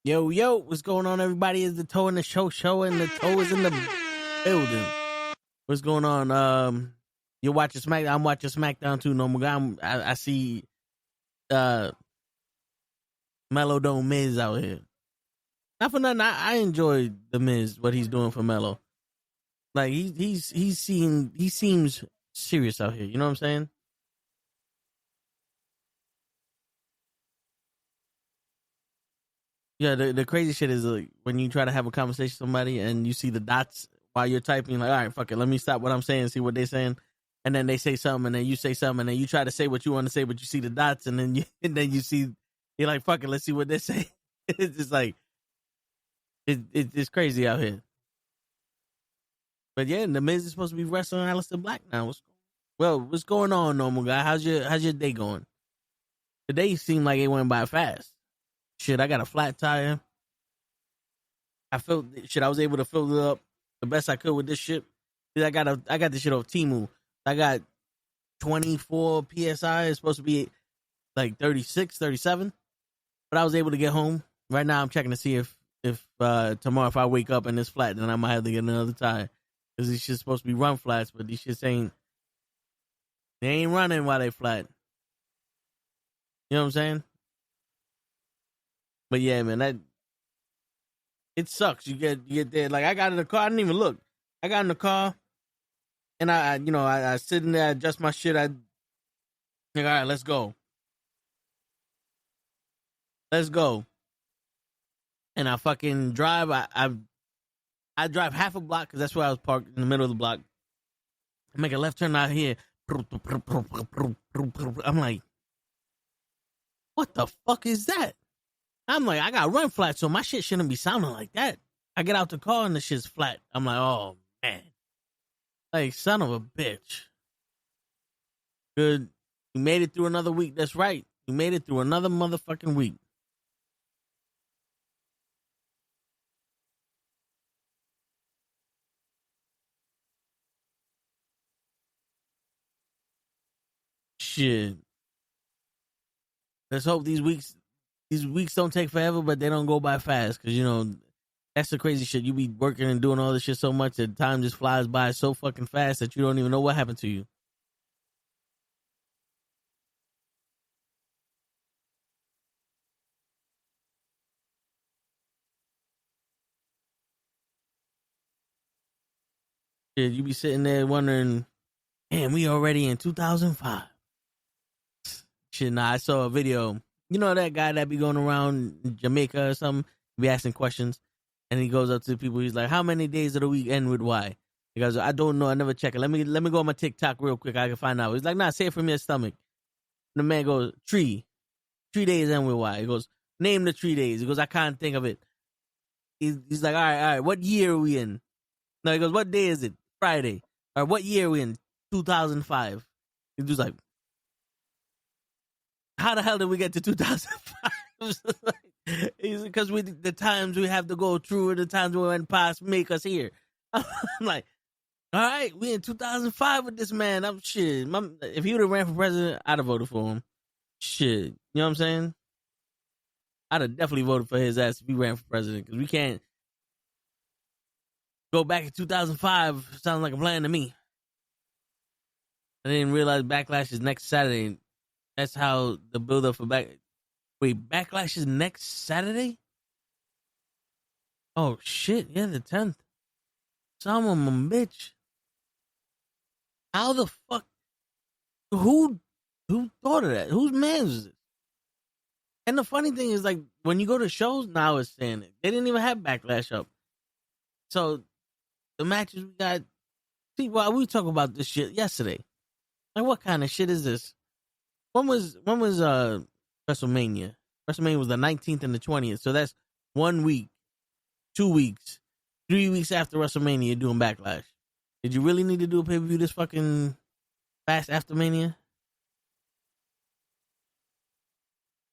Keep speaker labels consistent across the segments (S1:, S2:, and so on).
S1: Yo, yo, what's going on, everybody? Is the toe in the show, and the toe is in the building. What's going on? You're watching SmackDown. I'm watching SmackDown too. No more. I see Melo Dome Miz out here. Not for nothing. I enjoy the Miz, what he's doing for Melo. Like he seems serious out here. You know what I'm saying? Yeah, the crazy shit is like when you try to have a conversation with somebody and you see the dots while you're typing, like, all right, fuck it, let me stop what I'm saying, see what they're saying, and then they say something, and then you say something, and then you try to say what you want to say, but you see the dots, and then you see, you're like, fuck it, let's see what they say. It's just like it's crazy out here. But yeah, the Miz is supposed to be wrestling Aleister Black now. What's going on, normal guy? How's your day going? The day seemed like it went by fast. Shit, I got a flat tire. I was able to fill it up the best I could with this shit. I got this shit off Temu. I got 24 PSI. It's supposed to be like 36, 37. But I was able to get home. Right now I'm checking to see if tomorrow if I wake up and it's flat, then I might have to get another tire. Because these shit's supposed to be run flats, but these shits they ain't running while they flat. You know what I'm saying? But yeah, man, it sucks. You get there. Like I got in the car, I didn't even look. I got in the car, and I sit in there, adjust my shit. I think, all right, let's go. And I fucking drive. I drive half a block because that's where I was parked in the middle of the block. I make a left turn out here. I'm like, what the fuck is that? I'm like, I got run flat, so my shit shouldn't be sounding like that. I get out the car and the shit's flat. I'm like, oh, man. Like, son of a bitch. Good. You made it through another week. That's right. You made it through another motherfucking week. Shit. Let's hope these weeks don't take forever, but they don't go by fast. Because, that's the crazy shit. You be working and doing all this shit so much that time just flies by so fucking fast that you don't even know what happened to you. Shit, you be sitting there wondering, damn, we already in 2005. Shit, nah, I saw a video. You know that guy that be going around Jamaica or something, be asking questions, and he goes up to people. He's like, "How many days of the week end with Y?" He goes, "I don't know. I never check it. Let me go on my TikTok real quick. I can find out." He's like, "Nah, say it from your stomach." And the man goes, "Three days end with Y." He goes, "Name the 3 days." He goes, "I can't think of it." He's like, all right. What year are we in? No, he goes, "What day is it? Friday." Or what year are we in? 2005. He's just like, how the hell did we get to 2005? Because the times we have to go through, the times we went past, make us here. I'm like, all right, we in 2005 with this man. I'm shit. If he would have ran for president, I'd have voted for him. Shit, you know what I'm saying? I'd have definitely voted for his ass if he ran for president, because we can't go back in 2005. Sounds like a plan to me. I didn't realize Backlash is next Saturday. That's how the build up for Backlash is next Saturday? Oh shit, yeah, the 10th. Son of a bitch. How the fuck? Who thought of that? Whose man is it? And the funny thing is, like, when you go to shows now, it's saying it. They didn't even have Backlash up. So the matches we got. See, well, we talked about this shit yesterday. Like, what kind of shit is this? When was WrestleMania? WrestleMania was the 19th and the 20th. So that's 1 week, 2 weeks, 3 weeks after WrestleMania, you're doing Backlash. Did you really need to do a pay-per-view this fucking fast after Mania?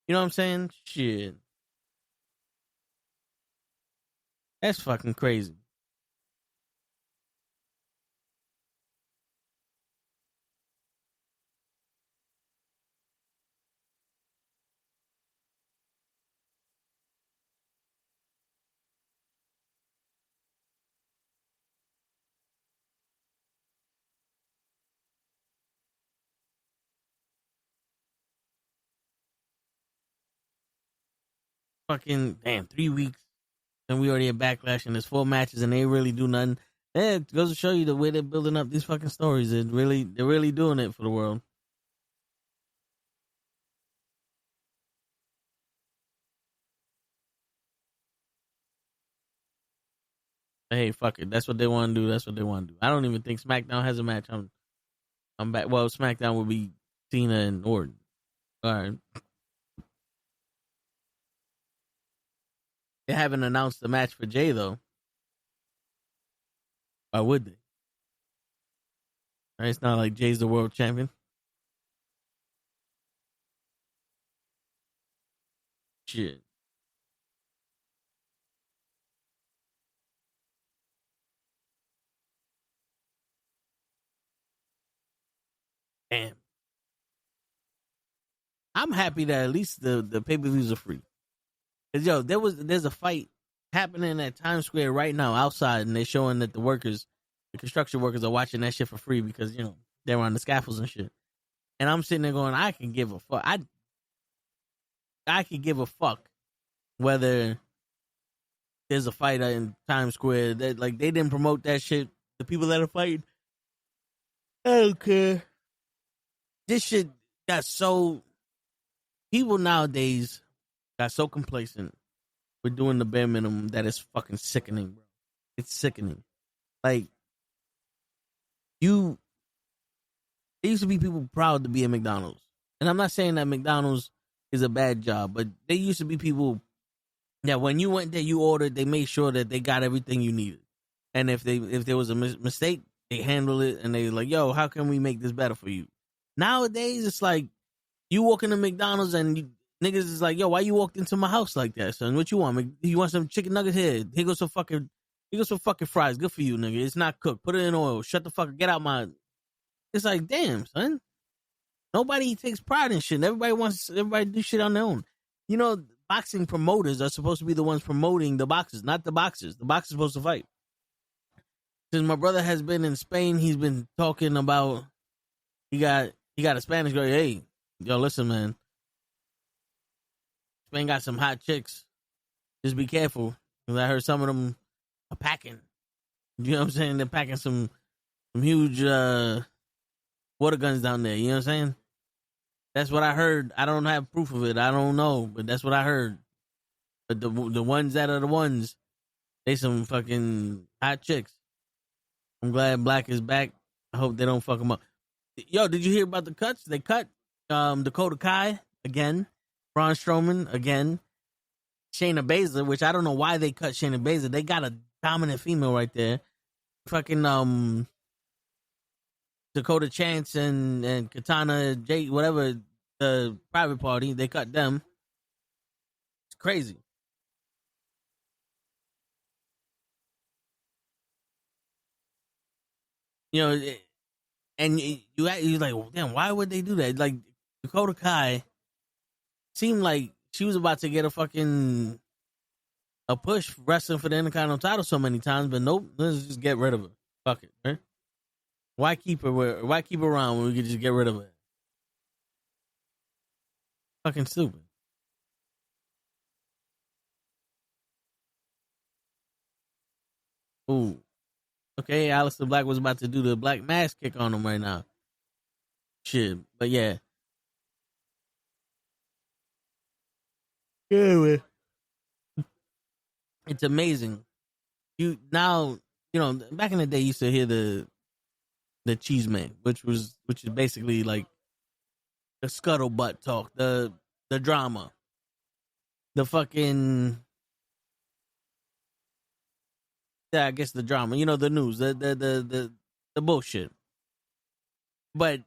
S1: You know what I'm saying? Shit. That's fucking crazy. fucking damn 3 weeks, and we already had Backlash, and there's 4 matches, and they really do nothing. Yeah, it goes to show you the way they're building up these fucking stories. They're really doing it for the world. Hey, fuck it. That's what they want to do. That's what they want to do. I don't even think SmackDown has a match. I'm back. Well, SmackDown will be Cena and Orton. All right. They haven't announced the match for Jay though. Why would they? Right? It's not like Jay's the world champion. Shit. Damn. I'm happy that at least the pay per views are free. Cause yo, there's a fight happening at Times Square right now outside, and they're showing that the construction workers are watching that shit for free because they're on the scaffolds and shit. And I'm sitting there going, I can give a fuck. I could give a fuck whether there's a fight in Times Square. That like they didn't promote that shit. The people that are fighting, I don't care. This shit got so people nowadays got so complacent with doing the bare minimum that it's fucking sickening, bro. It's sickening. Like there used to be people proud to be at McDonald's, and I'm not saying that McDonald's is a bad job, but there used to be people that when you went there, you ordered, they made sure that they got everything you needed, and if there was a mistake, they handle it, and they like, yo, how can we make this better for you? Nowadays, it's like you walk into McDonald's and niggas is like, yo, why you walked into my house like that, son? What you want? You want some chicken nuggets? Here goes some fucking fries. Good for you, nigga. It's not cooked. Put it in oil. Shut the fuck up. Get out my. It's like, damn, son. Nobody takes pride in shit. Everybody do shit on their own. Boxing promoters are supposed to be the ones promoting the boxers, not the boxers. The boxers supposed to fight. Since my brother has been in Spain, he's been talking about he got a Spanish girl. Hey, yo, listen, man. Spain got some hot chicks. Just be careful. Because I heard some of them are packing. You know what I'm saying? They're packing some huge water guns down there. You know what I'm saying? That's what I heard. I don't have proof of it. I don't know, but that's what I heard. But the ones that are the ones, they some fucking hot chicks. I'm glad Black is back. I hope they don't fuck him up. Yo, did you hear about the cuts? They cut Dakota Kai again, Braun Strowman again, Shayna Baszler, which I don't know why they cut Shayna Baszler. They got a dominant female right there. Fucking Dakota Chance and Katana Jake, whatever, the private party, they cut them. It's crazy. And you're like, well, damn, why would they do that? Like, Dakota Kai seemed like she was about to get a push wrestling for the Intercontinental title so many times, but nope, let's just get rid of her. Fuck it, right? Why keep her around when we could just get rid of her? Fucking stupid. Ooh. Okay, Aleister Black was about to do the black mass kick on him right now. Shit. But yeah. Anyway. It's amazing. Back in the day you used to hear the cheese man, which is basically like the scuttlebutt talk, the drama. The fucking I guess the drama, the news, the bullshit. But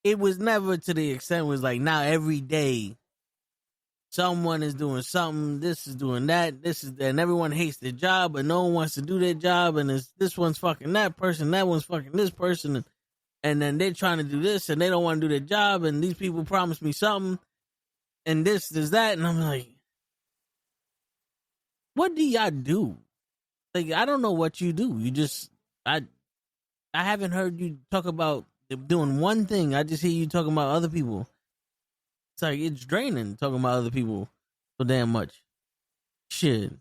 S1: it was never to the extent it was like now every day someone is doing something, this is doing that, and everyone hates their job, but no one wants to do their job, and it's this one's fucking that person, that one's fucking this person, and then they're trying to do this, and they don't want to do their job, and these people promised me something, and this, that, and I'm like, what do y'all do? Like, I don't know what you do. You just, I haven't heard you talk about doing one thing. I just hear you talking about other people. It's like, it's draining talking about other people. so damn much. Shit.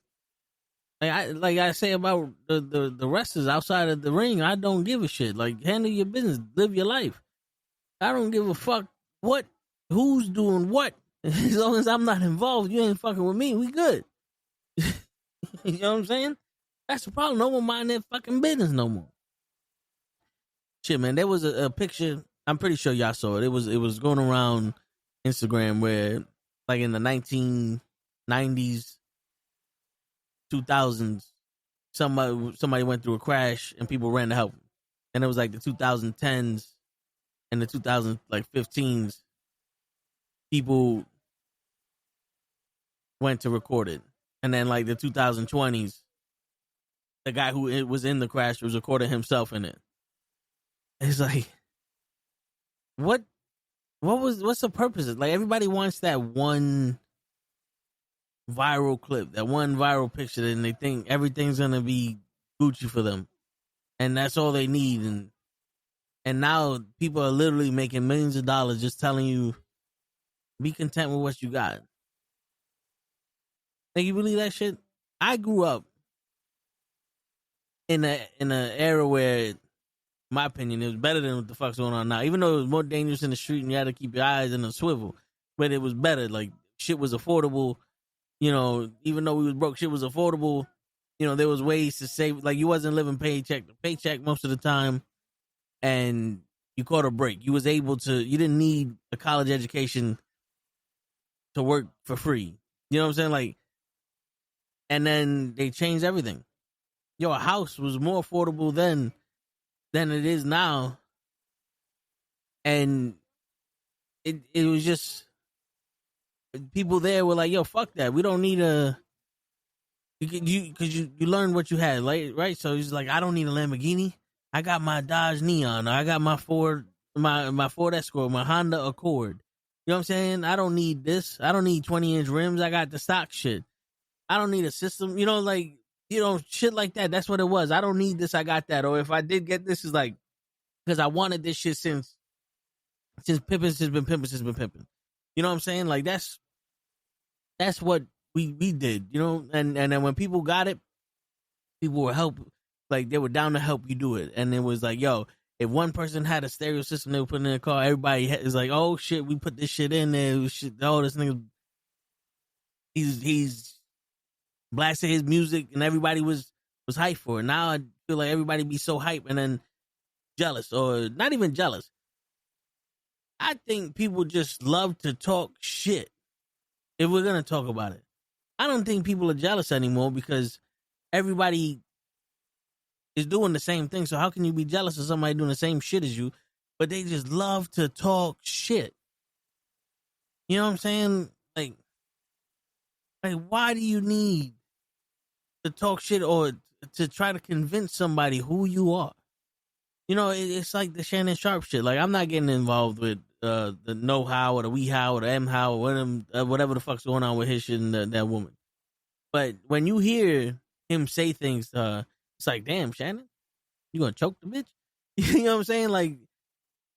S1: Like I say about the wrestlers outside of the ring, I don't give a shit. Like, handle your business, live your life. I don't give a fuck who's doing what. As long as I'm not involved, you ain't fucking with me. We good. You know what I'm saying? That's the problem. No one mind their fucking business no more. Shit, man. There was a picture. I'm pretty sure y'all saw it. It was going around Instagram where, like, in the 1990s, 2000s, somebody went through a crash and people ran to help them. And it was like the 2010s and the 2015s. People went to record it. And then, like, the 2020s, the guy who was in the crash was recording himself in it. It's like, what's the purpose? Like, everybody wants that one viral clip, that one viral picture, and they think everything's gonna be Gucci for them. And that's all they need. And now people are literally making millions of dollars just telling you, be content with what you got. Think you believe that shit? I grew up in an era where, in my opinion, it was better than what the fuck's going on now. Even though it was more dangerous in the street and you had to keep your eyes in a swivel, but it was better. Like, shit was affordable. You know, even though we was broke, shit was affordable. You know, there was ways to save. Like, you wasn't living paycheck to paycheck most of the time, and you caught a break. You was able to. You didn't need a college education to work for free. You know what I'm saying? Like, and then they changed everything. Yo, a house was more affordable then than it is now, and it was just, people there were like, yo, fuck that. We don't need you learned what you had, like, right? So he's like, I don't need a Lamborghini. I got my Dodge Neon. I got my Ford Escort, my Honda Accord. You know what I'm saying? I don't need this. I don't need 20-inch rims. I got the stock shit. I don't need a system. You know, like, you know, shit like that. That's what it was. I don't need this. I got that. Or if I did get this, is like, because I wanted this shit since pimping, since been pimping. You know what I'm saying? Like, that's what we did, you know? And then when people got it, people were like, they were down to help you do it. And it was like, yo, if one person had a stereo system they were putting in the car, everybody is like, oh shit, we put this shit in there. Shit, oh, this nigga, he's blasting his music, and everybody was hyped for it. Now I feel like everybody be so hyped and then jealous, or not even jealous. I think people just love to talk shit. If we're gonna talk about it, I don't think people are jealous anymore because everybody is doing the same thing. So how can you be jealous of somebody doing the same shit as you? But they just love to talk shit. You know what I'm saying? Like why do you need to talk shit or to try to convince somebody who you are? You know, it's like the Shannon Sharp shit. Like, I'm not getting involved with the know how or the we how or the m how or whatever the fuck's going on with his shit and that woman. But when you hear him say things, it's like, damn, Shannon, you gonna choke the bitch? You know what I'm saying? Like,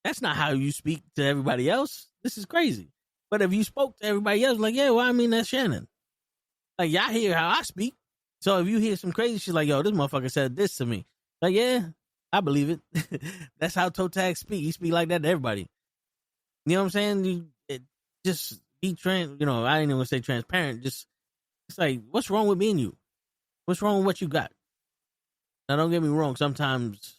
S1: that's not how you speak to everybody else. This is crazy. But if you spoke to everybody else, like, yeah, well, I mean, that's Shannon. Like, y'all hear how I speak. So if you hear some crazy shit like, yo, this motherfucker said this to me. Like, yeah, I believe it. That's how Toetagz speak. He speak like that to everybody. You know what I'm saying? Just be you know, I ain't even gonna say transparent. Just, it's like, what's wrong with me and you? What's wrong with what you got? Now, don't get me wrong. Sometimes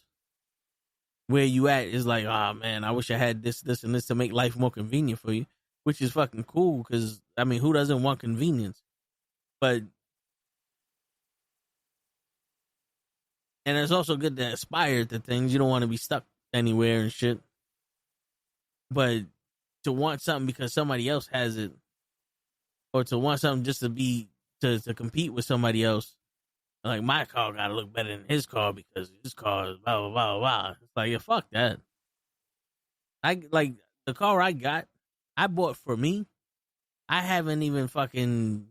S1: where you at is like, oh man, I wish I had this, and this to make life more convenient for you, which is fucking cool. Because I mean, who doesn't want convenience? But, and it's also good to aspire to things. You don't want to be stuck anywhere and shit. But to want something because somebody else has it, or to want something just to be to compete with somebody else, like, my car gotta look better than his car because his car is blah blah blah blah. It's like, yeah, fuck that. I like the car I got, I bought for me. I haven't even fucking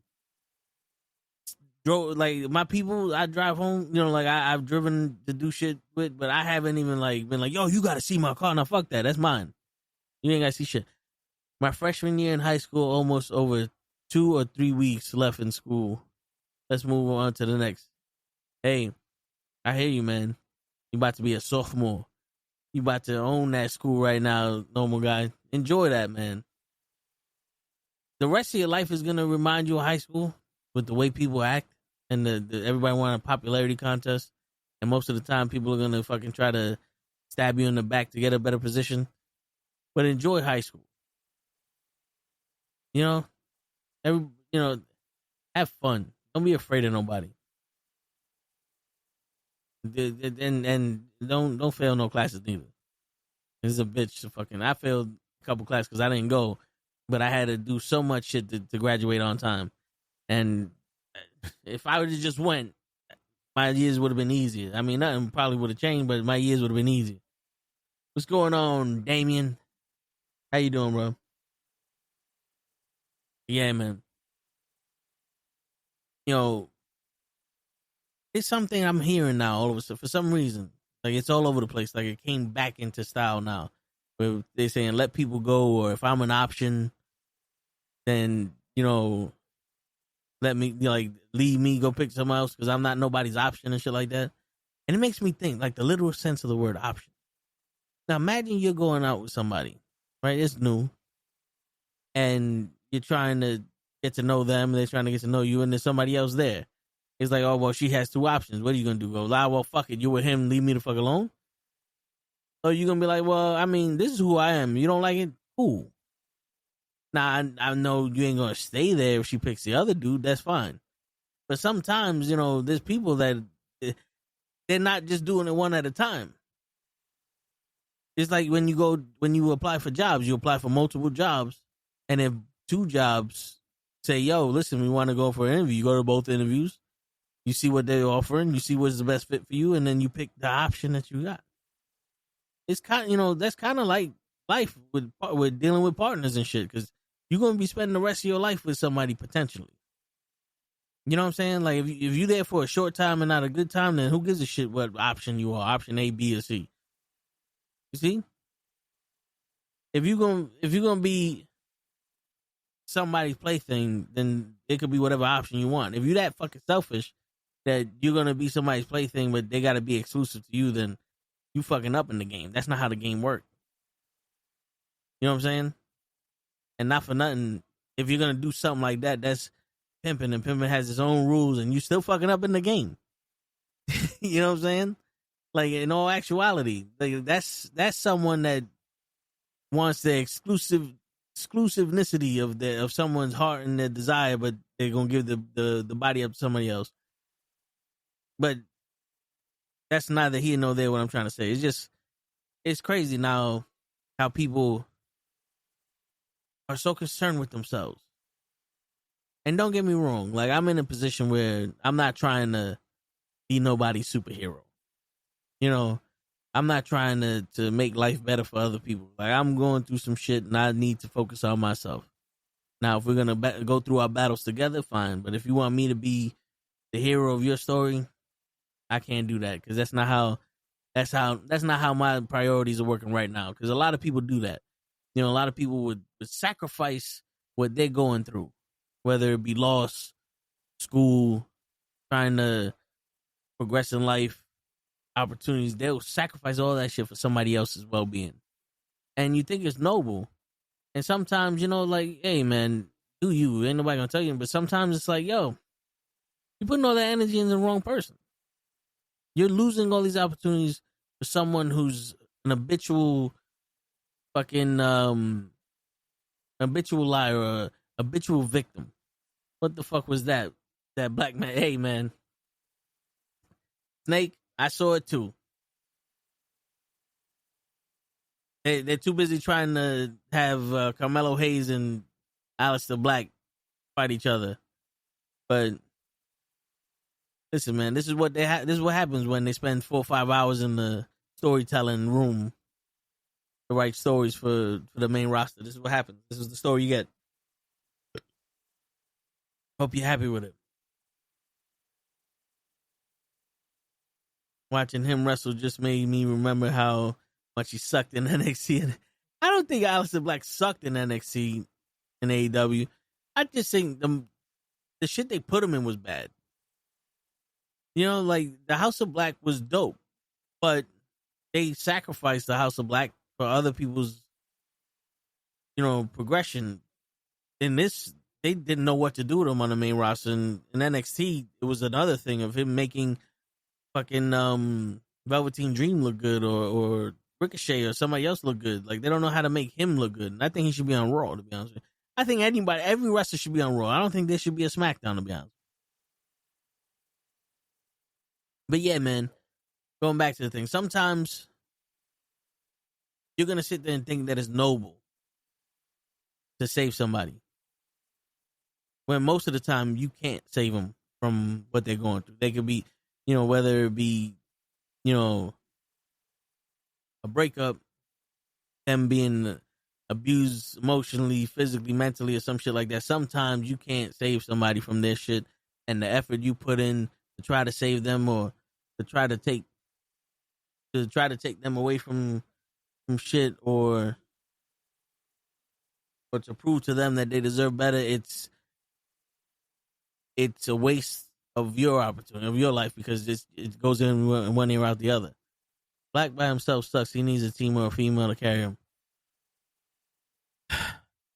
S1: drove, like, my people I drive home, you know, like I've driven to do shit with, but I haven't even like been like, yo, you gotta see my car. Now fuck that, that's mine. You ain't gotta see shit. My freshman year in high school, almost over 2 or 3 weeks left in school. Let's move on to the next. Hey, I hear you, man. You about to be a sophomore. You about to own that school right now, normal guy. Enjoy that, man. The rest of your life is gonna remind you of high school with the way people act and the everybody want a popularity contest, and most of the time people are gonna fucking try to stab you in the back to get a better position. But enjoy high school. You know, have fun. Don't be afraid of nobody. And don't fail no classes neither. This is a bitch to fucking. I failed a couple classes because I didn't go, but I had to do so much shit to graduate on time. And if I would have just went, my years would have been easier. I mean, nothing probably would have changed, but my years would have been easier. What's going on, Damien? How you doing, bro? Yeah, man. You know, it's something I'm hearing now all of a sudden for some reason. Like, it's all over the place. Like, it came back into style now. Where they're saying, let people go, or if I'm an option, then, let me, leave me, go pick someone else because I'm not nobody's option and shit like that. And it makes me think, like, the literal sense of the word option. Now, imagine you're going out with somebody, right? It's new. And you're trying to get to know them. They're trying to get to know you, and there's somebody else there. It's like, oh, well, she has 2 options. What are you going to do? Go, well, fuck it. You with him, leave me the fuck alone? Or you going to be like, well, I mean, this is who I am. You don't like it? Cool. Now, I know you ain't going to stay there if she picks the other dude. That's fine. But sometimes, there's people that they're not just doing it one at a time. It's like when you apply for jobs, you apply for multiple jobs. And if 2 jobs say, yo, listen, we want to go for an interview, you go to both interviews. You see what they're offering. You see what's the best fit for you, and then you pick the option that you got. It's kind of, that's kind of like life with dealing with partners and shit, because you're gonna be spending the rest of your life with somebody potentially. You know what I'm saying? Like if you're there for a short time and not a good time, then who gives a shit what option you are? Option A, B, or C. You see? If you're gonna be somebody's plaything, then it could be whatever option you want. If you're that fucking selfish that you're gonna be somebody's plaything, but they gotta be exclusive to you, then you fucking up in the game. That's not how the game works. You know what I'm saying? And not for nothing, if you're gonna do something like that, that's pimping, and pimping has its own rules, and you still fucking up in the game. You know what I'm saying? Like, in all actuality, like that's someone that wants the exclusivity of someone's heart and their desire, but they're gonna give the body up to somebody else. But that's neither here nor there what I'm trying to say. It's crazy now how people are so concerned with themselves. And don't get me wrong, like I'm in a position where I'm not trying to be nobody's superhero. I'm not trying to make life better for other people. Like I'm going through some shit and I need to focus on myself. Now, if we're going to go through our battles together, fine. But if you want me to be the hero of your story, I can't do that, because that's not how my priorities are working right now. Because a lot of people do that. A lot of people would sacrifice what they're going through, whether it be loss, school, trying to progress in life, opportunities. They'll sacrifice all that shit for somebody else's well-being. And you think it's noble. And sometimes, like, hey, man, do you. Ain't nobody gonna tell you. But sometimes it's like, yo, you're putting all that energy in the wrong person. You're losing all these opportunities for someone who's an habitual fucking habitual liar or habitual victim. What the fuck was that? That black man. Hey, man. Snake, I saw it too. They're too busy trying to have Carmelo Hayes and Aleister Black fight each other. But listen, man, this is what this is what happens when they spend 4 or 5 hours in the storytelling room to write stories for the main roster. This is what happens. This is the story you get. Hope you're happy with it. Watching him wrestle just made me remember how much he sucked in NXT. I don't think Aleister Black sucked in NXT and AEW. I just think the shit they put him in was bad. You know, like the House of Black was dope, but they sacrificed the House of Black for other people's, progression. In this, they didn't know what to do with him on the main roster. And in NXT, it was another thing of him making fucking Velveteen Dream look good or Ricochet or somebody else look good. Like, they don't know how to make him look good. And I think he should be on Raw, to be honest with you. I think every wrestler should be on Raw. I don't think there should be a SmackDown, to be honest. But yeah, man, going back to the thing, sometimes you're going to sit there and think that it's noble to save somebody, when most of the time you can't save them from what they're going through. They could be, whether it be, a breakup, them being abused emotionally, physically, mentally, or some shit like that. Sometimes you can't save somebody from their shit, and the effort you put in to try to save them or to try to take them away from shit or to prove to them that they deserve better, it's a waste of your opportunity, of your life, because it goes in one ear out the other. Black by himself sucks. He needs a team or a female to carry him.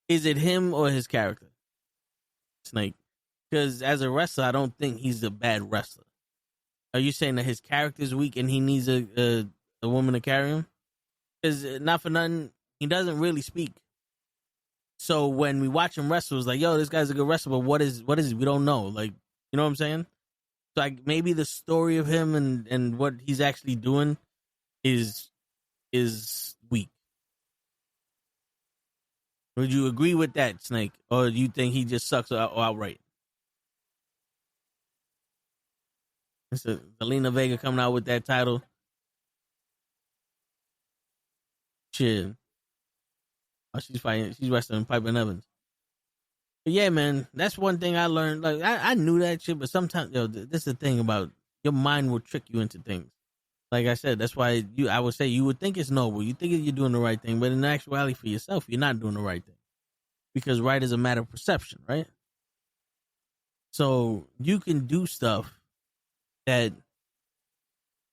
S1: Is it him or his character, Snake? Because as a wrestler, I don't think he's a bad wrestler. Are you saying that his character's weak and he needs a woman to carry him? Because not for nothing, he doesn't really speak. So when we watch him wrestle, it's like, yo, this guy's a good wrestler, but what is he? We don't know. Like, you know what I'm saying? So like, maybe the story of him and what he's actually doing is weak. Would you agree with that, Snake? Or do you think he just sucks outright? It's Zelina Vega coming out with that title. Shit. Oh, she's wrestling Piper Evans. But yeah, man, that's one thing I learned. Like, I knew that shit, but sometimes, this is the thing about your mind will trick you into things. Like I said, that's why I would say you would think it's noble. You think you're doing the right thing, but in actuality, for yourself, you're not doing the right thing. Because right is a matter of perception, right? So you can do stuff that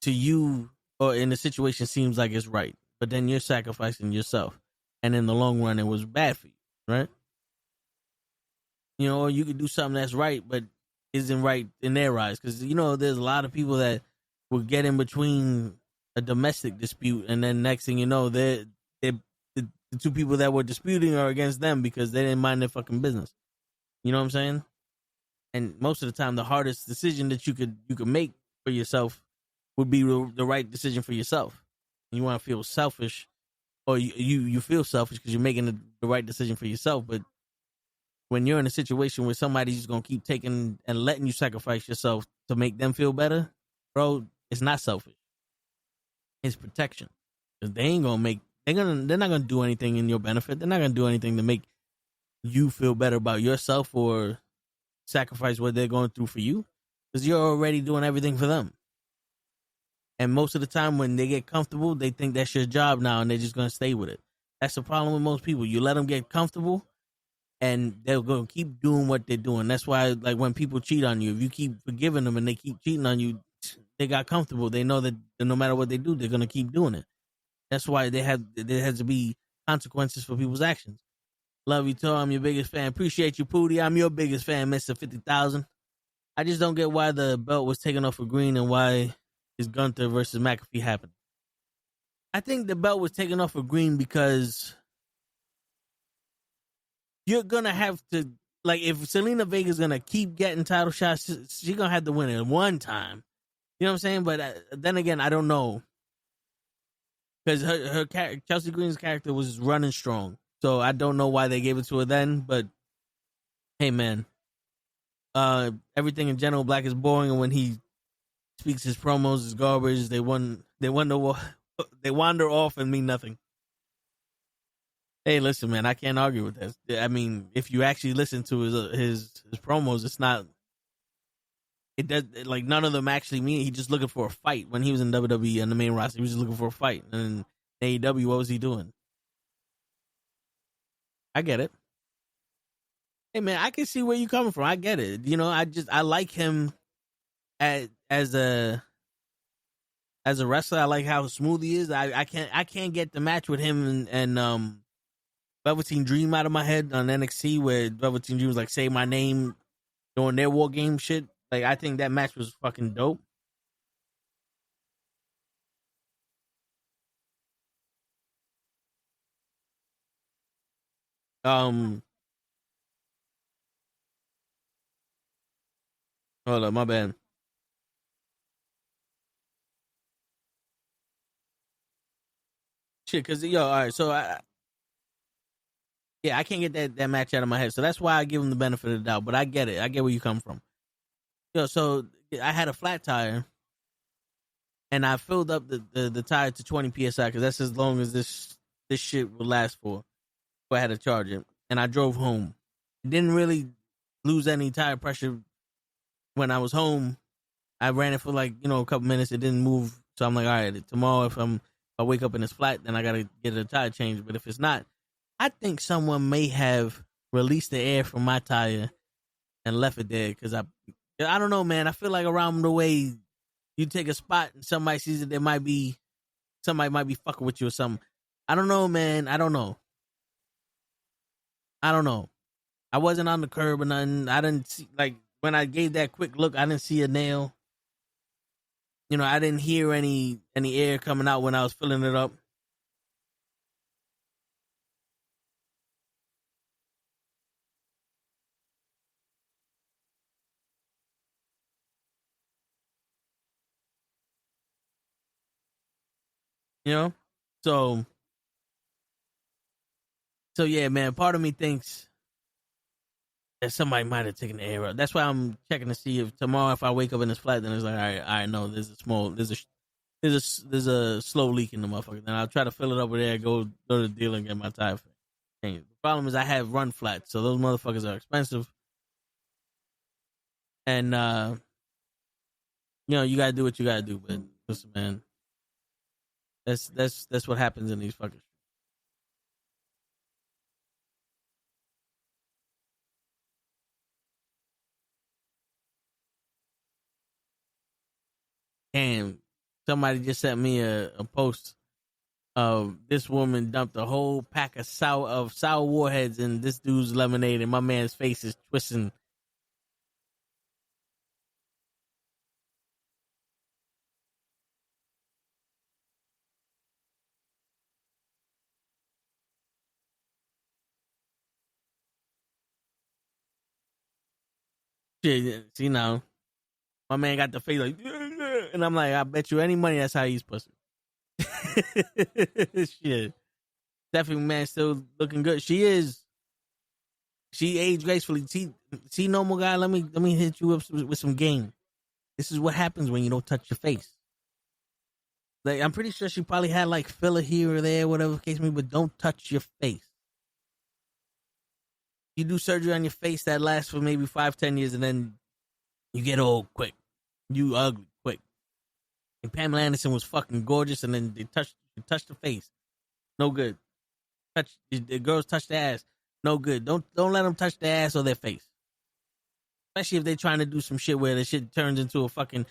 S1: to you or in the situation seems like it's right, but then you're sacrificing yourself. And in the long run, it was bad for you, right? Or you could do something that's right, but isn't right in their eyes. Because, there's a lot of people that will get in between a domestic dispute, and then next thing you know, the two people that were disputing are against them because they didn't mind their fucking business. You know what I'm saying? And most of the time, the hardest decision that you could make for yourself would be the right decision for yourself. You want to feel selfish, or you feel selfish because you're making the right decision for yourself. But when you're in a situation where somebody's just going to keep taking and letting you sacrifice yourself to make them feel better, bro, it's not selfish. It's protection. Because they're not going to do anything in your benefit. They're not going to do anything to make you feel better about yourself or sacrifice what they're going through for you. Because you're already doing everything for them. And most of the time when they get comfortable, they think that's your job now and they're just going to stay with it. That's the problem with most people. You let them get comfortable and they're going to keep doing what they're doing. That's why, like, when people cheat on you, if you keep forgiving them and they keep cheating on you, they got comfortable. They know that no matter what they do, they're going to keep doing it. That's why there has to be consequences for people's actions. Love you, Tor. I'm your biggest fan. Appreciate you, Pootie. I'm your biggest fan, Mr. 50,000. I just don't get why the belt was taken off for Green and why is Gunther versus McAfee happened. I think the belt was taken off for Green because you're going to have to, like, if Zelina Vega's going to keep getting title shots, she's going to have to win it one time. You know what I'm saying? But then again, I don't know. Because her Chelsea Green's character was running strong. So I don't know why they gave it to her then. But, hey, man. Everything in general, Black is boring. And when he speaks his promos is garbage. They wander off and mean nothing. Hey, listen, man, I can't argue with that. I mean, if you actually listen to his promos, it's not. It does, like, none of them actually mean. He's just looking for a fight. When he was in WWE on the main roster, he was just looking for a fight. And in AEW, what was he doing? I get it. Hey man, I can see where you coming from. I get it. You know, I like him as a wrestler. I like how smooth he is. I can't get the match with him and Velveteen Dream out of my head on NXT where Velveteen Dream was like say my name during their war game shit. Like I think that match was fucking dope. Um, hold up, my bad. Shit, cause yo, all right, so yeah, I can't get that match out of my head, so that's why I give him the benefit of the doubt. But I get it. I get where you come from. Yo, so I had a flat tire, and I filled up the tire to 20 psi because that's as long as this shit will last for. So I had to charge it, and I drove home. Didn't really lose any tire pressure when I was home. I ran it for like a couple minutes. It didn't move, so I'm like, all right, tomorrow if I wake up and it's flat, then I gotta get a tire change. But if it's not, I think someone may have released the air from my tire and left it there because I don't know, man. I feel like around the way you take a spot and somebody sees it, somebody might be fucking with you or something. I don't know, man. I don't know. I wasn't on the curb or nothing. I didn't see, like, when I gave that quick look, I didn't see a nail. I didn't hear any air coming out when I was filling it up. You know? So yeah, man, part of me thinks that somebody might have taken the air out. That's why I'm checking to see if tomorrow if I wake up and it's flat, then it's like, all right, no, there's a slow leak in the motherfucker. Then I'll try to fill it up with air, go to the dealer and get my tire changed. The problem is I have run flats, so those motherfuckers are expensive. And you gotta do what you gotta do. But listen, man, that's what happens in these fuckers. And somebody just sent me a post of this woman dumped a whole pack of sour warheads in this dude's lemonade, and my man's face is twisting. Shit, see now, my man got the face like, and I'm like, I bet you any money that's how he's pussy. Shit, Stephanie man still looking good. She is. She aged gracefully. See, normal guy. Let me hit you up with some game. This is what happens when you don't touch your face. Like I'm pretty sure she probably had like filler here or there, whatever the case may be, but don't touch your face. You do surgery on your face that lasts for maybe 5-10 years, and then you get old quick. You ugly quick. And Pamela Anderson was fucking gorgeous, and then they touched the face. No good. The girls touch the ass. No good. Don't let them touch their ass or their face. Especially if they're trying to do some shit where the shit turns into a fucking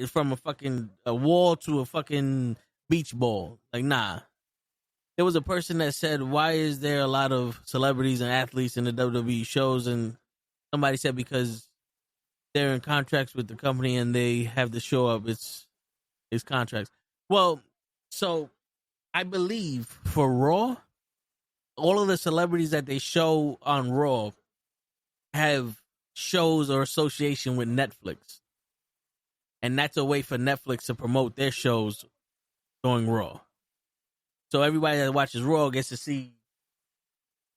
S1: from a fucking a wall to a fucking beach ball. Like nah. There was a person that said, "Why is there a lot of celebrities and athletes in the WWE shows?" And somebody said because they're in contracts with the company and they have to show up. It's contracts. Well, so I believe for Raw, all of the celebrities that they show on Raw have shows or association with Netflix. And that's a way for Netflix to promote their shows during Raw. So everybody that watches Raw gets to see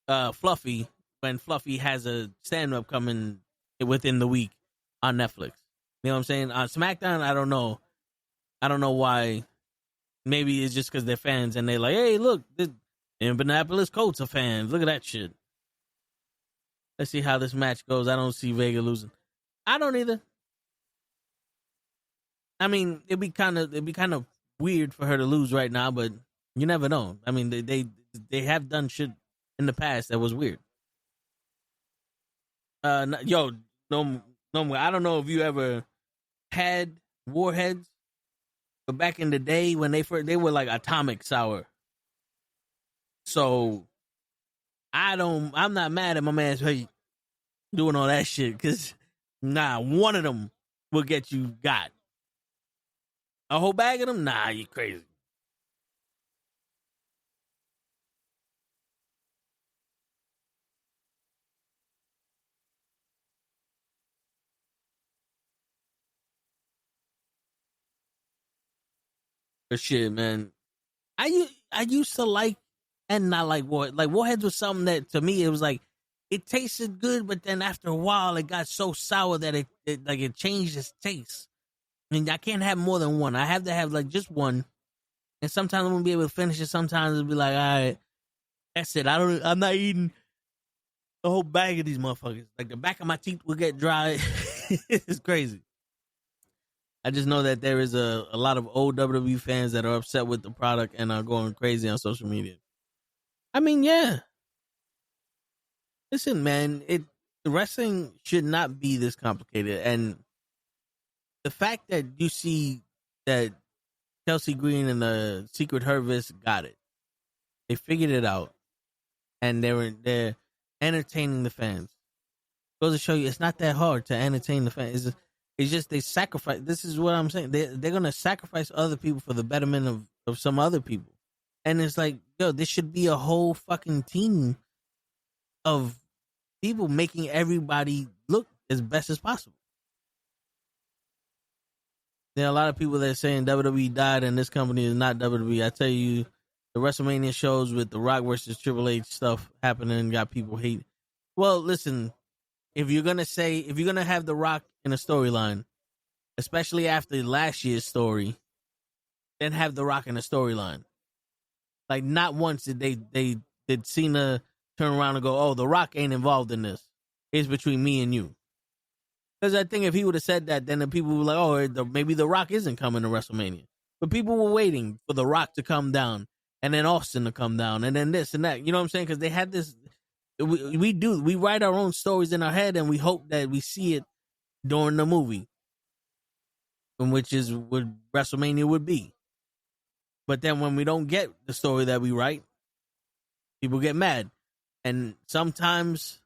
S1: Fluffy when Fluffy has a stand-up coming within the week on Netflix. You know what I'm saying? On SmackDown, I don't know. I don't know why. Maybe it's just because they're fans and they're like, hey, look, the Indianapolis Colts are fans. Look at that shit. Let's see how this match goes. I don't see Vega losing. I don't either. I mean, it'd be kind of weird for her to lose right now, but you never know. I mean, they have done shit in the past that was weird. Yo, no, I don't know if you ever had warheads, but back in the day when they were like atomic sour. So I'm not mad at my man's doing all that shit because one of them will get you got. A whole bag of them? Nah, you crazy. But shit, man. I used to like and not like warheads. Like warheads was something that to me it was like it tasted good, but then after a while it got so sour that it changed its taste. And I can't have more than one. I have to have like just one. And sometimes I'm gonna be able to finish it. Sometimes it'll be like, all right, that's it. I'm not eating the whole bag of these motherfuckers. Like the back of my teeth will get dry. It's crazy. I just know that there is a lot of old WWE fans that are upset with the product and are going crazy on social media. I mean, yeah. Listen, man, wrestling should not be this complicated. And the fact that you see that Chelsea Green and the Secret Service got it. They figured it out. And they're entertaining the fans. Goes to show you it's not that hard to entertain the fans. It's just they sacrifice. This is what I'm saying. They're going to sacrifice other people for the betterment of some other people. And it's like, yo, this should be a whole fucking team of people making everybody look as best as possible. There are a lot of people that are saying WWE died and this company is not WWE. I tell you, the WrestleMania shows with The Rock versus Triple H stuff happening got people hate. Well, listen, if you're going to have The Rock in a storyline, especially after last year's story, then have The Rock in a storyline. Like, not once did Cena turn around and go, oh, The Rock ain't involved in this. It's between me and you. Because I think if he would have said that, then the people were like, oh, maybe The Rock isn't coming to WrestleMania. But people were waiting for The Rock to come down, and then Austin to come down, and then this and that. You know what I'm saying? Because they had this. We write our own stories in our head, and we hope that we see it during the movie, which is what WrestleMania would be. But then when we don't get the story that we write, people get mad. And sometimes,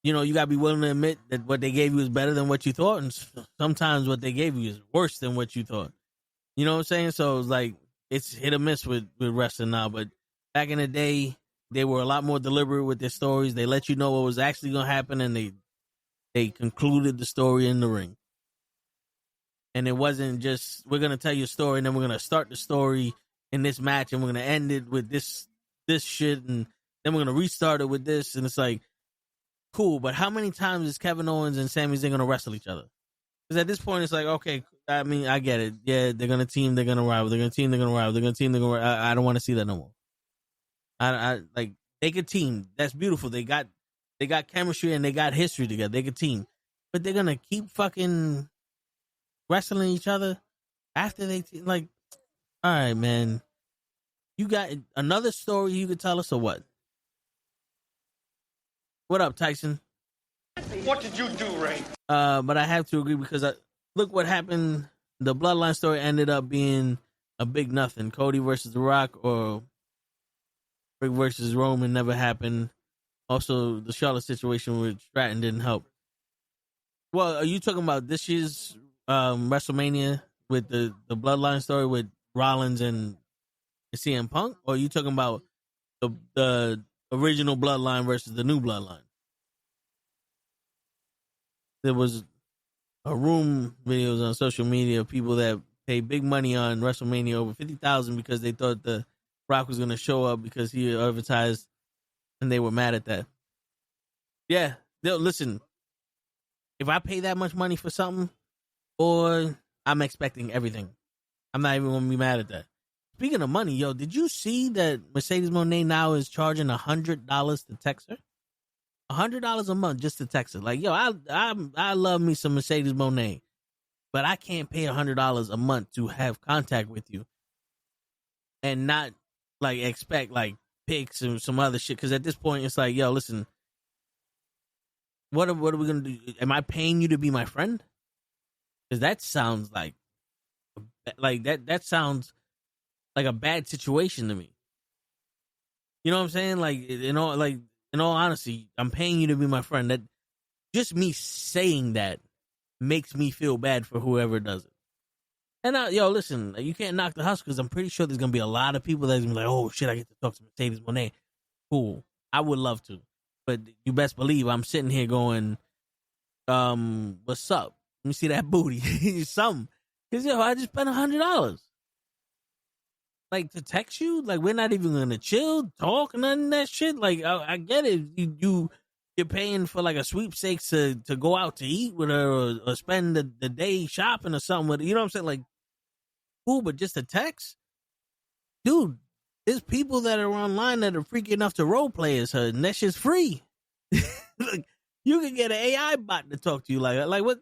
S1: you know, you got to be willing to admit that what they gave you is better than what you thought. And sometimes what they gave you is worse than what you thought. You know what I'm saying? So it's like, it's hit or miss with wrestling now. But back in the day, they were a lot more deliberate with their stories. They let you know what was actually going to happen, and they concluded the story in the ring. And it wasn't just, we're going to tell you a story, and then we're going to start the story in this match, and we're going to end it with this shit, and then we're going to restart it with this. And it's like, cool, but how many times is Kevin Owens and Sami Zayn going to wrestle each other? Because at this point, it's like, okay, I mean, I get it. Yeah, they're going to team, they're going to rival. They're going to team, they're going to rival. They're going to team, they're going to rival. I don't want to see that no more. I like, they could team. That's beautiful. They got chemistry and they got history together. They could team. But they're going to keep fucking wrestling each other after they like, all right, man. You got another story you could tell us or what? What up, Tyson?
S2: What did you do, Ray?
S1: But I have to agree because look what happened. The Bloodline story ended up being a big nothing. Cody versus The Rock or Rick versus Roman never happened. Also, the Charlotte situation with Stratton didn't help. Well, are you talking about this year's WrestleMania with the Bloodline story with Rollins and CM Punk? Or are you talking about the original Bloodline versus the new Bloodline? There was a room videos on social media of people that paid big money on WrestleMania, over 50,000, because they thought the Rock was going to show up because he advertised, and they were mad at that. Yeah, listen, if I pay that much money for something, or I'm expecting everything, I'm not even going to be mad at that. Speaking of money, yo, did you see that Mercedes Moné now is charging $100 to text her? $100 a month just to text her. Like, yo, I love me some Mercedes Moné, but I can't pay $100 a month to have contact with you and not like expect like pics and some other shit. Because at this point, it's like, yo, listen, What are we gonna do? Am I paying you to be my friend? Because that sounds like that. That sounds like a bad situation to me. You know what I'm saying? Like in all honesty, I'm paying you to be my friend. That just me saying that makes me feel bad for whoever does it. And listen, you can't knock the hustle because I'm pretty sure there's gonna be a lot of people that's gonna be like, oh shit, I get to talk to Mercedes Monet. Cool, I would love to, but you best believe I'm sitting here going, what's up? Let me see that booty, something. Because I just spent $100. Like to text you, like we're not even gonna chill, talk, none of that shit. Like I get it, you're paying for like a sweepstakes to go out to eat with her or spend the day shopping or something with her. You know what I'm saying? Like, cool, but just a text, dude. There's people that are online that are freaky enough to role play as her, and that shit's free. Like, you can get an AI bot to talk to you like what?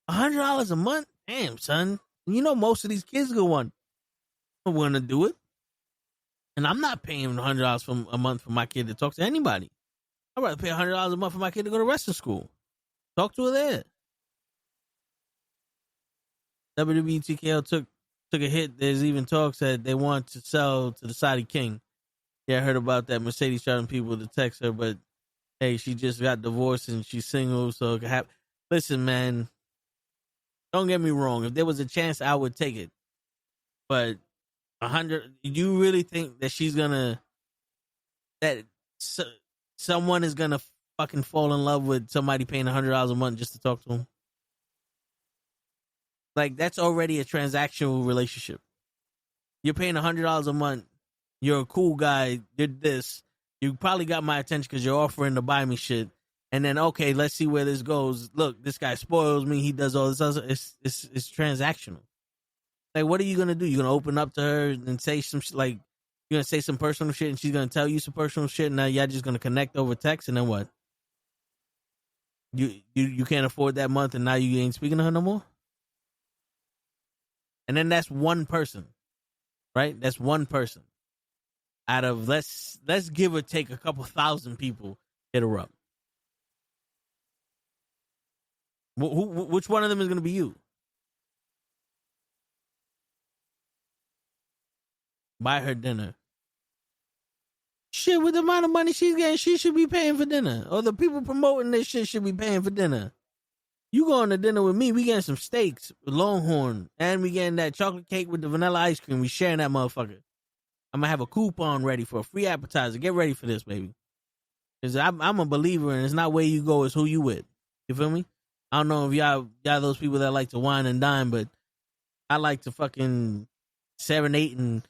S1: $100 a month? Damn, son. You know most of these kids want to do it, and I'm not paying $100 a month for my kid to talk to anybody. I'd rather pay $100 a month for my kid to go to wrestling school. Talk to her there. WWE TKO took a hit. There's even talks that they want to sell to the Saudi king. Yeah, I heard about that. Mercedes trying people to text her, but hey, she just got divorced and she's single, so it could happen. Listen, man, don't get me wrong. If there was a chance, I would take it. But 100, you really think that someone is gonna fucking fall in love with somebody paying $100 a month just to talk to them? Like, that's already a transactional relationship. You're paying $100 a month. You're a cool guy. You're this. You probably got my attention because you're offering to buy me shit. And then, okay, let's see where this goes. Look, this guy spoils me. He does all this other. It's transactional. Like, what are you gonna do? You're gonna open up to her and say some shit, like, you're gonna say some personal shit, and she's gonna tell you some personal shit. And now y'all just gonna connect over text, and then what? You can't afford that month, and now you ain't speaking to her no more. And then that's one person, right? That's one person out of let's give or take a couple thousand people hit her up. Which one of them is gonna be you? Buy her dinner. Shit, with the amount of money she's getting, she should be paying for dinner. Or the people promoting this shit should be paying for dinner. You going to dinner with me, we getting some steaks with Longhorn, and we getting that chocolate cake with the vanilla ice cream. We sharing that motherfucker. I'm going to have a coupon ready for a free appetizer. Get ready for this, baby. Because I'm a believer, and it's not where you go, it's who you with. You feel me? I don't know if y'all those people that like to wine and dine, but I like to fucking serenade and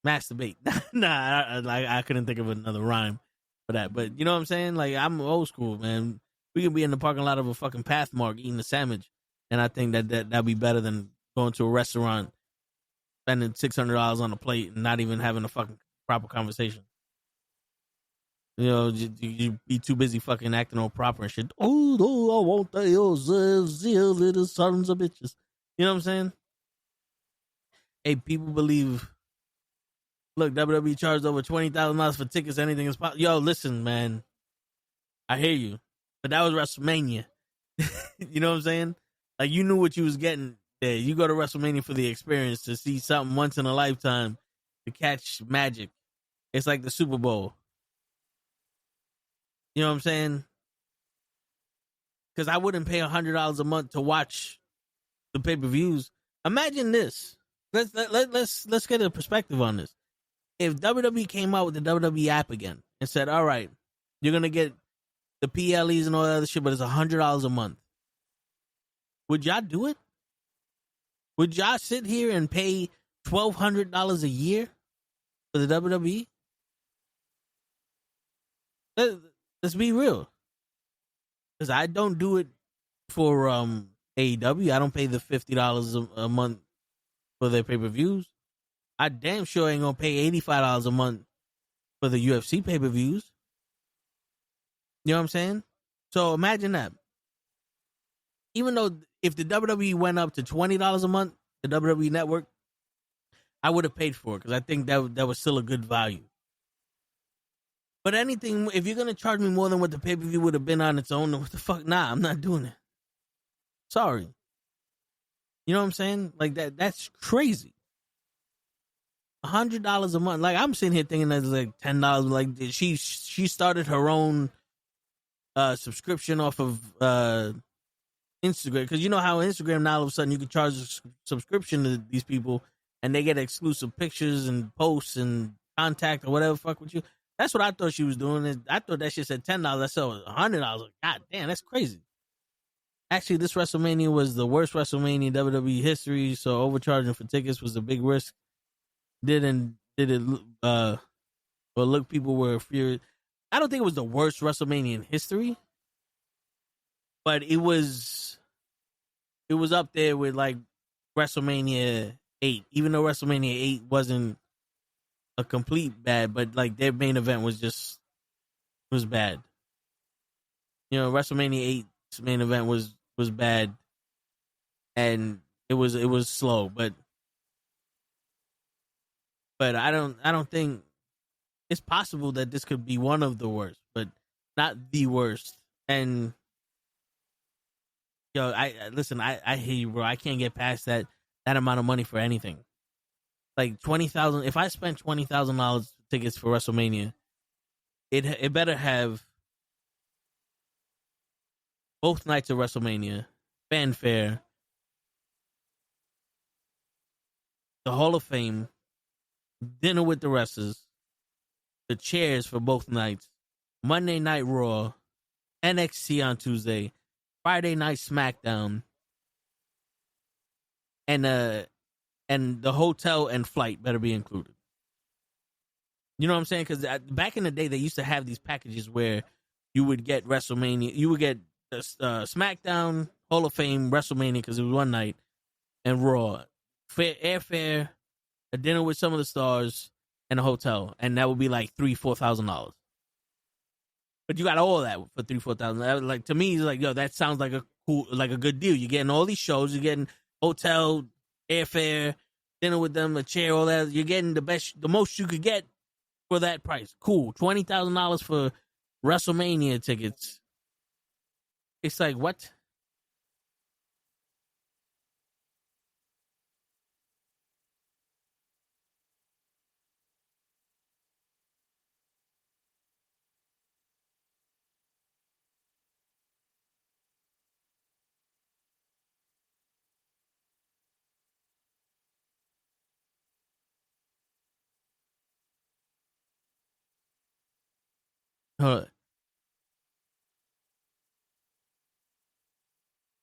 S1: masturbate. I couldn't think of another rhyme for that. But you know what I'm saying? Like, I'm old school, man. We can be in the parking lot of a fucking Pathmark eating a sandwich, and I think that'd be better than going to a restaurant, spending $600 on a plate and not even having a fucking proper conversation. You know, you be too busy fucking acting all proper and shit. Oh, I want those little sons of bitches. You know what I'm saying? Hey, people believe. Look, WWE charged over $20,000 for tickets. Anything is possible. Yo, listen, man. I hear you. But that was WrestleMania. You know what I'm saying? Like, you knew what you was getting there. You go to WrestleMania for the experience, to see something once in a lifetime, to catch magic. It's like the Super Bowl. You know what I'm saying? Because I wouldn't pay $100 a month to watch the pay-per-views. Imagine this. Let's get a perspective on this. If WWE came out with the WWE app again and said, all right, you're going to get the PLEs and all that other shit, but it's $100 a month. Would y'all do it? Would y'all sit here and pay $1,200 a year for the WWE? Let's be real. Because I don't do it for AEW. I don't pay the $50 a month for their pay-per-views. I damn sure ain't going to pay $85 a month for the UFC pay-per-views. You know what I'm saying? So imagine that. Even though if the WWE went up to $20 a month, the WWE Network, I would have paid for it because I think that was still a good value. But anything, if you're gonna charge me more than what the pay-per-view would have been on its own, what the fuck? Nah, I'm not doing it. Sorry. You know what I'm saying? Like that's crazy. $100 a month. Like I'm sitting here thinking that's like $10. Like she started her own subscription off of Instagram, because you know how Instagram now all of a sudden you can charge a subscription to these people and they get exclusive pictures and posts and contact or whatever fuck with you. That's what I thought she was doing. I thought that shit said $10. I said $100. Like, God damn, that's crazy. Actually, this WrestleMania was the worst WrestleMania in WWE history, so overcharging for tickets was a big risk. Look, people were furious. I don't think it was the worst WrestleMania in history, but it was up there with like WrestleMania 8, even though WrestleMania 8 wasn't a complete bad, but like their main event was bad. You know, WrestleMania 8's main event was bad, and it was slow, but I don't think it's possible that this could be one of the worst, but not the worst. And yo, I hear you, bro. I can't get past that amount of money for anything. Like $20,000. If I spent $20,000 tickets for WrestleMania, it better have both nights of WrestleMania, fanfare, the Hall of Fame, dinner with the wrestlers, the chairs for both nights, Monday Night Raw, NXT on Tuesday, Friday Night SmackDown, and the hotel and flight better be included. You know what I'm saying? Because back in the day, they used to have these packages where you would get WrestleMania, you would get SmackDown, Hall of Fame, WrestleMania, because it was one night, and Raw, airfare, a dinner with some of the stars, and a hotel, and that would be like $3,000-$4,000. But you got all that for $3,000-$4,000. Like, to me, it's like, yo, that sounds like a good deal. You're getting all these shows, you're getting hotel, airfare, dinner with them, a chair, all that. You're getting the most you could get for that price. Cool. $20,000 for WrestleMania tickets. It's like, what?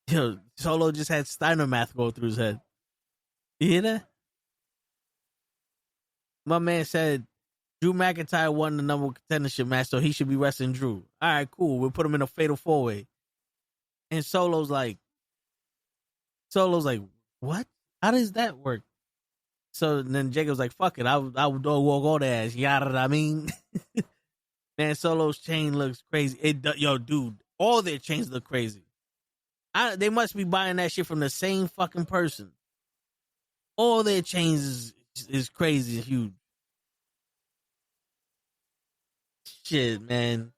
S1: Yo, Solo just had Steiner math go through his head. You hear that? My man said Drew McIntyre won the number one contendership match, so he should be wrestling Drew. All right, cool. We'll put him in a fatal 4-way. And Solo's like, what? How does that work? So then Jacob's like, fuck it. I would dog walk all the ass. Yada, I mean. Man, Solo's chain looks crazy. Yo, dude, all their chains look crazy. They must be buying that shit from the same fucking person. All their chains is crazy and huge. Shit, man.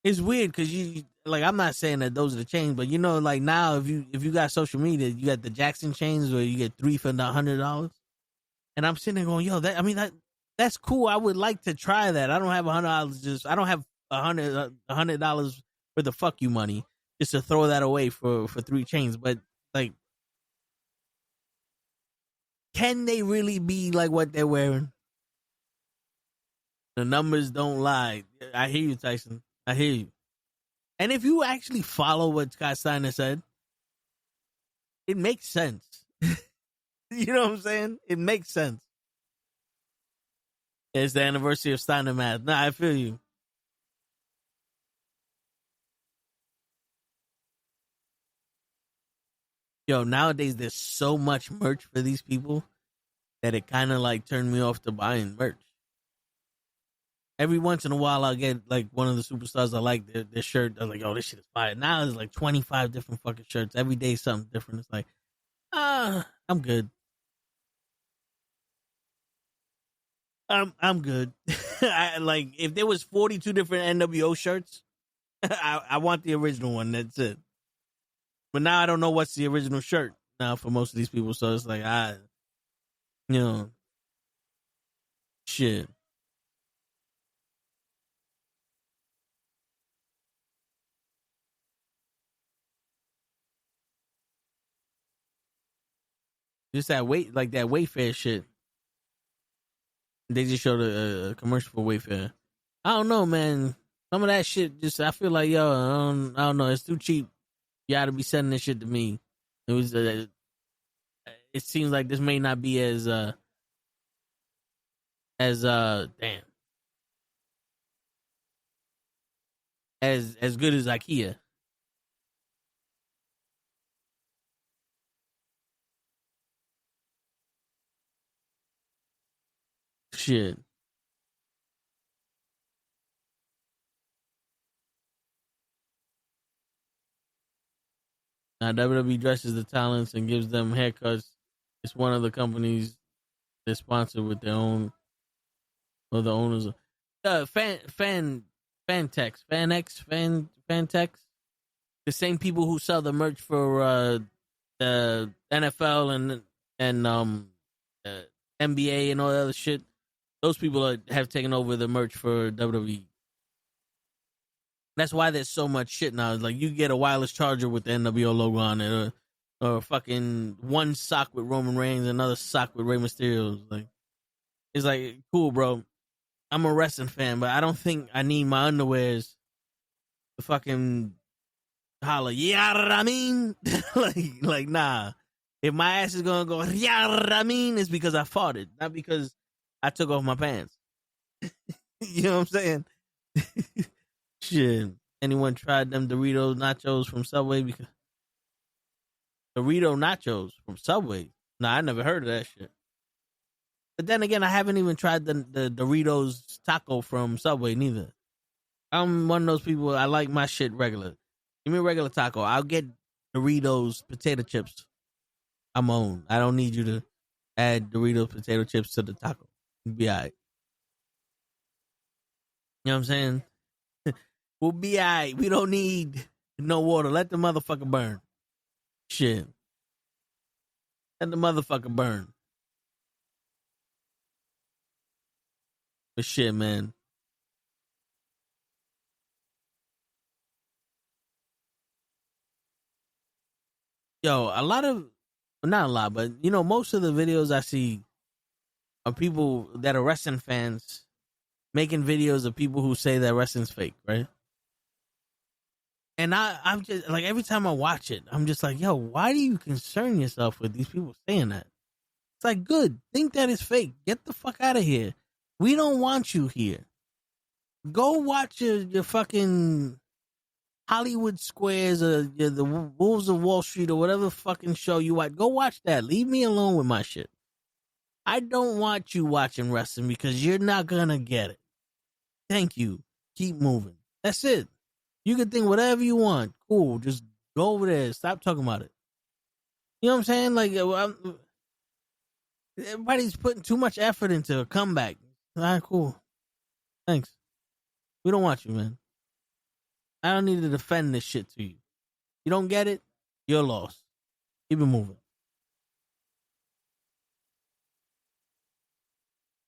S1: It's weird because you like, I'm not saying that those are the chains, but you know, like now if you got social media, you got the Jackson chains where you get 3 for $100. And I'm sitting there going, yo, that's cool. I would like to try that. I don't have $100. I don't have $100 for the fuck you money just to throw that away for 3 chains. But like, can they really be like what they're wearing? The numbers don't lie. I hear you, Tyson. I hear you. And if you actually follow what Scott Steiner said, it makes sense. You know what I'm saying? It makes sense. It's the anniversary of Steiner math. Nah, I feel you. Yo, nowadays there's so much merch for these people that it kind of like turned me off to buying merch. Every once in a while, I'll get like one of the superstars I like their shirt. I'm like, oh, this shit is fire. Now there's like 25 different fucking shirts. Every day something different. It's like, I'm good. I'm good. Like if there was 42 different NWO shirts, I want the original one. That's it. But now I don't know what's the original shirt now for most of these people. So it's like you know, shit. Just that like that Wayfair shit. They just showed a commercial for Wayfair. I don't know, man. Some of that shit just I feel like I don't know. It's too cheap. You got to be sending this shit to me. It was. It seems like this may not be as damn as good as IKEA. Shit. Now WWE dresses the talents and gives them haircuts. It's one of the companies they sponsor with their own or the owners. Fantex, Fantex. The same people who sell the merch for the NFL and NBA and all that other shit. Those people have taken over the merch for WWE. That's why there's so much shit now. It's like you get a wireless charger with the NWO logo on it, or fucking one sock with Roman Reigns, another sock with Rey Mysterio. It's like cool, bro. I'm a wrestling fan, but I don't think I need my underwears to fucking holler. Yeah, I mean, like nah. If my ass is gonna go, yeah, I mean, it's because I farted, not because I took off my pants. You know what I'm saying? Shit. Anyone tried them Doritos nachos from Subway? Because Dorito nachos from Subway. Nah, I never heard of that shit. But then again, I haven't even tried the Doritos taco from Subway neither. I'm one of those people. I like my shit regular. Give me a regular taco. I'll get Doritos potato chips. I'm on. I don't need you to add Doritos potato chips to the taco. Be alright. You know what I'm saying? We'll be alright. We don't need no water. Let the motherfucker burn. Shit. Let the motherfucker burn. But shit, man. Yo, not a lot, but most of the videos I see are people that are wrestling fans making videos of people who say that wrestling's fake, right? And I'm just like, every time I watch it, I'm just like, yo, why do you concern yourself with these people saying that? It's like, good. Think that is fake. Get the fuck out of here. We don't want you here. Go watch your fucking Hollywood Squares or the Wolves of Wall Street or whatever fucking show you watch. Go watch that. Leave me alone with my shit. I don't want you watching wrestling because you're not gonna get it. Thank you. Keep moving. That's it. You can think whatever you want. Cool. Just go over there. Stop talking about it. You know what I'm saying? Like, everybody's putting too much effort into a comeback. All right, cool. Thanks. We don't want you, man. I don't need to defend this shit to you. You don't get it? You're lost. Keep it moving.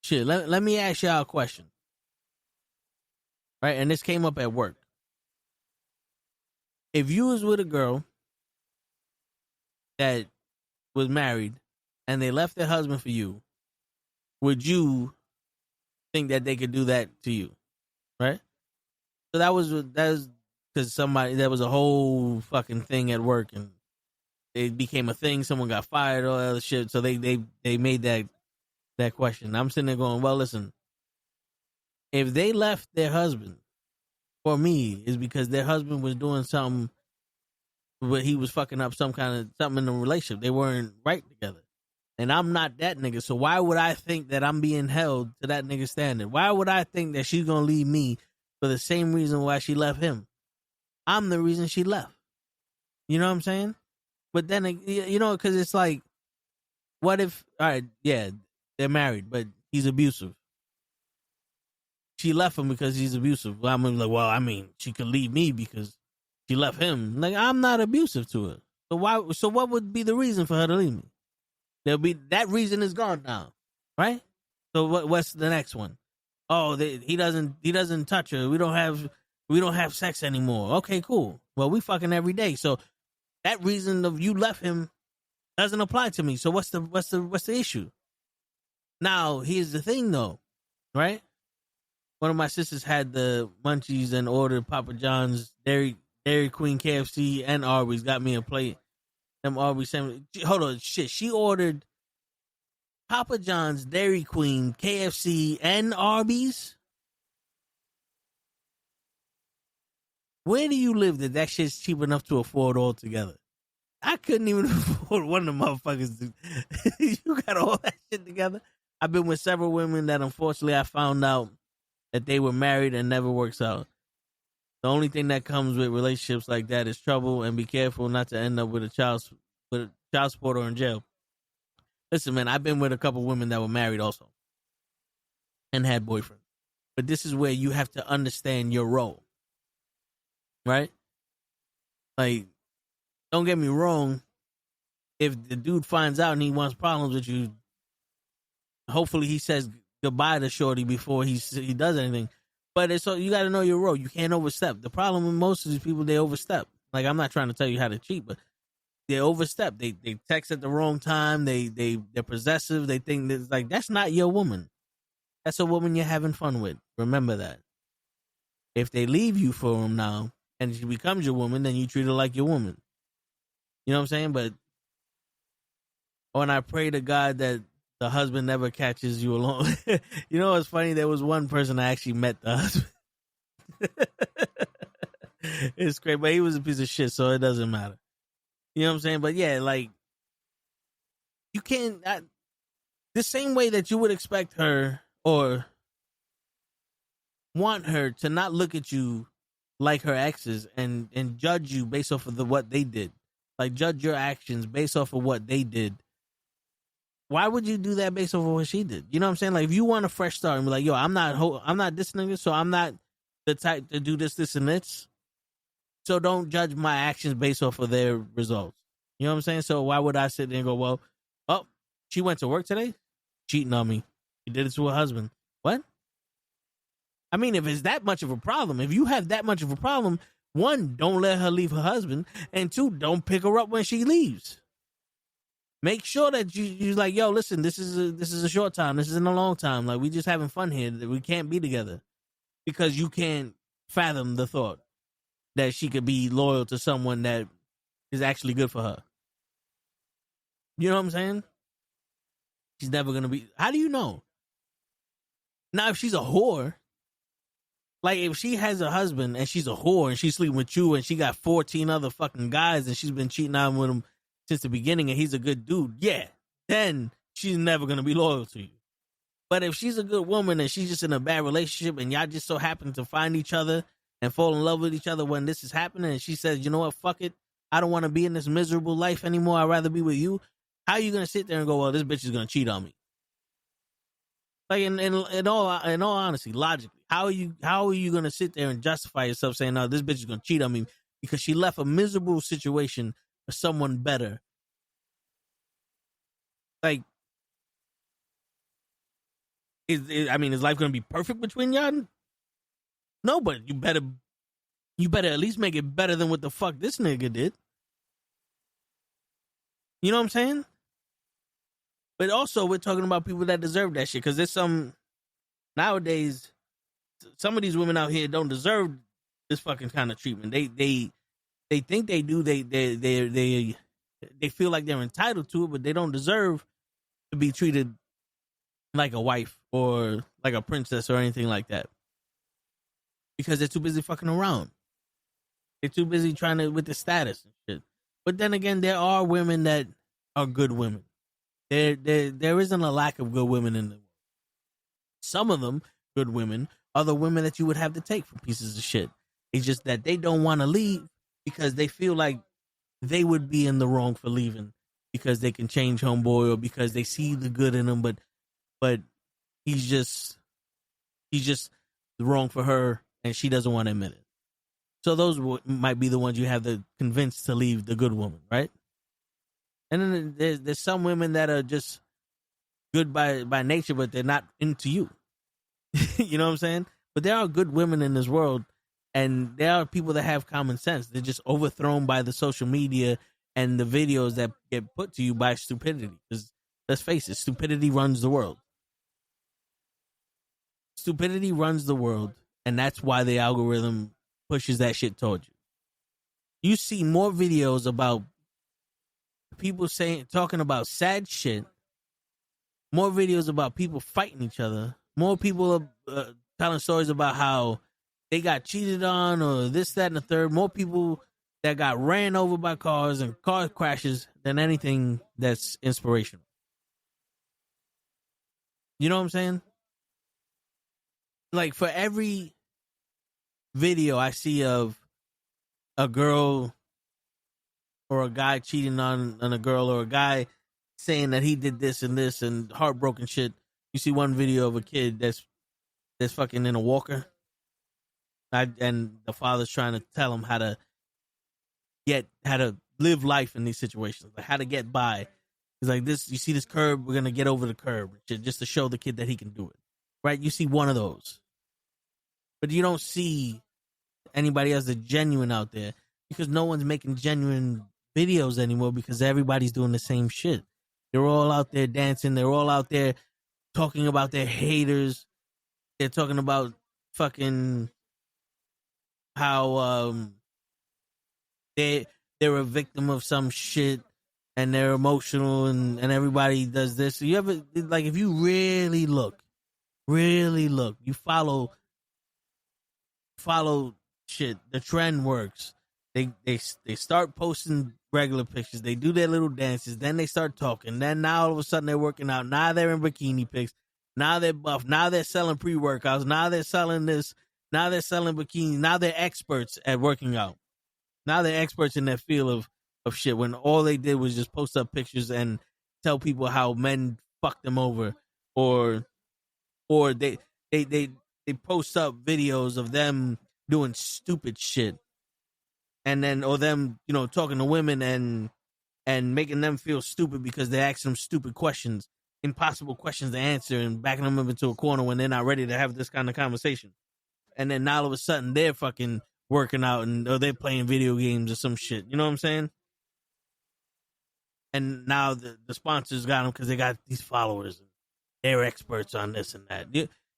S1: Shit, let me ask y'all a question. Right? And this came up at work. If you was with a girl that was married and they left their husband for you, would you think that they could do that to you? Right? So that was because there was a whole fucking thing at work and it became a thing. Someone got fired, all that other shit. So they made that question. I'm sitting there going, well, listen, if they left their husband for me, is because their husband was doing something, but he was fucking up something in the relationship. They weren't right together. And I'm not that nigga. So why would I think that I'm being held to that nigga standard? Why would I think that she's going to leave me for the same reason why she left him? I'm the reason she left. You know what I'm saying? But then, because it's like, what if, all right, yeah, they're married, but he's abusive. she left him because he's abusive. Well, I'm like, well, I mean, she could leave me because she left him. Like, I'm not abusive to her. So why? So what would be the reason for her to leave me? There'll be that reason is gone now, right? So what's the next one? Oh, he doesn't touch her. We don't have sex anymore. Okay, cool. Well, we fucking every day. So that reason of you left him doesn't apply to me. So what's the issue? Now, here's the thing though, right? One of my sisters had the munchies and ordered Papa John's, Dairy Queen, KFC, and Arby's. Got me a plate. Them Arby's sandwich. Hold on, shit. She ordered Papa John's, Dairy Queen, KFC, and Arby's. Where do you live that shit's cheap enough to afford altogether? I couldn't even afford one of the motherfuckers. You got all that shit together? I've been with several women that unfortunately I found out that they were married and never works out. The only thing that comes with relationships like that is trouble, and be careful not to end up with a child support or in jail. Listen, man, I've been with a couple women that were married also and had boyfriends. But this is where you have to understand your role, right? Like, don't get me wrong. If the dude finds out and he wants problems with you, hopefully he says goodbye to shorty before he does anything. But you got to know your role. You can't overstep. The problem with most of these people, they overstep. Like, I'm not trying to tell you how to cheat, but they overstep. They text at the wrong time. They're possessive. They think that, like, that's not your woman. That's a woman you're having fun with. Remember that. If they leave you for him now and she becomes your woman, then you treat her like your woman. You know what I'm saying? But when I pray to God that the husband never catches you alone. You know what's funny? There was one person I actually met the husband. It's great, but he was a piece of shit, so it doesn't matter. You know what I'm saying? But yeah, like, you can't, the same way that you would expect her or want her to not look at you like her exes and judge you based off of what they did. Like, judge your actions based off of what they did. Why would you do that based off of what she did? You know what I'm saying? Like, if you want a fresh start and be like, yo, I'm not this nigga, so I'm not the type to do this, and this. So don't judge my actions based off of their results. You know what I'm saying? So why would I sit there and go, well, oh, she went to work today? Cheating on me. She did it to her husband. What? I mean, if it's that much of a problem, if you have that much of a problem, one, don't let her leave her husband, and two, don't pick her up when she leaves. Make sure that you're like, yo, listen, this is a short time. This isn't a long time. Like, we just having fun here. We can't be together because you can't fathom the thought that she could be loyal to someone that is actually good for her. You know what I'm saying? She's never going to be. How do you know? Now, if she's a whore, like if she has a husband and she's a whore and she's sleeping with you and she got 14 other fucking guys and she's been cheating on with him since the beginning and he's a good dude, yeah, then she's never going to be loyal to you. But if she's a good woman and she's just in a bad relationship and y'all just so happen to find each other and fall in love with each other when this is happening and she says, you know what, fuck it, I don't want to be in this miserable life anymore, I'd rather be with you, how are you going to sit there and go, well, this bitch is going to cheat on me? Like, in all honesty, logically, how are you going to sit there and justify yourself saying, no, this bitch is going to cheat on me because she left a miserable situation for someone better? Like, is life going to be perfect between y'all? No, but you better at least make it better than what the fuck this nigga did. You know what I'm saying? But also, we're talking about people that deserve that shit, because there's nowadays, some of these women out here don't deserve this fucking kind of treatment. They think they do. They feel like they're entitled to it, but they don't deserve to be treated like a wife or like a princess or anything like that, because they're too busy fucking around. They're too busy trying to with the status and shit. But then again, there are women that are good women. There isn't a lack of good women in the world. Some of them, good women, are the women that you would have to take for pieces of shit. It's just that they don't want to leave because they feel like they would be in the wrong for leaving because they can change homeboy or because they see the good in him, but he's just wrong for her, and she doesn't want to admit it. So those might be the ones you have to convince to leave the good woman, right? And then there's some women that are just good by nature, but they're not into you. You know what I'm saying? But there are good women in this world, and there are people that have common sense. They're just overthrown by the social media and the videos that get put to you by stupidity. Because let's face it, stupidity runs the world. Stupidity runs the world, and that's why the algorithm pushes that shit towards you. You see more videos about people talking about sad shit, more videos about people fighting each other, more people are telling stories about how they got cheated on or this, that, and the third, more people that got ran over by cars and car crashes than anything that's inspirational. You know what I'm saying? Like, for every video I see of a girl or a guy cheating on a girl, or a guy saying that he did this and heartbroken shit, you see one video of a kid that's fucking in a walker, and the father's trying to tell him how to live life in these situations, like how to get by. He's like, this, you see this curb, we're gonna get over the curb, just to show the kid that he can do it, right? You see one of those, but you don't see anybody else that's genuine out there, because no one's making genuine videos anymore, because everybody's doing the same shit. They're all out there dancing. They're all out there talking about their haters. They're talking about fucking how they're a victim of some shit, and they're emotional, and everybody does this. So you ever, like, if you really look, you follow shit, the trend works. They start posting regular pictures. They do their little dances. Then they start talking. Then now all of a sudden they're working out. Now they're in bikini pics. Now they're buff. Now they're selling pre-workouts. Now they're selling this. Now they're selling bikinis. Now they're experts at working out. Now they're experts in their field of shit, when all they did was just post up pictures and tell people how men fucked them over, or they post up videos of them doing stupid shit, and then, or them, you know, talking to women and making them feel stupid because they ask them stupid questions, impossible questions to answer, and backing them up into a corner when they're not ready to have this kind of conversation. And then now all of a sudden they're fucking working out, or they're playing video games or some shit. You know what I'm saying? And now the sponsors got them because they got these followers. They're experts on this and that.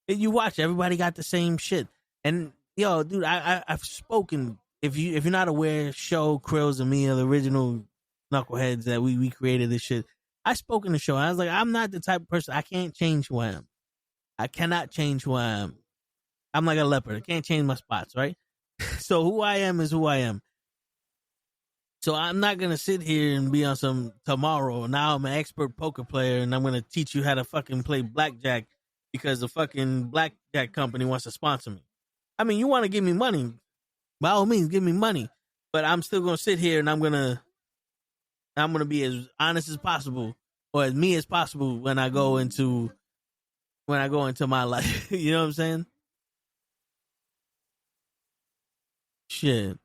S1: You watch, everybody got the same shit. And yo, dude, I've spoken. If you're not aware, show kryllzzz and me are the original knuckleheads that we created this shit. I spoke in the show. I was like, I'm not the type of person. I can't change who I am. I cannot change who I am. I'm like a leopard. I can't change my spots, right? So who I am is who I am. So I'm not going to sit here and be on some tomorrow. Now I'm an expert poker player and I'm going to teach you how to fucking play blackjack because the fucking blackjack company wants to sponsor me. I mean, you want to give me money, by all means, give me money. But I'm still going to sit here and I'm going to be as honest as possible, or as me as possible when I go into my life. You know what I'm saying? Shit.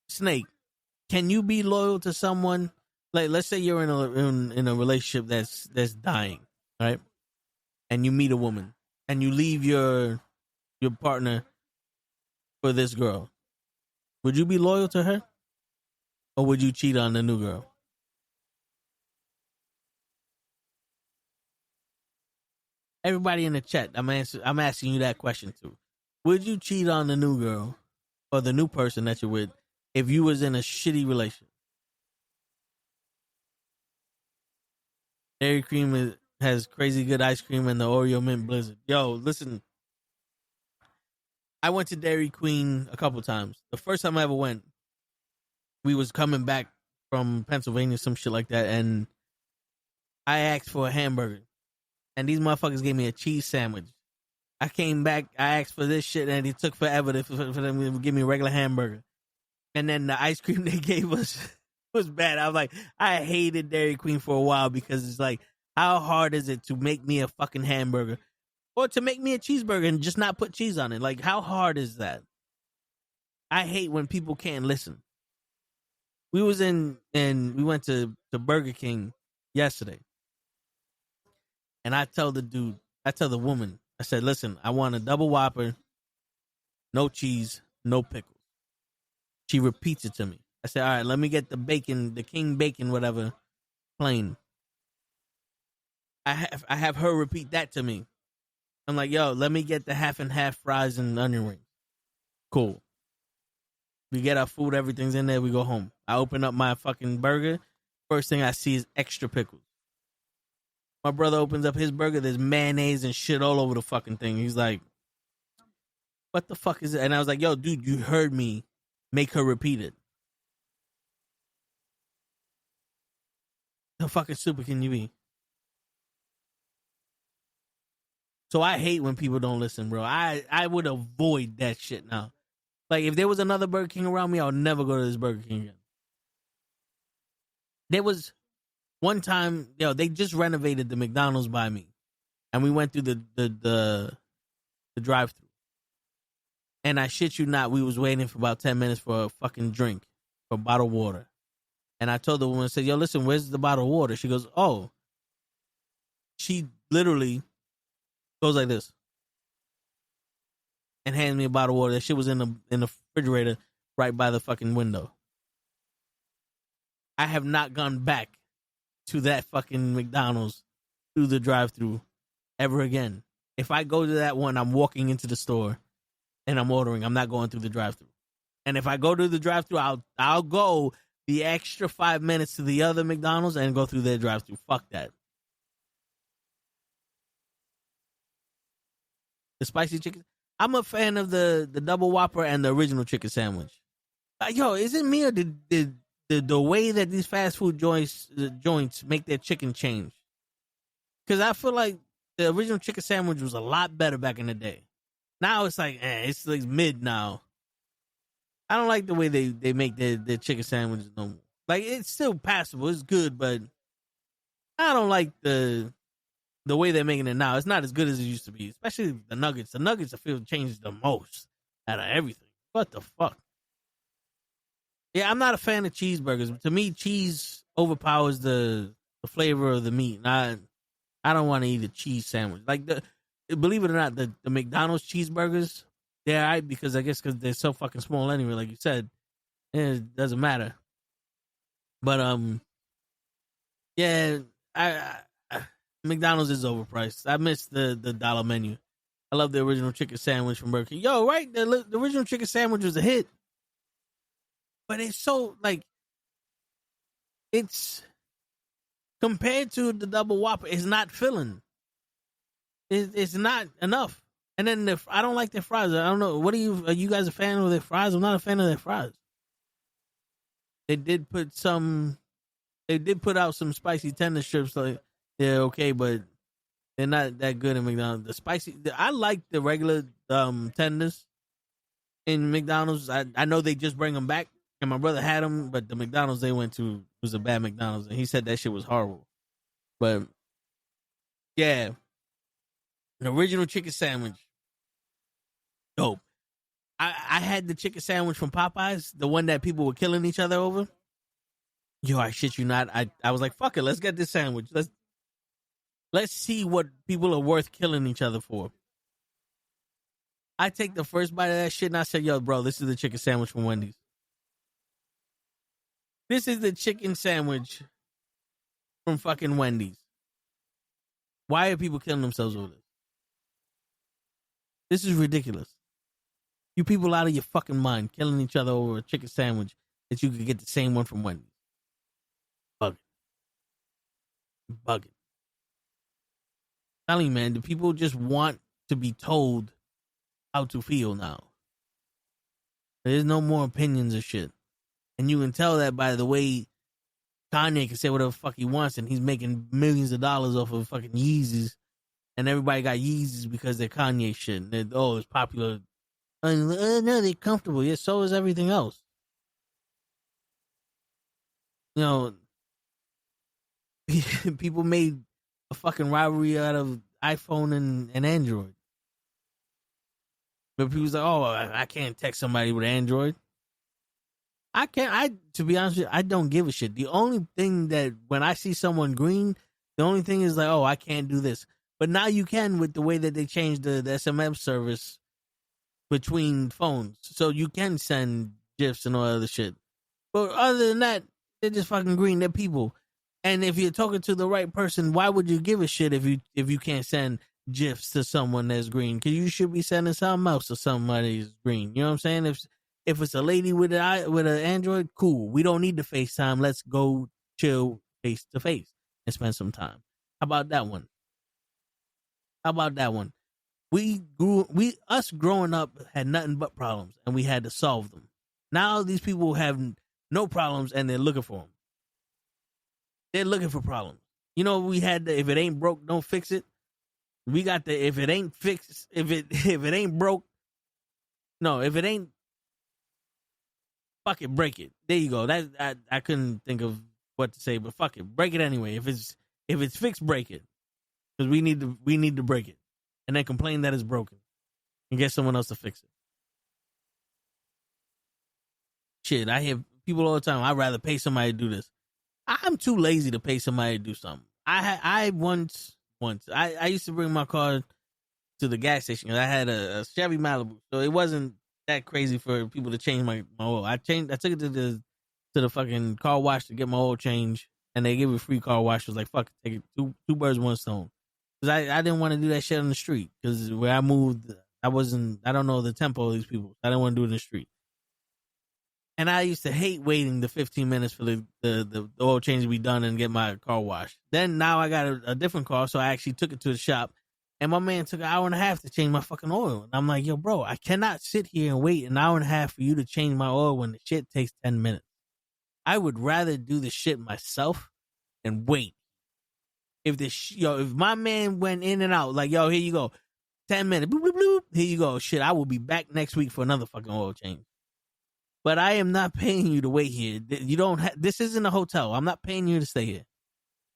S1: Snake, can you be loyal to someone? Like, let's say you're in a relationship that's dying, right? And you meet a woman and you leave your partner for this girl. Would you be loyal to her, or would you cheat on the new girl? Everybody in the chat, I'm asking you that question too. Would you cheat on the new girl or the new person that you're with if you was in a shitty relationship? Dairy Cream has crazy good ice cream and the Oreo Mint Blizzard. Yo, listen, I went to Dairy Queen a couple times. The first time I ever went, we was coming back from Pennsylvania, some shit like that, and I asked for a hamburger. And these motherfuckers gave me a cheese sandwich. I came back, I asked for this shit, and it took forever for them to give me a regular hamburger. And then the ice cream they gave us was bad. I was like, I hated Dairy Queen for a while because it's like, How hard is it to make me a fucking hamburger? Or to make me a cheeseburger and just not put cheese on it? Like, how hard is that? I hate when people can't listen. We was we went to Burger King yesterday. And I tell the woman, I said, listen, I want a double Whopper, no cheese, no pickles. She repeats it to me. I said, all right, let me get the bacon, the king bacon, whatever, plain. I have her repeat that to me. I'm like, yo, let me get the half and half fries and onion rings. Cool. We get our food, everything's in there, we go home. I open up my fucking burger. First thing I see is extra pickles. My brother opens up his burger, there's mayonnaise and shit all over the fucking thing. He's like, what the fuck is it? And I was like, yo, dude, you heard me. Make her repeat it. How fucking stupid can you be? So I hate when people don't listen, bro. I would avoid that shit now. Like, if there was another Burger King around me, I would never go to this Burger King again. There was one time, they just renovated the McDonald's by me. And we went through the drive-thru. And I shit you not, we was waiting for about 10 minutes for a fucking drink, for a bottle of water. And I told the woman, I said, yo, listen, where's the bottle of water? She goes, oh. She literally goes like this. And hands me a bottle of water. That shit was in the refrigerator right by the fucking window. I have not gone back to that fucking McDonald's through the drive-thru ever again. If I go to that one, I'm walking into the store and I'm ordering. I'm not going through the drive-thru. And if I go to the drive-thru, I'll go the extra 5 minutes to the other McDonald's and go through their drive-thru. Fuck that. The spicy chicken. I'm a fan of the double Whopper and the original chicken sandwich. Yo, is it me or did the way that these fast food joints make their chicken change? Because I feel like the original chicken sandwich was a lot better back in the day. Now it's like, it's like mid now. I don't like the way they make their chicken sandwiches no more. Like, it's still passable, it's good, but I don't like the way they're making it now. It's not as good as it used to be, especially the nuggets. The nuggets I feel changed the most out of everything. What the fuck? Yeah, I'm not a fan of cheeseburgers. To me, cheese overpowers the flavor of the meat. And I don't want to eat a cheese sandwich. Like, believe it or not, the McDonald's cheeseburgers, they're all right because I guess because they're so fucking small anyway, like you said, it doesn't matter. But, yeah, McDonald's is overpriced. I miss the dollar menu. I love the original chicken sandwich from Burger King. Yo, right? The original chicken sandwich was a hit. But it's so, like, it's, compared to the double Whopper, it's not filling. It's not enough. And then I don't like their fries. I don't know. Are you guys a fan of their fries? I'm not a fan of their fries. They did put out some spicy tender strips. Like, they're okay, but they're not that good in McDonald's. I like the regular tenders in McDonald's. I know they just bring them back. And my brother had them, but the McDonald's they went to was a bad McDonald's, and he said that shit was horrible. But, yeah, an original chicken sandwich, dope. I had the chicken sandwich from Popeyes, the one that people were killing each other over. Yo, I shit you not. I was like, fuck it, let's get this sandwich. Let's see what people are worth killing each other for. I take the first bite of that shit, and I said, yo, bro, this is the chicken sandwich from Wendy's. This is the chicken sandwich from fucking Wendy's. Why are people killing themselves over this? This is ridiculous. You people out of your fucking mind killing each other over a chicken sandwich that you could get the same one from Wendy's. Bugging. Telling you, man, the people just want to be told how to feel now. There's no more opinions or shit. And you can tell that by the way Kanye can say whatever the fuck he wants, and he's making millions of dollars off of fucking Yeezys, and everybody got Yeezys because they're Kanye shit. And it's popular. No, they're comfortable. Yeah, so is everything else. You know, people made a fucking rivalry out of iPhone and Android. But people's like, oh, I can't text somebody with Android. I can't. To be honest with you, I don't give a shit. The only thing that when I see someone green, the only thing is like, oh, I can't do this. But now you can with the way that they changed the SMS service between phones, so you can send GIFs and all other shit. But other than that, they're just fucking green. They're people. And if you're talking to the right person, why would you give a shit if you can't send GIFs to someone that's green? Because you should be sending something else to somebody who's green. You know what I'm saying? If it's a lady with an Android, cool. We don't need to FaceTime. Let's go chill face to face and spend some time. How about that one? Us growing up had nothing but problems, and we had to solve them. Now these people have no problems, and they're looking for them. They're looking for problems. You know, we had the, if it ain't broke, don't fix it. We got the, if it ain't fixed, if it ain't broke, no, if it ain't, fuck it, break it. There you go. That I couldn't think of what to say, but fuck it, break it anyway. If it's fixed, break it, because we need to break it, and then complain that it's broken, and get someone else to fix it. Shit, I hear people all the time. I'd rather pay somebody to do this. I'm too lazy to pay somebody to do something. I once I used to bring my car to the gas station. I had a Chevy Malibu, so it wasn't that crazy for people to change my oil. I took it to the fucking car wash to get my oil changed, and they gave me a free car wash. I was like, fuck it, take it, two birds, one stone. Because I didn't want to do that shit on the street. Because where I moved, I don't know the tempo of these people. I didn't want to do it in the street. And I used to hate waiting the 15 minutes for the oil change to be done and get my car washed. Then now I got a different car, so I actually took it to the shop. And my man took an hour and a half to change my fucking oil. And I'm like, yo, bro, I cannot sit here and wait an hour and a half for you to change my oil when the shit takes 10 minutes. I would rather do the shit myself and wait. If my man went in and out, like, yo, here you go, 10 minutes, bloop, bloop, bloop, here you go, shit, I will be back next week for another fucking oil change. But I am not paying you to wait here. You don't. This isn't a hotel. I'm not paying you to stay here.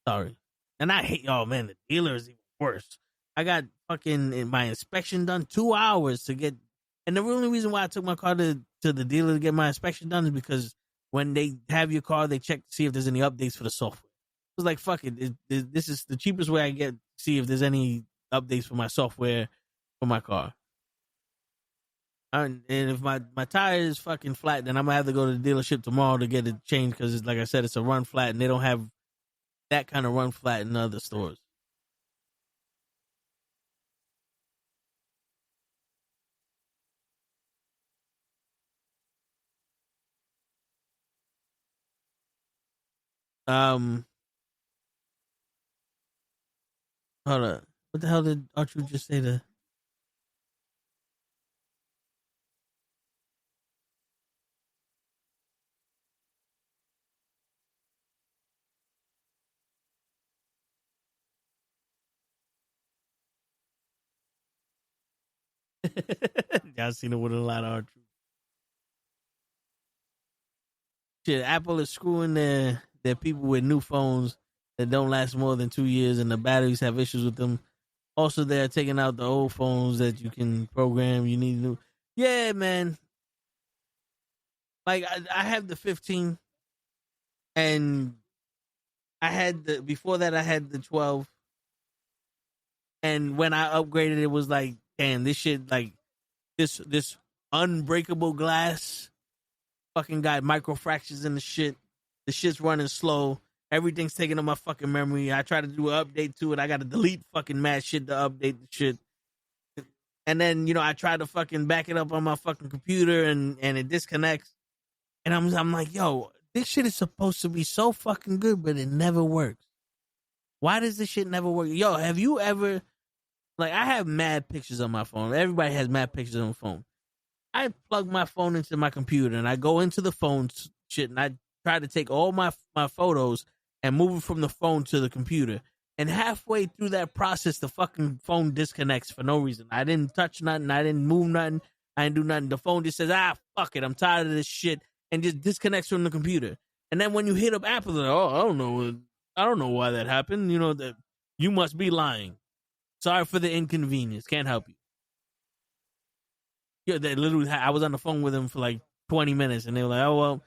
S1: Sorry. And I hate, oh man, the dealer is even worse. I got fucking my inspection done 2 hours to get. And the only reason why I took my car to the dealer to get my inspection done is because when they have your car, they check to see if there's any updates for the software. I was like, fuck it. This is the cheapest way I get to see if there's any updates for my software for my car. And if my tire is fucking flat, then I'm going to have to go to the dealership tomorrow to get it changed because, like I said, it's a run flat, and they don't have that kind of run flat in other stores. Hold on. What the hell did Archer just say to? Y'all seen it with a lot of Archer. Shit, Apple is screwing their people with new phones that don't last more than 2 years, and the batteries have issues with them. Also, they're taking out the old phones that you can program. You need new. Yeah, man. Like I have the 15, and before that I had the 12, and when I upgraded, it was like, damn, this shit, like this unbreakable glass, fucking got micro fractures in the shit. The shit's running slow. Everything's taking up my fucking memory. I try to do an update to it. I got to delete fucking mad shit to update the shit. And then, I try to fucking back it up on my fucking computer and it disconnects. And I'm like, yo, this shit is supposed to be so fucking good, but it never works. Why does this shit never work? Yo, have you ever, like, I have mad pictures on my phone. Everybody has mad pictures on the phone. I plug my phone into my computer and I go into the phone shit and I try to take all my photos and move it from the phone to the computer. And halfway through that process, the fucking phone disconnects for no reason. I didn't touch nothing. I didn't move nothing. I didn't do nothing. The phone just says, fuck it. I'm tired of this shit. And just disconnects from the computer. And then when you hit up Apple, they're like, oh, I don't know why that happened. You must be lying. Sorry for the inconvenience. Can't help you. Yeah, they literally. I was on the phone with them for like 20 minutes, and they were like, "Oh well,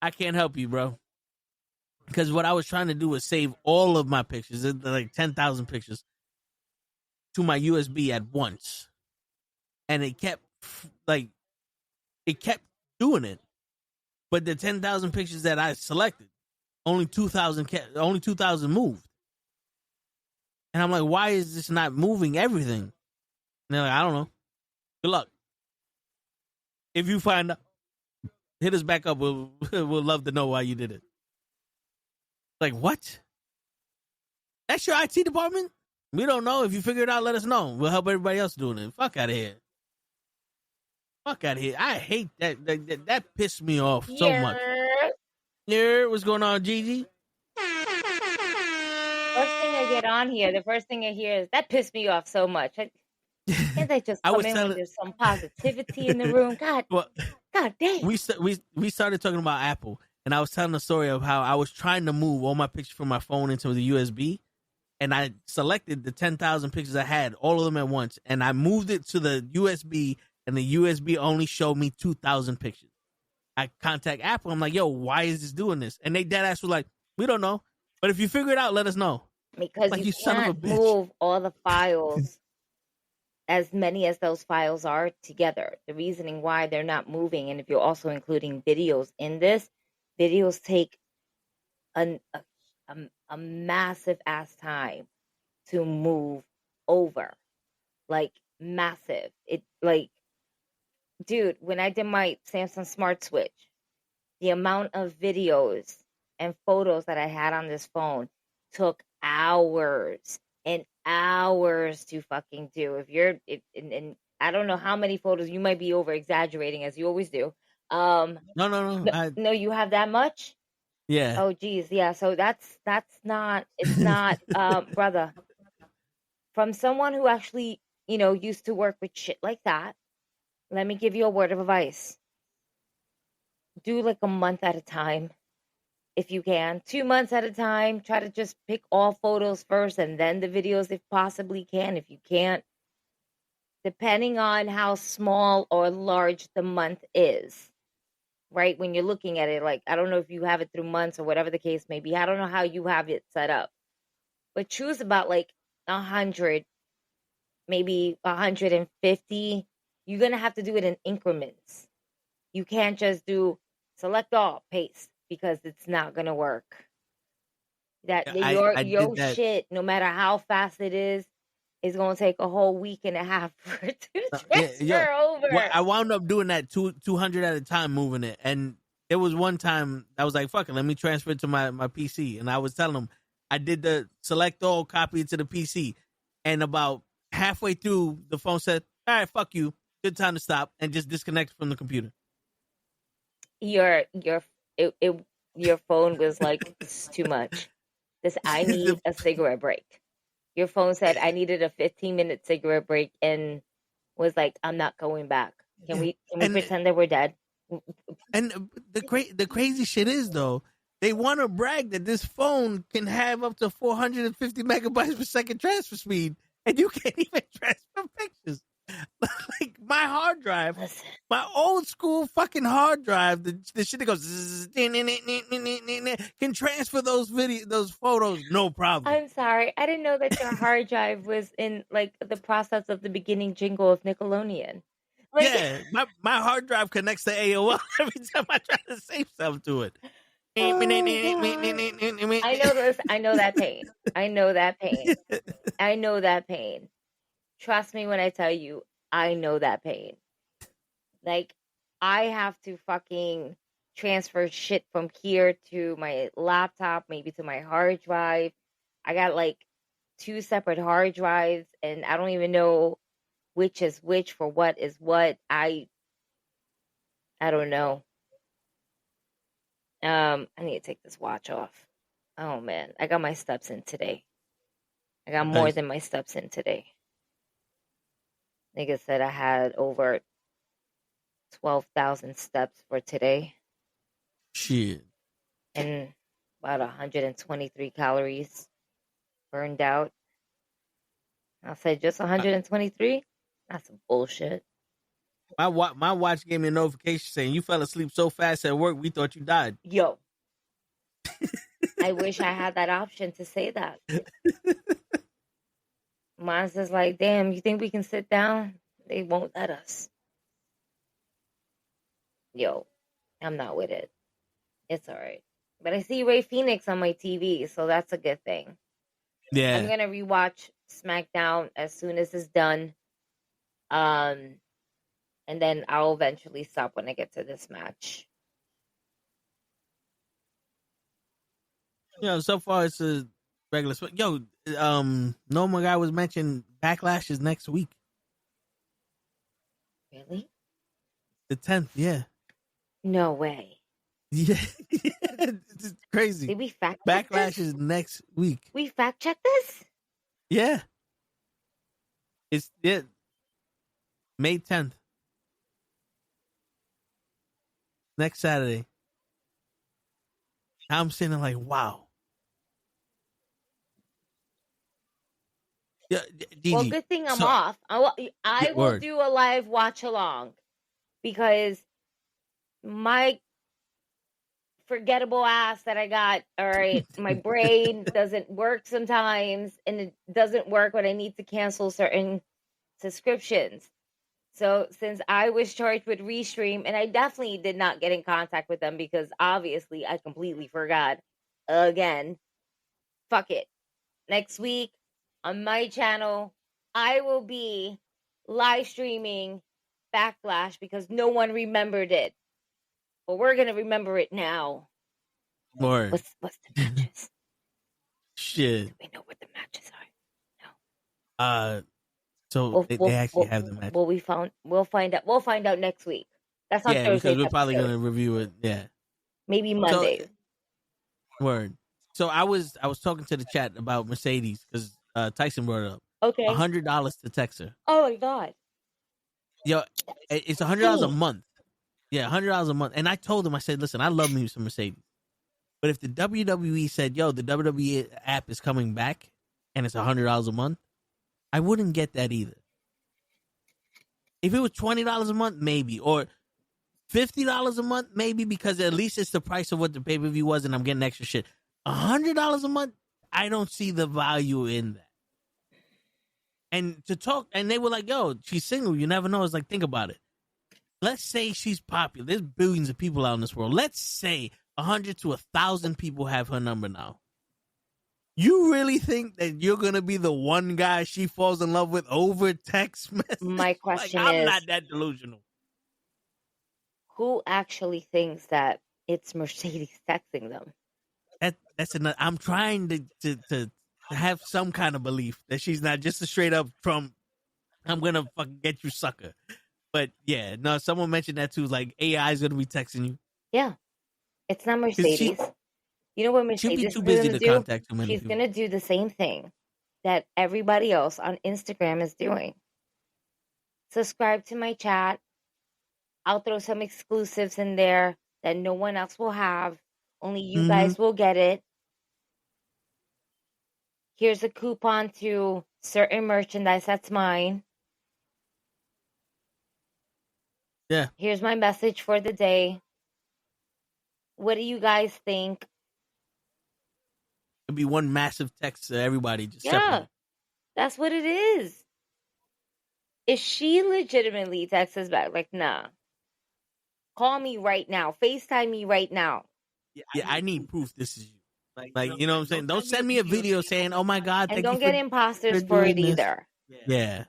S1: I can't help you, bro." Because what I was trying to do was save all of my pictures, like 10,000 pictures, to my USB at once, and it kept doing it. But the 10,000 pictures that I selected, only 2,000 moved. And I'm like, why is this not moving everything? And they're like, I don't know. Good luck. If you find out, hit us back up. We'll love to know why you did it. Like, what? That's your IT department? We don't know. If you figure it out, let us know. We'll help everybody else doing it. Fuck out of here. Fuck out of here. I hate that. That pissed me off so much. Yeah, what's going on, Gigi?
S3: First thing I get on here, the first thing I hear is, that pissed me off so much. Can't they just come in when there's some positivity in the room? God,
S1: well,
S3: God damn.
S1: We started talking about Apple, and I was telling the story of how I was trying to move all my pictures from my phone into the USB, and I selected the 10,000 pictures I had, all of them at once, and I moved it to the USB, and the USB only showed me 2,000 pictures. I contact Apple. I'm like, yo, why is this doing this? And they dead ass was like, we don't know. But if you figure it out, let us know.
S3: Because like, you can't move all the files, as many as those files are, together. The reasoning why they're not moving, and if you're also including videos in this, videos take a massive ass time to move over. Like, massive. It, like, dude, when I did my Samsung Smart Switch, the amount of videos and photos that I had on this phone took hours and hours to fucking do. And I don't know how many photos, you might be over exaggerating as you always do. No, you have that much?
S1: Yeah.
S3: Oh geez, yeah. So that's not. It's not, brother. From someone who actually, used to work with shit like that, let me give you a word of advice. Do like a month at a time. If you can, 2 months at a time, try to just pick all photos first and then the videos if possibly can. If you can't, depending on how small or large the month is, right? When you're looking at it, like, I don't know if you have it through months or whatever the case may be. I don't know how you have it set up, but choose about like 100, maybe 150. You're going to have to do it in increments. You can't just do select all, paste. Because it's not gonna work. Your shit, no matter how fast it is gonna take a whole week and a half for it to transfer over.
S1: Well, I wound up doing that 200 at a time, moving it, and there was one time I was like, "Fuck it, let me transfer it to my PC." And I was telling them I did the select all, copy it to the PC, and about halfway through, the phone said, "All right, fuck you, good time to stop," and just disconnect from the computer.
S3: Your phone was like, it's too much. I need a cigarette break. Your phone said I needed a 15-minute cigarette break and was like, I'm not going back. Can we pretend that we're dead?
S1: And the crazy shit is, though, they want to brag that this phone can have up to 450 megabytes per second transfer speed, and you can't even transfer pictures. Like my hard drive, my old school fucking hard drive, the shit that goes can transfer those photos, no problem.
S3: I'm sorry, I didn't know that your hard drive was in like the process of the beginning jingle of Nickelodeon.
S1: Like, yeah, my hard drive connects to AOL every time I try to save something to it.
S3: Oh, I know this. I know that pain. I know that pain. I know that pain. Trust me when I tell you, I know that pain. Like, I have to fucking transfer shit from here to my laptop, maybe to my hard drive. I got like 2 separate hard drives, and I don't even know which is which for what is what. I don't know. I need to take this watch off. Oh man, I got my steps in today. I got more than my steps in today. Nigga said I had over 12,000 steps for today.
S1: Shit.
S3: And about 123 calories burned out. I said, just 123? That's some bullshit.
S1: My watch gave me a notification saying you fell asleep so fast at work we thought you died.
S3: Yo. I wish I had that option to say that. Mine's just like, damn, you think we can sit down? They won't let us. Yo, I'm not with it. It's all right. But I see Ray Phoenix on my TV, so that's a good thing.
S1: Yeah.
S3: I'm going to rewatch SmackDown as soon as it's done. And then I'll eventually stop when I get to this match.
S1: So far it's a regular. Yo, Normal Guy was mentioned Backlash is next week.
S3: Really?
S1: The 10th, yeah.
S3: No way.
S1: Yeah. It's crazy.
S3: Did we fact check
S1: Backlash
S3: this?
S1: is next week.
S3: We fact check this?
S1: Yeah. It's May 10th. Next Saturday. I'm sitting there like, wow. Yeah, GG.
S3: Well, good thing I'm off. I will do a live watch along because my forgettable ass that I got, all right, my brain doesn't work sometimes, and it doesn't work when I need to cancel certain subscriptions. So since I was charged with Restream, and I definitely did not get in contact with them because obviously I completely forgot again. Fuck it. Next week on my channel, I will be live streaming Backlash because no one remembered it. But we're going to remember it now.
S1: Word.
S3: What's the matches?
S1: Shit.
S3: Do we know what the matches are? No.
S1: So they actually have the match.
S3: Well, we'll find out. We'll find out next week. That's on Thursday.
S1: Because we're probably going to review it. Yeah.
S3: Maybe Monday.
S1: Word. So I was talking to the chat about Mercedes because Tyson brought it up.
S3: Okay.
S1: $100 to text her.
S3: Oh my God.
S1: Yo, it's $100 a month. Yeah, $100 a month. And I told him, I said, listen, I love me some Mercedes. But if the WWE said, yo, the WWE app is coming back and it's $100 a month, I wouldn't get that either. If it was $20 a month, maybe. Or $50 a month, maybe, because at least it's the price of what the pay-per-view was and I'm getting extra shit. $100 a month, I don't see the value in that. And to talk, and they were like, yo, she's single. You never know. It's like, think about it. Let's say she's popular. There's billions of people out in this world. Let's say 100 to 1,000 people have her number now. You really think that you're going to be the one guy she falls in love with over text message?
S3: My question is,
S1: I'm not that delusional.
S3: Who actually thinks that it's Mercedes texting them?
S1: That's another. I'm trying to have some kind of belief that she's not just a straight up Trump, I'm going to fucking get you sucker. But yeah, no, someone mentioned that too. Like AI is going to be texting you.
S3: Yeah. It's not Mercedes. You know what Mercedes is going to do?
S1: Contact too many
S3: She's going to do the same thing that everybody else on Instagram is doing. Subscribe to my chat. I'll throw some exclusives in there that no one else will have. Only you guys will get it. Here's a coupon to certain merchandise that's mine.
S1: Yeah.
S3: Here's my message for the day. What do you guys think?
S1: It'd be one massive text to everybody. Just
S3: Yeah,
S1: separate.
S3: that's what it is. If she legitimately texts us back, like, nah, call me right now. FaceTime me right now.
S1: Yeah, I need proof this is you. Like, you know what I'm saying? Don't send me a video saying, oh my God.
S3: And don't get imposters for it either.
S1: Yeah.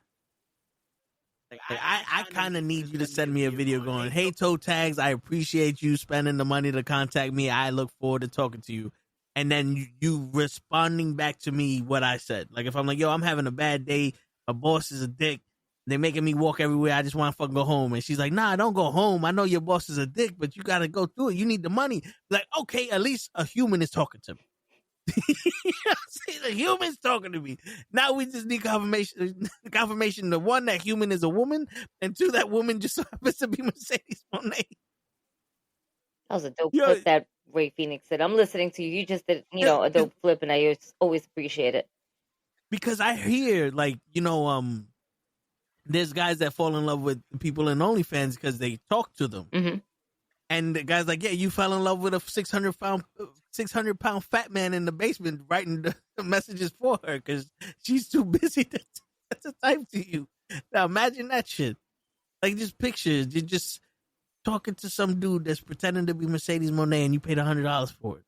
S1: I kind of need you to send me a video going, hey, toe tags, I appreciate you spending the money to contact me. I look forward to talking to you. And then you responding back to me what I said. Like if I'm like, yo, I'm having a bad day. My boss is a dick. They're making me walk everywhere. I just want to fucking go home. And she's like, nah, don't go home. I know your boss is a dick, but you got to go through it. You need the money. Like, okay, at least a human is talking to me. See, the human's talking to me. Now we just need confirmation. The one, that human is a woman, and two, that woman just happens to be Mercedes Moné.
S3: That was a dope flip that Ray Phoenix said. I'm listening to you. You just did, a dope flip, and I always appreciate it.
S1: because I hear like, there's guys that fall in love with people in OnlyFans because they talk to them.
S3: Mm-hmm.
S1: And the guy's like, yeah, you fell in love with a 600-pound fat man in the basement writing the messages for her because she's too busy to type to you. Now imagine that shit. Like just pictures. You're just talking to some dude that's pretending to be Mercedes Monet and you paid $100 for it.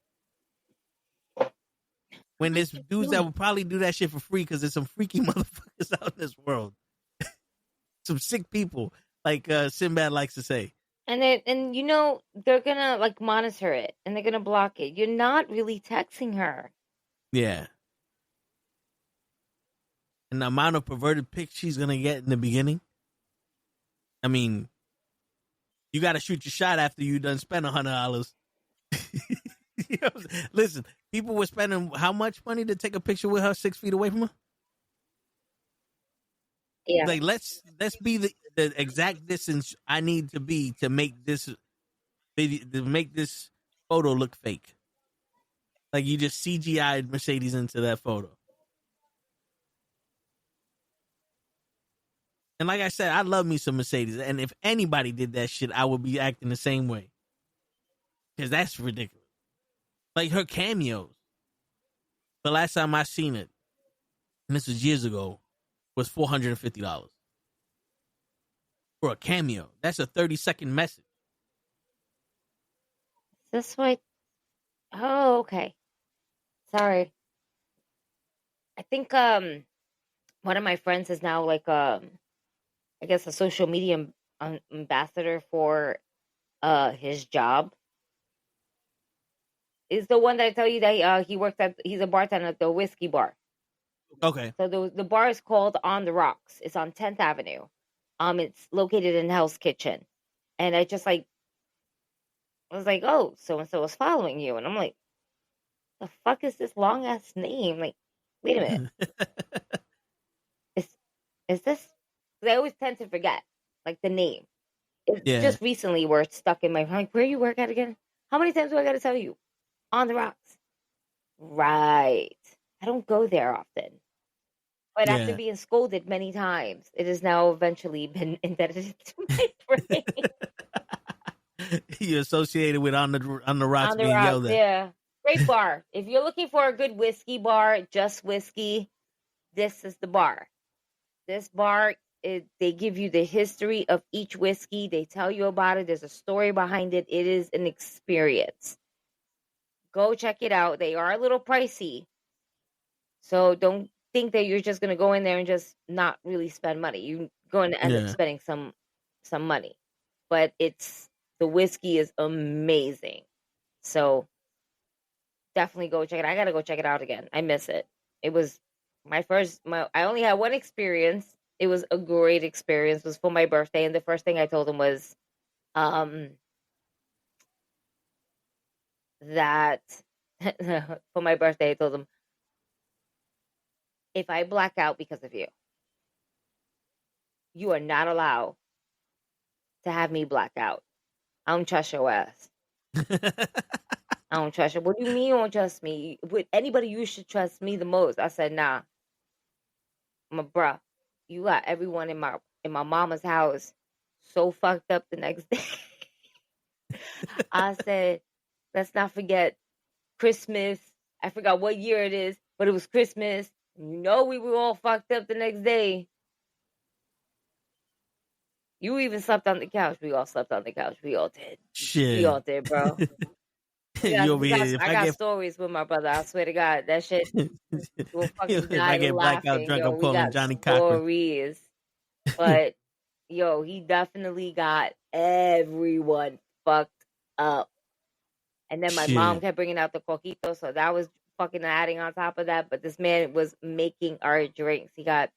S1: When there's dudes that would probably do that shit for free because there's some freaky motherfuckers out in this world. Some sick people, like Sinbad likes to say.
S3: And they're gonna like monitor it and they're gonna block it. You're not really texting her.
S1: Yeah. And the amount of perverted pics she's gonna get in the beginning. I mean, you got to shoot your shot after you done spent $100. Listen, people were spending how much money to take a picture with her 6 feet away from her?
S3: Yeah.
S1: Like let's be the exact distance I need to be to make this photo look fake. Like you just CGI'd Mercedes into that photo. And like I said, I love me some Mercedes. And if anybody did that shit, I would be acting the same way. Because that's ridiculous. Like her cameos. The last time I seen it, and this was years ago, was $450 for a cameo. That's a 30-second message.
S3: Is this what? Oh, okay. Sorry. I think one of my friends is now like I guess a social media ambassador for his job. Is the one that I tell you that he's a bartender at the whiskey bar.
S1: Okay.
S3: So the bar is called On the Rocks. It's on 10th Avenue. It's located in Hell's Kitchen. And I was like, oh, so-and-so was following you. And I'm like, the fuck is this long ass name? Like, wait a minute. Is this? Because I always tend to forget, like, the name. It's just recently where it's stuck in my mind. Like, where you work at again? How many times do I got to tell you? On the Rocks. Right. I don't go there often. But after being scolded many times, it has now eventually been embedded into my brain.
S1: You associated with on the rocks being yelled at.
S3: Yeah. Great bar. If you're looking for a good whiskey bar, just whiskey, this is the bar. This bar, they give you the history of each whiskey. They tell you about it. There's a story behind it. It is an experience. Go check it out. They are a little pricey. So don't think that you're just going to go in there and just not really spend money. You're going to end up spending some money. But the whiskey is amazing. So definitely go check it out. I got to go check it out again. I miss it. It was I only had one experience. It was a great experience. It was for my birthday. And the first thing I told him was that for my birthday, I told him, if I black out because of you, you are not allowed to have me black out. I don't trust your ass. I don't trust you. What do you mean you don't trust me? With anybody, you should trust me the most. I said, nah. My bruh, you got everyone in my mama's house so fucked up the next day. I said, let's not forget Christmas. I forgot what year it is, but it was Christmas. We were all fucked up the next day. You even slept on the couch. We all slept on the couch. We all did.
S1: Shit.
S3: We all did, bro. I got stories with my brother. I swear to God, that shit. We'll fucking
S1: if I get blackout drunk, I'm calling Johnny Cochran.
S3: Stories. But he definitely got everyone fucked up. And then my mom kept bringing out the coquito, so that was fucking adding on top of that. But this man was making our drinks. He got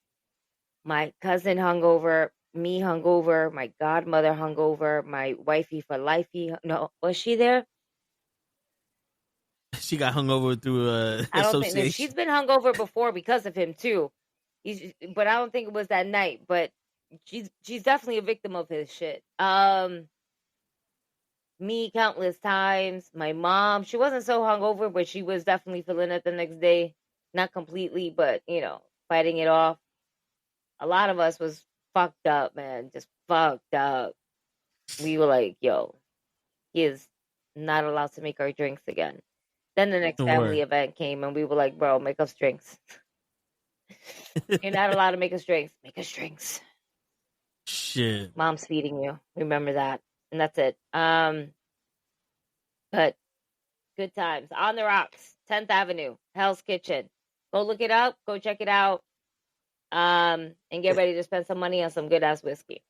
S3: my cousin hungover, me hungover, my godmother hungover, my wifey for lifey. No, was she there?
S1: She got hungover through
S3: I don't
S1: association.
S3: think she's been hungover before because of him too. But I don't think it was that night. But she's definitely a victim of his shit. Me countless times. My mom, she wasn't so hungover, but she was definitely feeling it the next day. Not completely, but fighting it off. A lot of us was fucked up, man. Just fucked up. We were like, yo, he is not allowed to make our drinks again. Then the next family
S1: Word.
S3: event came and we were like, bro, make us drinks. You're not allowed to make us drinks. Make us drinks.
S1: Shit.
S3: Mom's feeding you. Remember that. And that's it. But good times. On the Rocks, 10th Avenue, Hell's Kitchen. Go look it up. Go check it out. And get ready to spend some money on some good ass whiskey.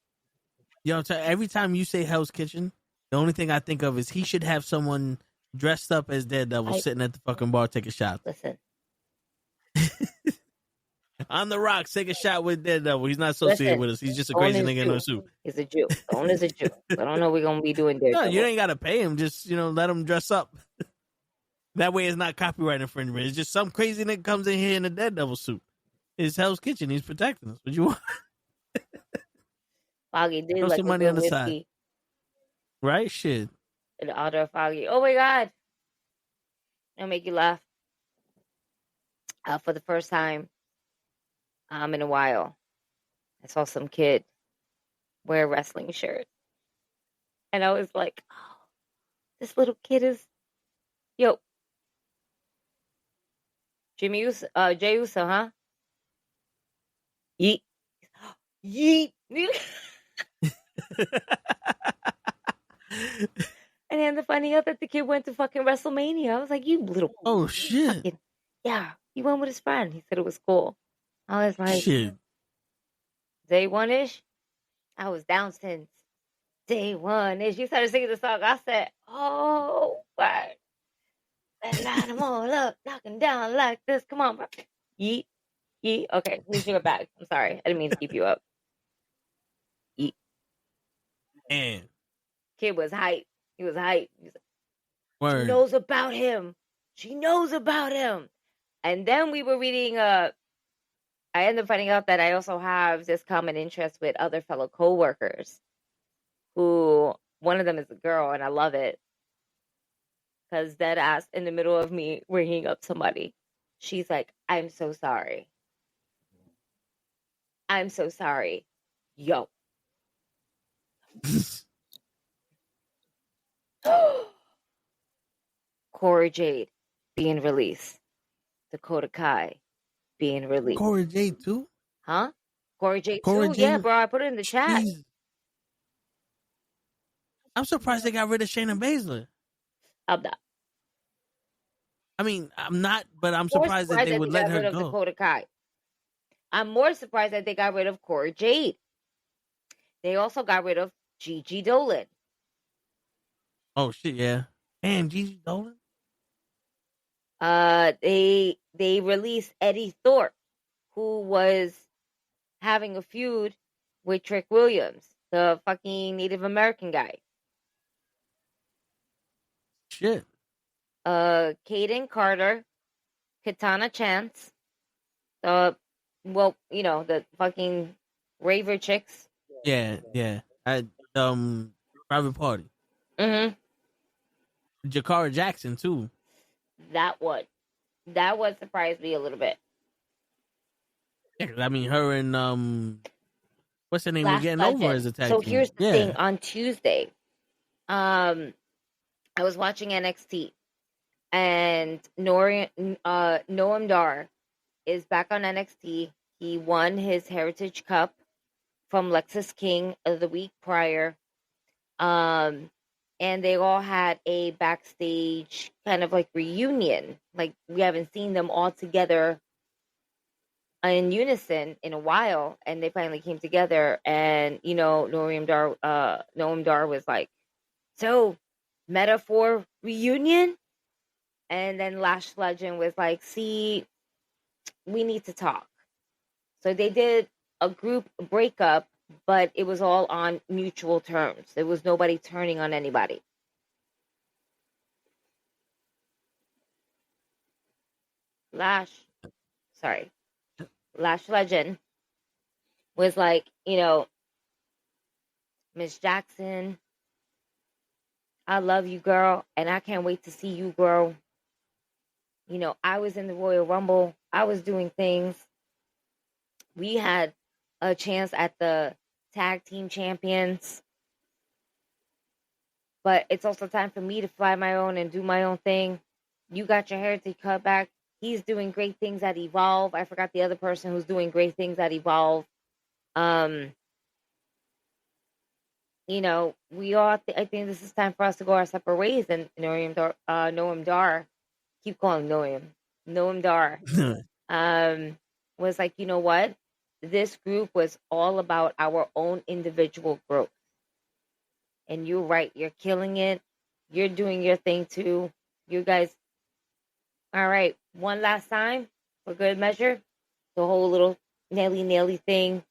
S1: Yo, every time you say Hell's Kitchen, the only thing I think of is he should have someone dressed up as Daredevil sitting at the fucking bar taking shots.
S3: Listen.
S1: On the Rocks, take a shot with Daredevil. He's not associated with us. He's just a crazy nigga in a suit.
S3: He's a Jew. The owner's a Jew. I don't know we're going to be doing Daredevil.
S1: No, you ain't got to pay him. Just, let him dress up. That way it's not copyright infringement. It's just some crazy nigga comes in here in a Daredevil suit. It's Hell's Kitchen. He's protecting us. What you want?
S3: Foggy did
S1: Throw
S3: like
S1: some
S3: a
S1: money
S3: good
S1: on the
S3: whiskey.
S1: side. Right? Shit.
S3: In honor of Foggy. Oh my God. It'll make you laugh. For the first time in a while, I saw some kid wear a wrestling shirt. And I was like, oh, this little kid is, yo, Jay Uso, huh? Yeet. Yeet. And then the funny out that the kid went to fucking WrestleMania. I was like, you little.
S1: Oh, shit.
S3: Fucking, yeah, he went with his friend. He said it was cool. I was like,
S1: shit.
S3: Day one-ish? I was down since day one-ish. You started singing the song. I said, oh, what? Let's line them all up, knock them down like this. Come on, bro. Yeet. Yeet. Okay, please do it back. I'm sorry. I didn't mean to keep you up. Yeet.
S1: Man.
S3: Kid was hype. He was hype. He was like,
S1: Word.
S3: she knows about him. She knows about him. And then we were reading, I ended up finding out that I also have this common interest with other fellow co-workers who, one of them is a girl, and I love it. Because dead ass in the middle of me ringing up somebody, she's like, I'm so sorry. I'm so sorry. Yo. Cora Jade being released. Dakota Kai being released.
S1: Cora Jade too?
S3: Huh? Cora Jade
S1: Cora
S3: too?
S1: Jade?
S3: Yeah, bro. I put it in the chat.
S1: Jeez. I'm surprised they got rid of Shayna Baszler.
S3: I'm not.
S1: I mean, I'm not, but I'm surprised that they would let her
S3: rid
S1: go.
S3: Of Dakota Kai. I'm more surprised that they got rid of Cora Jade. They also got rid of Gigi Dolan.
S1: Oh shit, yeah. Damn, Gigi Dolan.
S3: They released Eddie Thorpe, who was having a feud with Trick Williams, the fucking Native American guy.
S1: Shit.
S3: Kaden Carter, Katana Chance, the fucking raver chicks.
S1: Yeah. At Private Party.
S3: Mm-hmm.
S1: Jakara Jackson too.
S3: That one surprised me a little bit.
S1: Yeah, I mean, her and what's her name?
S3: Last
S1: We're getting
S3: Legend.
S1: over as a tag
S3: So
S1: team.
S3: here's the thing. On Tuesday, I was watching NXT, and Noam Dar is back on NXT. He won his Heritage Cup from Lexus King the week prior. And they all had a backstage kind of like reunion. Like, we haven't seen them all together in unison in a while, and they finally came together. And Noam Dar was like, so metaphor reunion. And then Lash Legend was like, see, we need to talk. So they did a group breakup, but it was all on mutual terms. There was nobody turning on anybody. Lash Legend was like, Miss Jackson, I love you, girl, and I can't wait to see you grow. I was in the Royal Rumble. I was doing things. We had a chance at the tag team champions, but it's also time for me to fly my own and do my own thing. You got your heritage cut back. He's doing great things at Evolve. I forgot the other person who's doing great things at Evolve. We all. I think this is time for us to go our separate ways. And Noam Dar, keep calling Noam Dar, was like, you know what? This group was all about our own individual growth. And you're right. You're killing it. You're doing your thing too. You guys. All right. One last time for good measure. The whole little Nelly thing.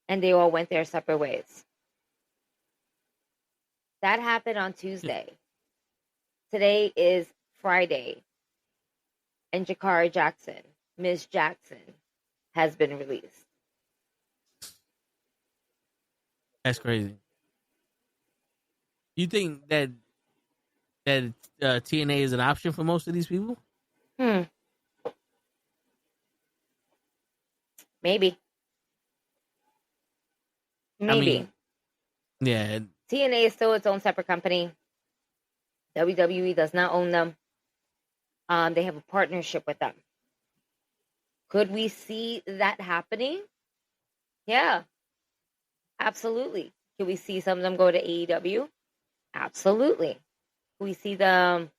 S3: And they all went their separate ways. That happened on Tuesday. Today is Friday. And Jakara Jackson, Miss Jackson, has been released.
S1: That's crazy. You think that TNA is an option for most of these people?
S3: Maybe.
S1: I mean, yeah.
S3: TNA is still its own separate company. WWE does not own them. They have a partnership with them. Could we see that happening? Yeah, absolutely. Can we see some of them go to AEW? Absolutely. Can we see them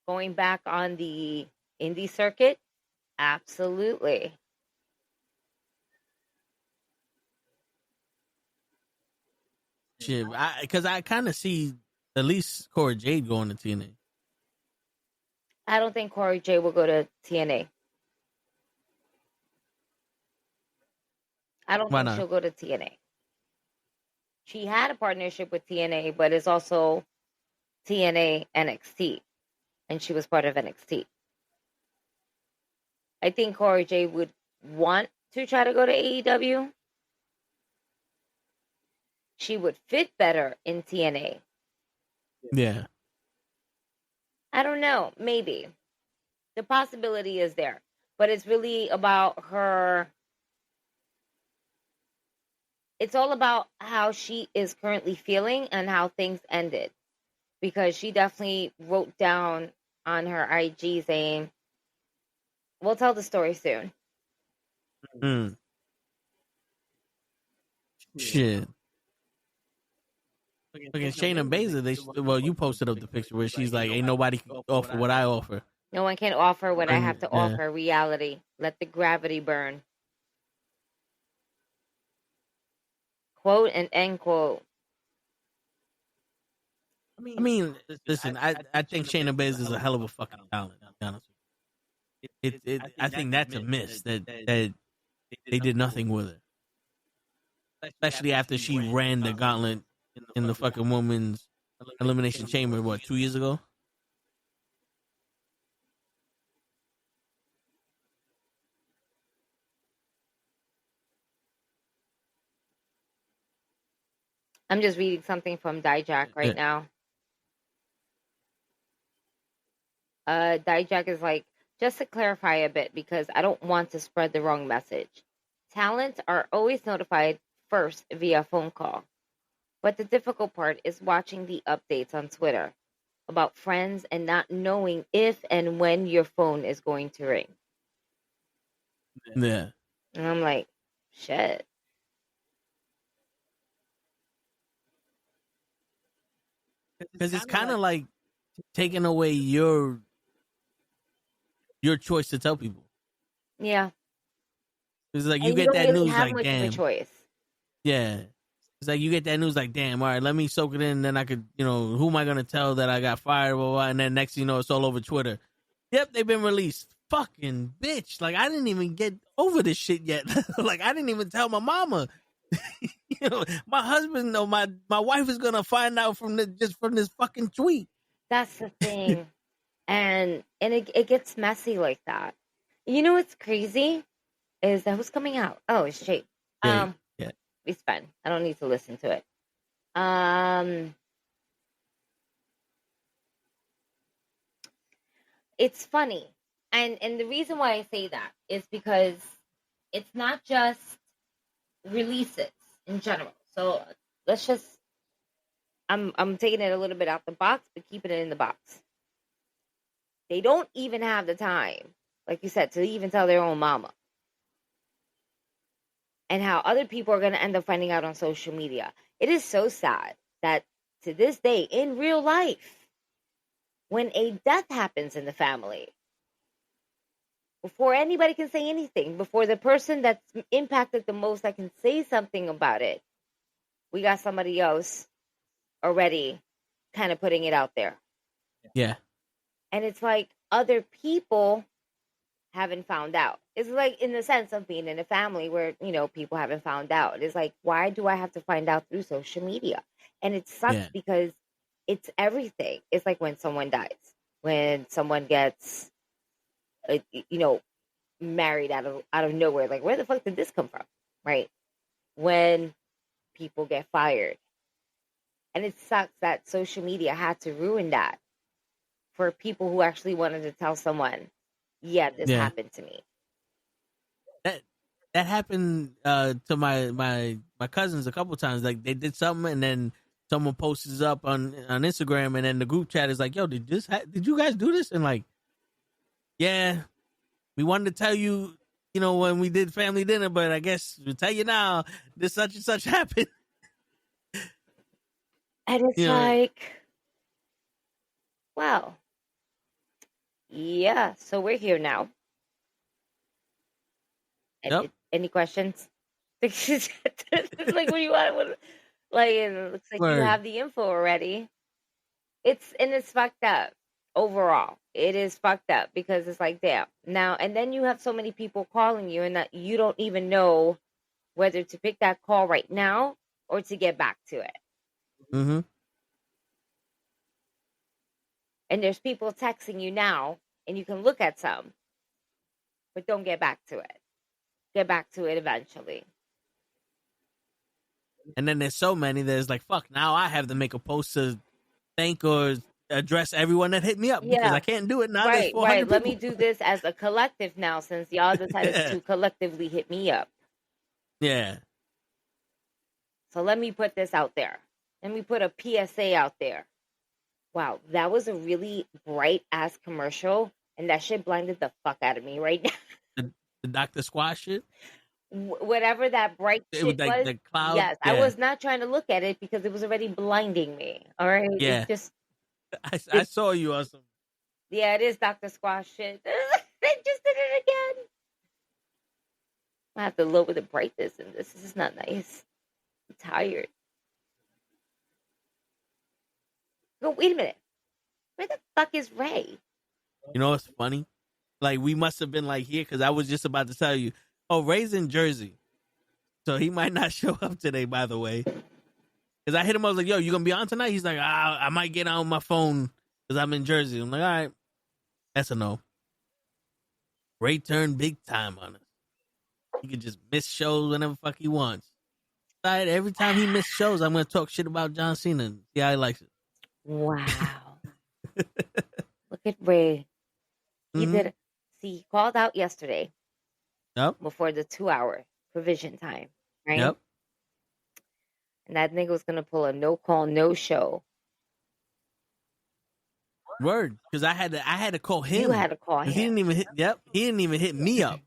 S3: going back on the indie circuit? Absolutely.
S1: Shit, because I kind of see at least Cora Jade going to TNA.
S3: I don't think Cora Jade will go to TNA. I don't
S1: Why
S3: think
S1: not?
S3: she'll go to TNA. She had a partnership with TNA, but it's also TNA NXT, and she was part of NXT. I think Cora Jade would want to try to go to AEW. She would fit better in TNA.
S1: Yeah.
S3: I don't know. Maybe. The possibility is there. But it's really about her. It's all about how she is currently feeling and how things ended. Because she definitely wrote down on her IG saying, we'll tell the story soon.
S1: Shit. Fucking Shayna Baszler, you posted up the picture where she's like, ain't nobody can offer what I offer.
S3: No one can offer what I have to offer. Reality. Let the gravity burn. Quote and end quote.
S1: I mean, listen, I think Shayna Baszler is a hell of a fucking talent, to be honest with you. I think that's a miss that they did nothing with her. Especially after she ran the gauntlet in the fucking women's elimination chamber, 2 years ago?
S3: I'm just reading something from Dijak right now. Dijak is like, just to clarify a bit, because I don't want to spread the wrong message. Talents are always notified first via phone call. But the difficult part is watching the updates on Twitter about friends and not knowing if and when your phone is going to ring.
S1: Yeah.
S3: And I'm like, shit.
S1: Because it's kind of like taking away your choice to tell people.
S3: Yeah.
S1: It's like you get that
S3: really
S1: news
S3: have
S1: like,
S3: much
S1: damn.
S3: of a choice.
S1: Yeah. It's like you get that news like, damn, all right, let me soak it in. Then I could, who am I going to tell that I got fired? Blah, blah, blah. And then next thing you know, it's all over Twitter. Yep, they've been released. Fucking bitch. Like, I didn't even get over this shit yet. Like, I didn't even tell my mama. My husband, my wife is going to find out from this fucking tweet.
S3: That's the thing. and it gets messy like that. You know what's crazy? Is that who's coming out? Oh, it's Jake.
S1: Yeah.
S3: It's fine. I don't need to listen to it. It's funny. And the reason why I say that is because it's not just releases in general. So let's just, I'm taking it a little bit out the box, but keeping it in the box. They don't even have the time, like you said, to even tell their own mama. And how other people are going to end up finding out on social media. It is so sad that to this day, in real life, when a death happens in the family, before anybody can say anything, before the person that's impacted the most that can say something about it, we got somebody else already kind of putting it out there.
S1: Yeah.
S3: And it's like other people haven't found out. It's like in the sense of being in a family where, people haven't found out. It's like, why do I have to find out through social media? And it sucks because it's everything. It's like when someone dies, when someone gets, married out of nowhere. Like, where the fuck did this come from? Right? When people get fired. And it sucks that social media had to ruin that for people who actually wanted to tell someone, this happened to me.
S1: That happened to my cousins a couple times. Like, they did something and then someone posts up on Instagram, and then the group chat is like, yo, did you guys do this? And like, yeah, we wanted to tell you, when we did family dinner, but I guess we'll tell you now, this such and such happened.
S3: And it's like, wow. Yeah, so we're here now. Any questions? Like, what do you want? Like, it looks like you have the info already. It's fucked up. Overall, it is fucked up because it's like, damn. Now, and then you have so many people calling you and that you don't even know whether to pick that call right now or to get back to it.
S1: Mm-hmm.
S3: And there's people texting you now and you can look at some, but don't get back to it. Get back to it eventually.
S1: And then there's so many there's like, fuck, now I have to make a post to thank or address everyone that hit me up because I can't do it now.
S3: Right. Let me do this as a collective now since y'all decided to collectively hit me up.
S1: Yeah.
S3: So let me put this out there. Let me put a PSA out there. Wow, that was a really bright ass commercial, and that shit blinded the fuck out of me right now.
S1: The Dr. Squash shit?
S3: Whatever that bright shit was.
S1: The cloud.
S3: Yes, I was not trying to look at it because it was already blinding me. All right?
S1: Yeah. I saw you on some.
S3: Yeah, it is Dr. Squash shit. They just did it again. I have to lower the brightness in this. This is not nice. I'm tired. Go, wait a minute. Where the fuck is Ray?
S1: You know what's funny? Like, we must have been like here because I was just about to tell you. Oh, Ray's in Jersey. So he might not show up today, by the way. Because I hit him, I was like, yo, you going to be on tonight? He's like, I might get on my phone because I'm in Jersey. I'm like, all right. That's a no. Ray turned big time on us. He could just miss shows whenever fuck he wants. Every time he missed shows, I'm going to talk shit about John Cena and see how he likes it.
S3: Wow. Look at Ray. He did. See, he called out yesterday.
S1: Yep.
S3: Before the 2-hour provision time, right?
S1: Yep.
S3: And that nigga was gonna pull a no call, no show.
S1: Word, because I had to call him.
S3: You had to call him.
S1: He didn't even hit. Yep. He didn't even hit me up.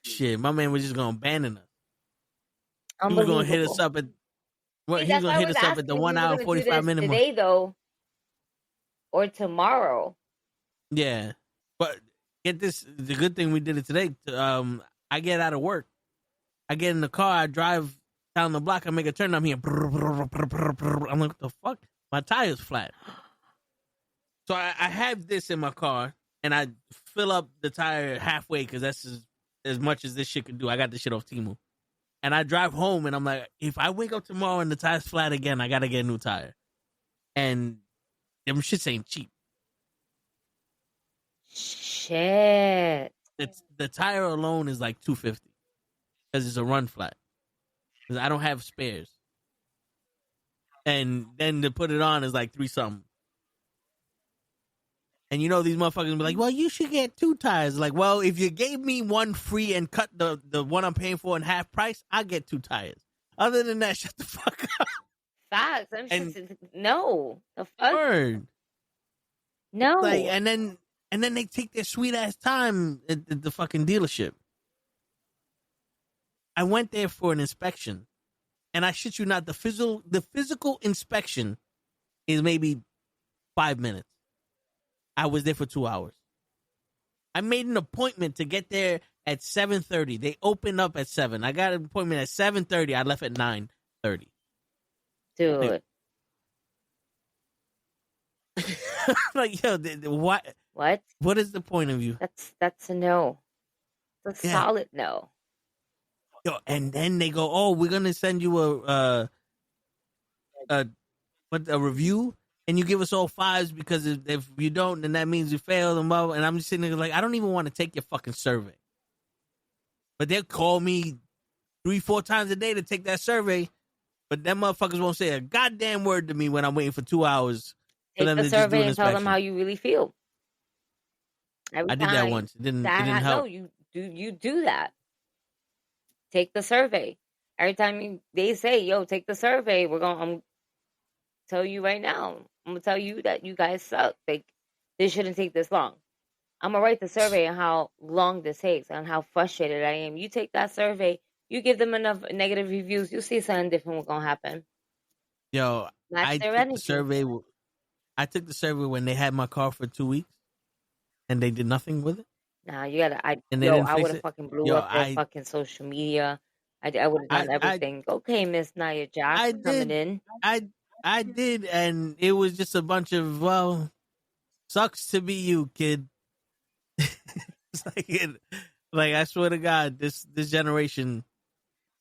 S1: Shit, my man was just gonna abandon us. He was gonna hit us up at. What he was gonna hit us up at the 1 hour 45 minute mark.
S3: Today though, or tomorrow.
S1: Yeah, but get this. The good thing we did it today. I get out of work. I get in the car. I drive down the block. I make a turn. I'm here. I'm like, what the fuck? My tire's flat. So I have this in my car, and I fill up the tire halfway because that's as much as this shit can do. I got this shit off Temu. And I drive home, and I'm like, if I wake up tomorrow and the tire's flat again, I got to get a new tire. And them shits ain't cheap.
S3: Shit.
S1: The tire alone is like $250 because it's a run flat. Because I don't have spares. And then to put it on is like $3 something. And these motherfuckers be like, well, you should get 2 tires. Like, well, if you gave me one free and cut the one I'm paying for in half price, I get 2 tires. Other than that, shut the fuck up.
S3: Facts. No. The fuck?
S1: Word.
S3: No.
S1: Like, and then they take their sweet ass time at the fucking dealership. I went there for an inspection, and I shit you not, the physical inspection is maybe 5 minutes. I was there for 2 hours. I made an appointment to get there at 7:30. They opened up at 7. I got an appointment at 7:30. I left at 9:30.
S3: Dude.
S1: Like, yo, what?
S3: What?
S1: What is the point of you?
S3: That's a no. It's a solid no.
S1: Yo, and then they go, oh, we're gonna send you a review, and you give us all 5s because if you don't, then that means you failed. And I'm just sitting there like, I don't even want to take your fucking survey. But they'll call me 3-4 times a day to take that survey. But them motherfuckers won't say a goddamn word to me when I'm waiting for 2 hours.
S3: Take the survey and tell them how you really feel.
S1: I did that once. It didn't help.
S3: No, you do that. Take the survey. Every time they say, yo, take the survey, I'm tell you right now. I'm gonna tell you that you guys suck. Like, this shouldn't take this long. I'm gonna write the survey on how long this takes and how frustrated I am. You take that survey, you give them enough negative reviews, you'll see something different will gonna happen.
S1: Yo, I took the survey. I took the survey when they had my car for 2 weeks, and they did nothing with it.
S3: Nah, you gotta. I would have fucking blew up their fucking social media. I would have done everything. Okay, Miss Nia Jack coming in.
S1: I did, and it was just a bunch of, well, sucks to be you, kid. It's like I swear to God, this generation,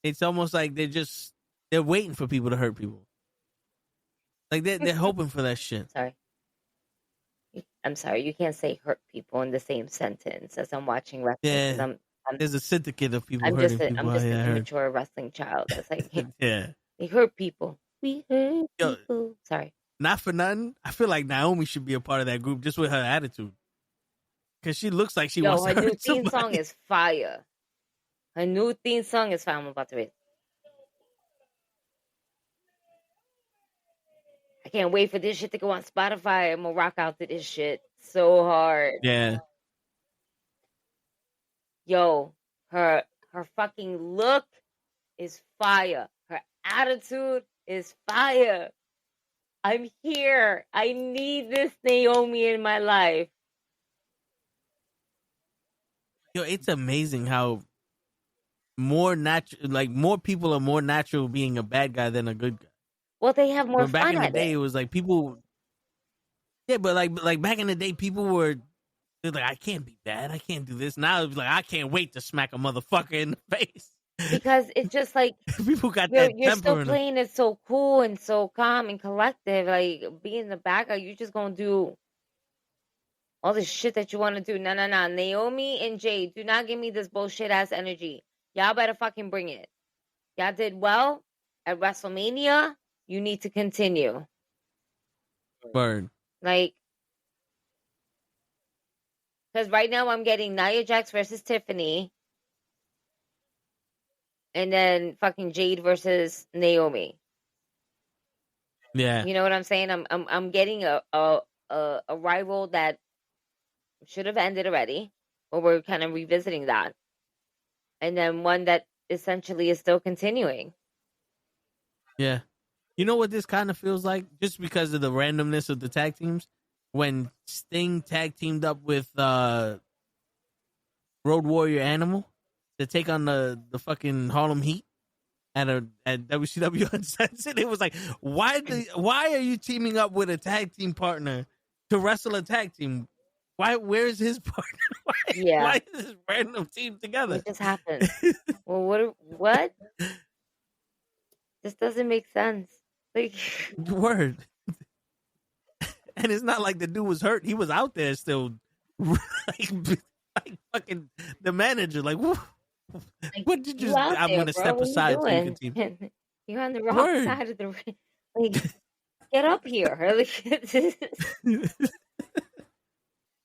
S1: it's almost like they're waiting for people to hurt people. Like they're hoping for that shit.
S3: Sorry. I'm sorry. You can't say hurt people in the same sentence as I'm watching wrestling.
S1: Yeah, there's a syndicate of people hurting people.
S3: I'm just an immature wrestling child. That's like,
S1: yeah,
S3: they hurt people. We hurt people. Sorry.
S1: Not for nothing. I feel like Naomi should be a part of that group just with her attitude. Because she looks like she wants to hurt
S3: her new theme
S1: somebody.
S3: song is fire. Her new theme song is fire. I'm about to read. I can't wait for this shit to go on Spotify. I'm gonna rock out to this shit so hard.
S1: Yeah.
S3: Yo, her fucking look is fire. Her attitude is fire. I'm here. I need this Naomi in my life.
S1: Yo, it's amazing how more people are more natural being a bad guy than a good guy.
S3: Well, they have more fun
S1: back in the
S3: at
S1: day,
S3: it.
S1: it was like people. Yeah, but like back in the day, people they're like, I can't be bad. I can't do this. Now it's like, I can't wait to smack a motherfucker in the face.
S3: Because it's just like
S1: people got that
S3: you're
S1: temper
S3: still
S1: in
S3: playing it so cool and so calm and collective. Like being the bad guy, you're just gonna do all this shit that you want to do. No. Naomi and Jade, do not give me this bullshit ass energy. Y'all better fucking bring it. Y'all did well at WrestleMania. You need to continue.
S1: Burn.
S3: Like, because right now I'm getting Nia Jax versus Tiffany. And then fucking Jade versus Naomi.
S1: Yeah.
S3: You know what I'm saying? I'm getting a rival that should have ended already, but we're kind of revisiting that. And then one that essentially is still continuing.
S1: Yeah. You know what this kind of feels like? Just because of the randomness of the tag teams? When Sting tag teamed up with Road Warrior Animal to take on the fucking Harlem Heat at WCW Uncensored. It was like, why are you teaming up with a tag team partner to wrestle a tag team? Where's his partner? Why is this random team together?
S3: What just happened? Well, what? This doesn't make sense. Like,
S1: word. And it's not like the dude was hurt. He was out there still, like fucking the manager. Like, what did you? I'm gonna step aside so you can team.
S3: You're on the wrong side of the ring. Like, get up here.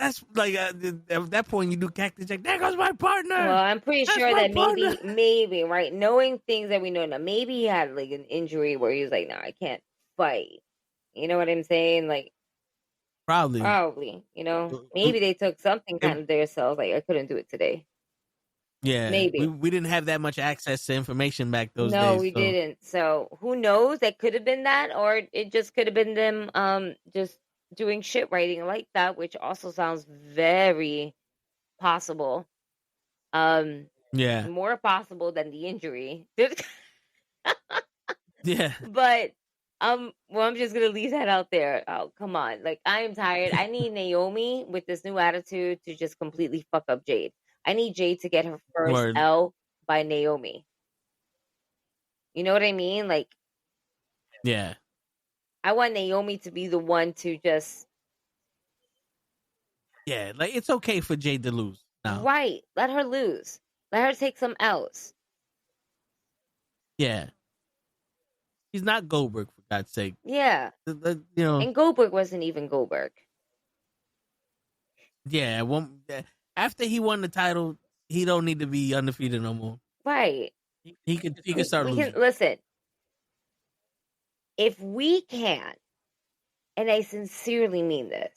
S1: That's like at that point you do Cactus Jack. There goes my partner.
S3: Well, I'm pretty
S1: That's
S3: sure
S1: my
S3: that
S1: partner.
S3: maybe, right? Knowing things that we know now, maybe he had like an injury where he was like, "No, I can't fight." You know what I'm saying? Like,
S1: Probably.
S3: maybe they took something
S1: It-
S3: kind of their cells. Like, I couldn't do it today.
S1: yeah,
S3: Maybe.
S1: we didn't have that much access to information back those
S3: No,
S1: days.
S3: we
S1: So
S3: didn't. So who knows? That could have been that, or it just could have been them just doing shit writing like that, which also sounds very possible.
S1: yeah,
S3: More possible than the injury.
S1: yeah,
S3: But well, I'm just gonna leave that out there. Oh, come on. Like, I am tired. I need Naomi with this new attitude to just completely fuck up Jade. I need Jade to get her first
S1: word.
S3: L by Naomi. You know what I mean? Like,
S1: Yeah,
S3: I want Naomi to be the one to just
S1: yeah. Like it's okay for Jade to lose now.
S3: right. Let her lose. Let her take some L's.
S1: Yeah, he's not Goldberg for God's sake.
S3: Yeah.
S1: And
S3: Goldberg wasn't even Goldberg.
S1: Yeah, after he won the title, he don't need to be undefeated no more.
S3: Right.
S1: He could start losing.
S3: Listen. If we can, and I sincerely mean this,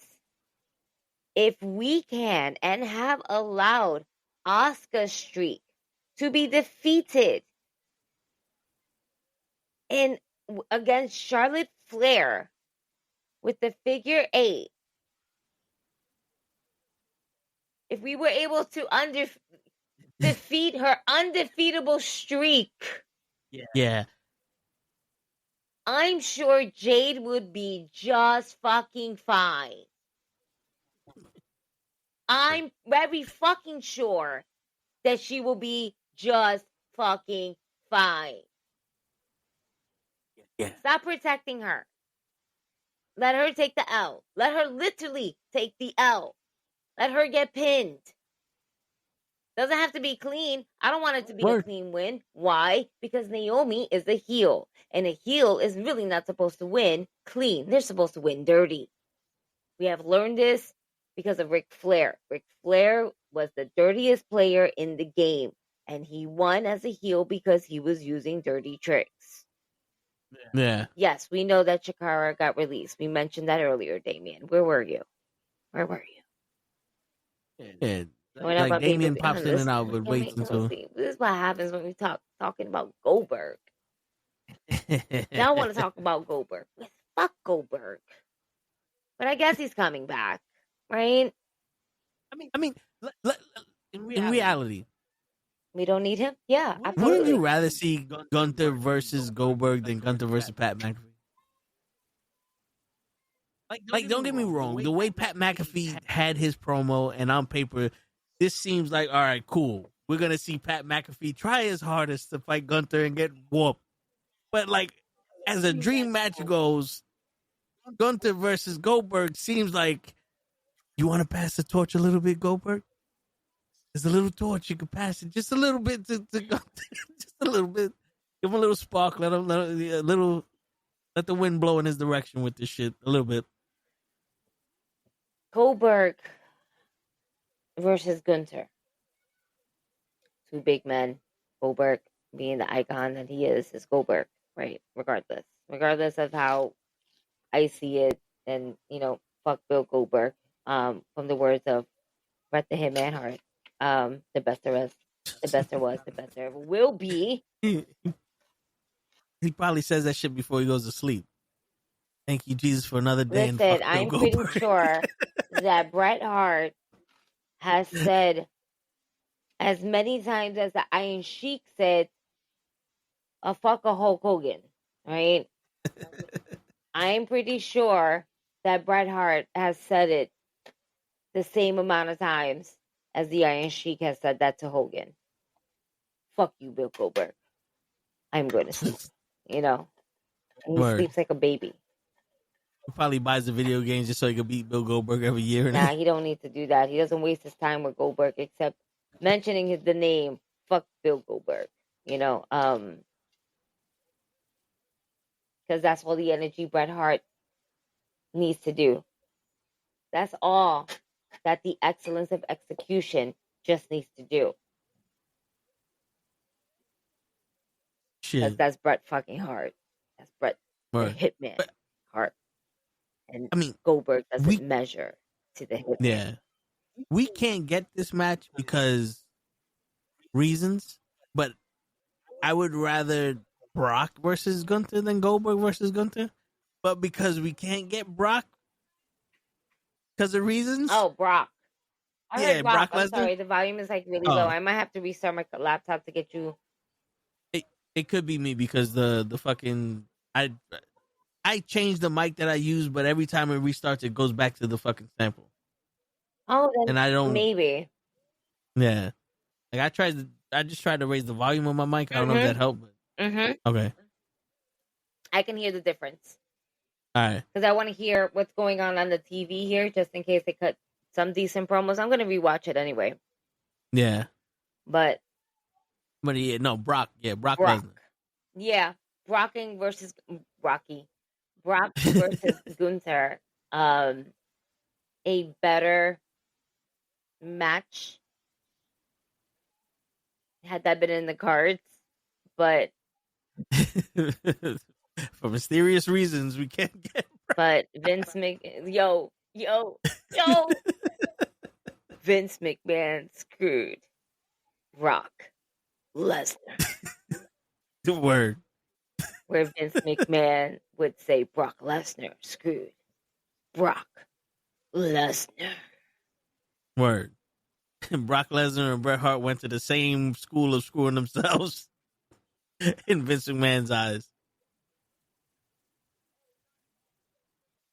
S3: if we can and have allowed Asuka's streak to be defeated against Charlotte Flair with the figure 8, if we were able to defeat her undefeatable streak,
S1: yeah,
S3: I'm sure Jade would be just fucking fine. I'm very fucking sure that she will be just fucking fine.
S1: Yeah.
S3: Stop protecting her. Let her take the L. Let her literally take the L. Let her get pinned. Doesn't have to be clean. I don't want it to be a clean win. Why? Because Naomi is a heel. And a heel is really not supposed to win clean. They're supposed to win dirty. We have learned this because of Ric Flair. Ric Flair was the dirtiest player in the game. And he won as a heel because he was using dirty tricks.
S1: Yeah.
S3: Yes, we know that Chikara got released. We mentioned that earlier, Damien. Where were you?
S1: Yeah.
S3: Like
S1: Damien pops in and out, but waits until.
S3: This is what happens when we talking about Goldberg. Now I want to talk about Goldberg. Fuck Goldberg. But I guess he's coming back, right?
S1: I mean, in reality,
S3: we don't need him. Yeah, absolutely.
S1: Wouldn't you rather see Gunther versus Goldberg than Gunther versus Pat McAfee? Like, don't get me wrong. The way Pat McAfee had his promo and on paper, this seems like, all right, cool. We're going to see Pat McAfee try his hardest to fight Gunther and get whooped. But, like, as a dream match goes, Gunther versus Goldberg seems like, you want to pass the torch a little bit, Goldberg? There's a little torch. You can pass it just a little bit to Gunther. Just a little bit. Give him a little spark. Let the wind blow in his direction with this shit a little bit.
S3: Goldberg versus Gunther. Two big men. Goldberg being the icon that he is Goldberg, right? Regardless of how I see it, and fuck Bill Goldberg. From the words of Bret the Hitman Hart, the best there is, the best there was, the best there ever will be.
S1: He probably says that shit before he goes to sleep. Thank you, Jesus, for another day.
S3: Listen, I'm pretty sure that Bret Hart has said as many times as the Iron Sheik said, fuck a Hulk Hogan, right? I'm pretty sure that Bret Hart has said it the same amount of times as the Iron Sheik has said that to Hogan. Fuck you, Bill Goldberg. I'm going to sleep, And he sleeps like a baby.
S1: He probably buys the video games just so he can beat Bill Goldberg every year.
S3: Nah, he don't need to do that. He doesn't waste his time with Goldberg except mentioning the name. Fuck Bill Goldberg. Because that's all the energy Bret Hart needs to do. That's all that the excellence of execution just needs to do. Because
S1: Shit.
S3: that's Bret fucking Hart. That's Bret the
S1: Right.
S3: Hitman
S1: But,
S3: Hart. And
S1: I mean,
S3: Goldberg doesn't
S1: we
S3: measure to the Hitman.
S1: yeah, we can't get this match because reasons. But I would rather Brock versus Gunther than Goldberg versus Gunther. But because we can't get Brock because of reasons.
S3: Oh, Brock. I heard Brock. I'm
S1: Lesnar.
S3: sorry, the volume is like really low. I might have to restart my laptop to get you.
S1: It could be me because the fucking I changed the mic that I use, but every time it restarts, it goes back to the fucking sample.
S3: Oh, then
S1: and I don't
S3: maybe.
S1: Yeah, like I just tried to raise the volume of my mic. I don't know if that helped. But... Okay.
S3: I can hear the difference.
S1: All right.
S3: Because I want to hear what's going on the TV here, just in case they cut some decent promos. I'm going to rewatch it anyway.
S1: Yeah.
S3: But
S1: yeah, no, Brock. Yeah, Brock Lesnar.
S3: Yeah, Brock versus Gunther. A better match had that been in the cards, but
S1: for mysterious reasons we can't get.
S3: But Vince yo, Vince McMahon screwed Brock Lesnar.
S1: The word.
S3: Where Vince McMahon would say Brock Lesnar screwed Brock Lesnar.
S1: Word. Brock Lesnar and Bret Hart went to the same school of screwing themselves in Vince McMahon's eyes.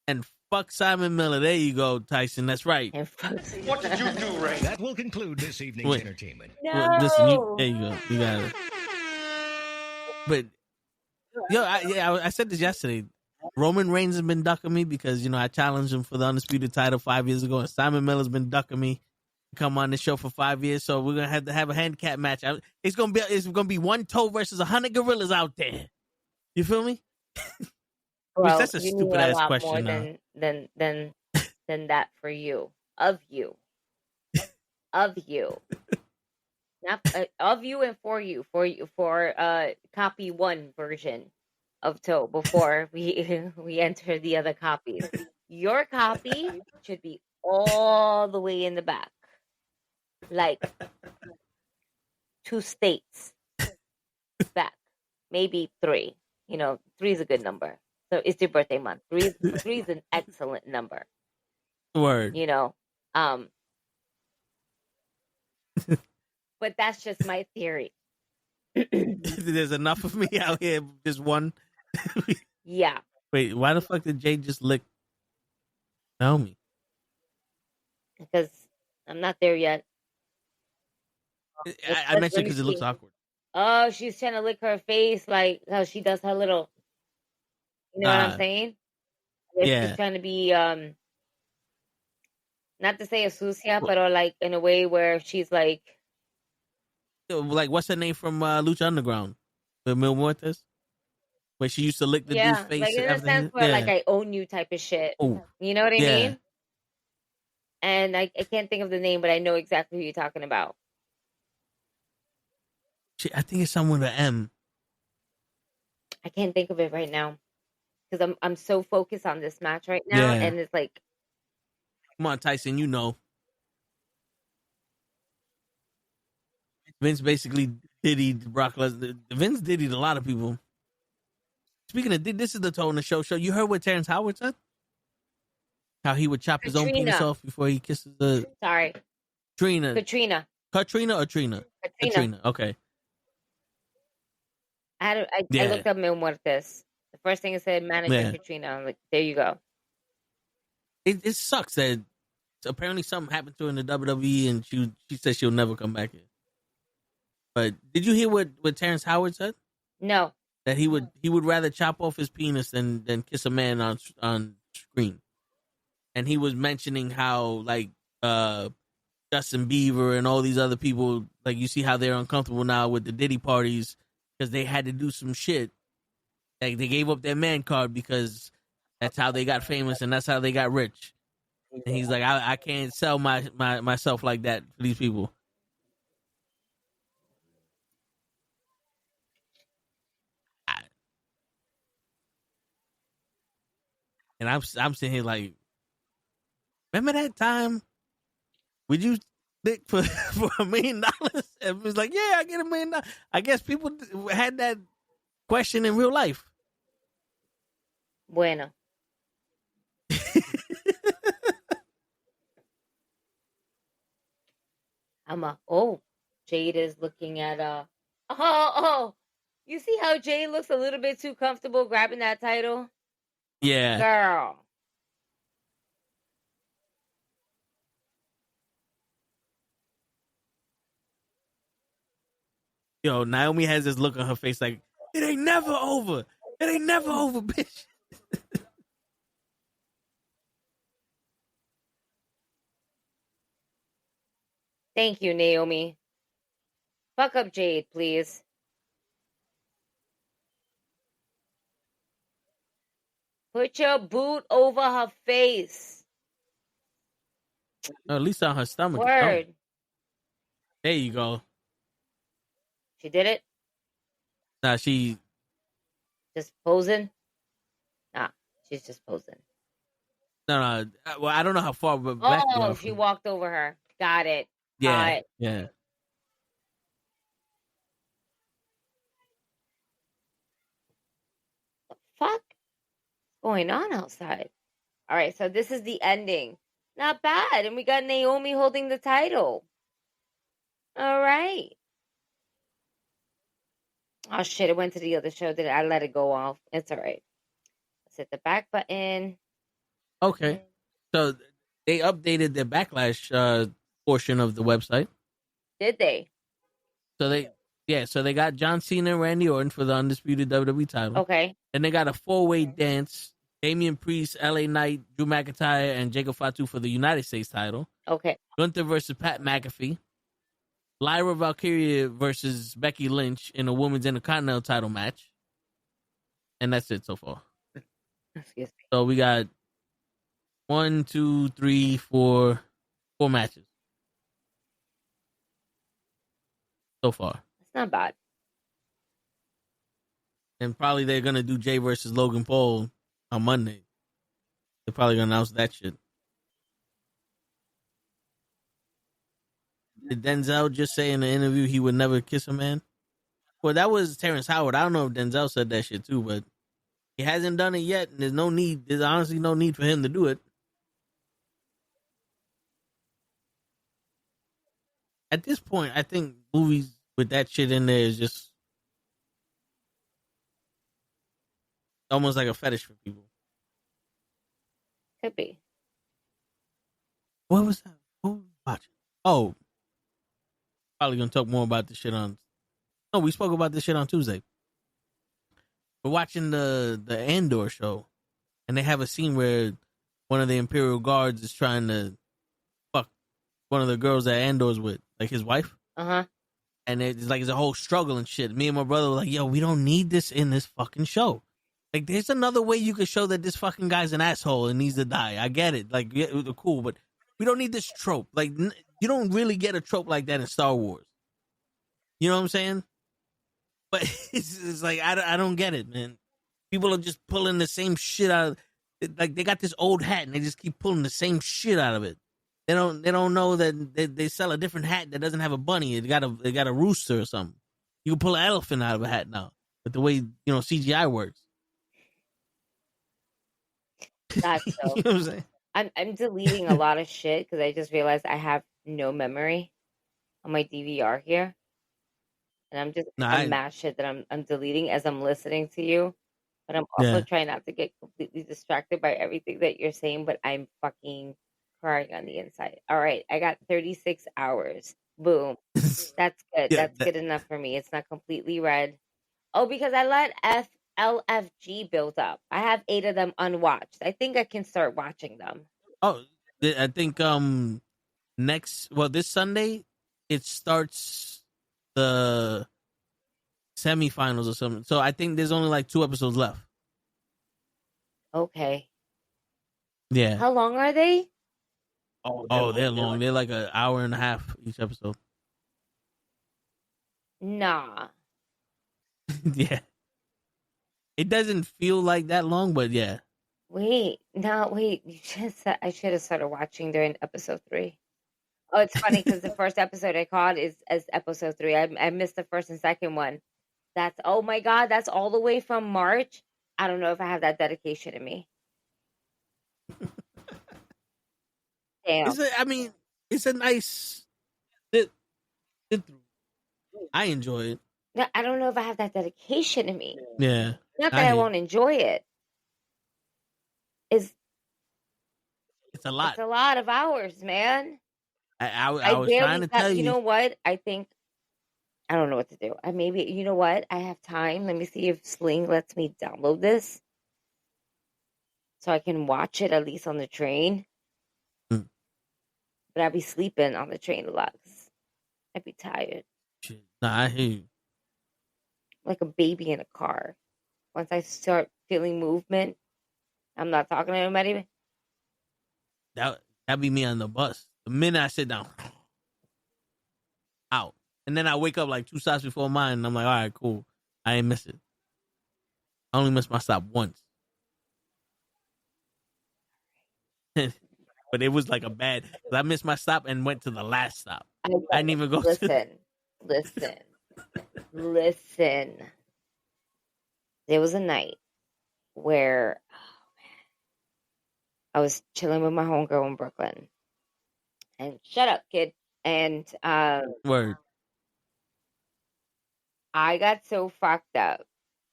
S1: And fuck Simon Miller. There you go, Tyson. That's right.
S2: What did you do, Ray?
S4: That will conclude this evening's entertainment.
S3: No.
S1: Listen, there you go. You got it. But, I said this yesterday. Roman Reigns has been ducking me because, I challenged him for the Undisputed title 5 years ago. And Simon Miller's been ducking me to come on this show for 5 years. So we're going to have a handicap match. It's going to be one toe versus 100 gorillas out there. You feel me?
S3: Well,
S1: that's a stupid ass question.
S3: More than that for you. Of you. Not of you and for you. For copy 1 version of toe before we enter the other copies. Your copy should be all the way in the back. Like 2 states back. Maybe 3. 3 is a good number. So it's your birthday month. 3 is an excellent number.
S1: Word.
S3: But that's just my theory.
S1: There's enough of me out here. Just one.
S3: Yeah.
S1: Wait, why the fuck did Jay just lick Naomi?
S3: Because I'm not there yet.
S1: I mentioned because it looks awkward.
S3: Oh, she's trying to lick her face like how she does her little. You know what I'm saying?
S1: Yeah.
S3: She's trying to be not to say a sucia, but like in a way where she's like
S1: what's her name from Lucha Underground? The Mil Muertes? Where she used to lick the dude's face.
S3: Like in a sense where like I own you type of shit.
S1: Ooh.
S3: You know what I mean? And I can't think of the name, but I know exactly who you're talking about.
S1: I think it's someone with an M.
S3: I can't think of it right now. Because I'm so focused on this match right now, and it's like,
S1: come on, Tyson, Vince basically diddied Brock Lesnar. Vince diddied a lot of people. Speaking of, this is the tone of the show. You heard what Terrence Howard said? How he would chop his own penis off before he kisses the.
S3: Sorry.
S1: Katrina or Trina? Katrina. Okay.
S3: I looked up Mil Muertes. The first thing it said, manager Katrina. I'm like, there you go.
S1: It sucks that apparently something happened to her in the WWE, and she said she'll never come back here. But did you hear what Terrence Howard said?
S3: No.
S1: That he would rather chop off his penis than kiss a man on screen. And he was mentioning how like Justin Bieber and all these other people, like you see how they're uncomfortable now with the Diddy parties because they had to do some shit. Like they gave up their man card because that's how they got famous and that's how they got rich. And he's like, I can't sell myself like that for these people. And I'm sitting here like, remember that time? Would you stick for $1 million? And it was like, yeah, I get $1 million. I guess people had that question in real life.
S3: Bueno. Jade is looking at you see how Jade looks a little bit too comfortable grabbing that title?
S1: Yeah.
S3: Girl.
S1: Yo, Naomi has this look on her face like, it ain't never over. It ain't never over, bitch.
S3: Thank you, Naomi. Fuck up Jade, please. Put your boot over her face.
S1: Or at least on her stomach.
S3: Word.
S1: Oh. There you go.
S3: She did it?
S1: Nah, she...
S3: Just posing? Nah, she's just posing.
S1: No. Well, I don't know how far, but...
S3: She walked over her. Got it.
S1: Yeah,
S3: yeah.
S1: Yeah.
S3: The fuck? What's going on outside? All right, so this is the ending. Not bad. And we got Naomi holding the title. All right. Oh, shit. It went to the other show. I let it go off? It's all right. Let's hit the back button.
S1: Okay. So they updated the Backlash portion of the website.
S3: Did they?
S1: So they got John Cena and Randy Orton for the undisputed WWE title.
S3: Okay.
S1: And they got a 4-way dance. Damian Priest, LA Knight, Drew McIntyre, and Jacob Fatu for the United States title.
S3: Okay.
S1: Gunther versus Pat McAfee. Lyra Valkyria versus Becky Lynch in a women's Intercontinental title match. And that's it so far.
S3: Excuse me.
S1: So we got 4 matches so far.
S3: That's not bad.
S1: And probably they're going to do Jay versus Logan Paul on Monday. They're probably going to announce that shit. Did Denzel just say in the interview he would never kiss a man? Well, that was Terrence Howard. I don't know if Denzel said that shit too, but he hasn't done it yet, and there's honestly no need for him to do it. At this point, I think movies with that shit in there is just almost like a fetish for people.
S3: Could be.
S1: What was that? What was I watching? Oh, probably gonna talk more about this shit on. No, we spoke about this shit on Tuesday. We're watching the Andor show, and they have a scene where one of the Imperial guards is trying to fuck one of the girls that Andor's with, like his wife. And it's like it's a whole struggle and shit. Me and my brother were like, "Yo, we don't need this in this fucking show. Like, there's another way you could show that this fucking guy's an asshole and needs to die. I get it. Like, yeah, cool, but we don't need this trope. Like, you don't really get a trope like that in Star Wars. You know what I'm saying? But it's like, I don't get it, man. People are just pulling the same shit out. Like, they got this old hat and they just keep pulling the same shit out of it. They don't know that they sell a different hat that doesn't have a bunny. They got a rooster or something. You can pull an elephant out of a hat now. But the way, CGI works.
S3: That's so.
S1: You know what I'm saying?
S3: I'm deleting a lot of shit because I just realized I have no memory on my DVR here, and I'm just mad shit that I'm deleting as I'm listening to you. But I'm also trying not to get completely distracted by everything that you're saying. But I'm fucking crying on the inside. All right, I got 36 hours. Boom. That's good. That's good enough for me. It's not completely red. Oh, because I let LFG build up. I have 8 of them unwatched. I think I can start watching them.
S1: Oh, I think this Sunday it starts the semifinals or something. So I think there's only like 2 episodes left.
S3: Okay.
S1: Yeah.
S3: How long are they?
S1: Oh, they're long. They're like an hour and a half each episode.
S3: Nah.
S1: Yeah. It doesn't feel like that long, but yeah.
S3: Wait. You just said I should have started watching during episode 3. Oh, it's funny because the first episode I caught is as episode 3. I missed the first and second one. That's, oh my God, that's all the way from March. I don't know if I have that dedication in me. Damn.
S1: It's a nice sit through. I enjoy it.
S3: No, I don't know if I have that dedication in me.
S1: Yeah.
S3: Not that I won't enjoy it. It's
S1: a lot.
S3: It's a lot of hours, man.
S1: I was trying to tell you.
S3: You know what? I think I don't know what to do. You know what? I have time. Let me see if Sling lets me download this so I can watch it at least on the train. But I'd be sleeping on the train a lot. I'd be tired.
S1: Nah, I hear you.
S3: Like a baby in a car. Once I start feeling movement, I'm not talking to anybody.
S1: That'd be me on the bus. The minute I sit down, out. And then I wake up like 2 stops before mine, and I'm like, all right, cool. I ain't miss it. I only missed my stop once. But it was like a bad, because I missed my stop and went to the last stop. I didn't even go
S3: Listen. There was a night where I was chilling with my homegirl in Brooklyn. And shut up, kid. And
S1: Word.
S3: I got so fucked up.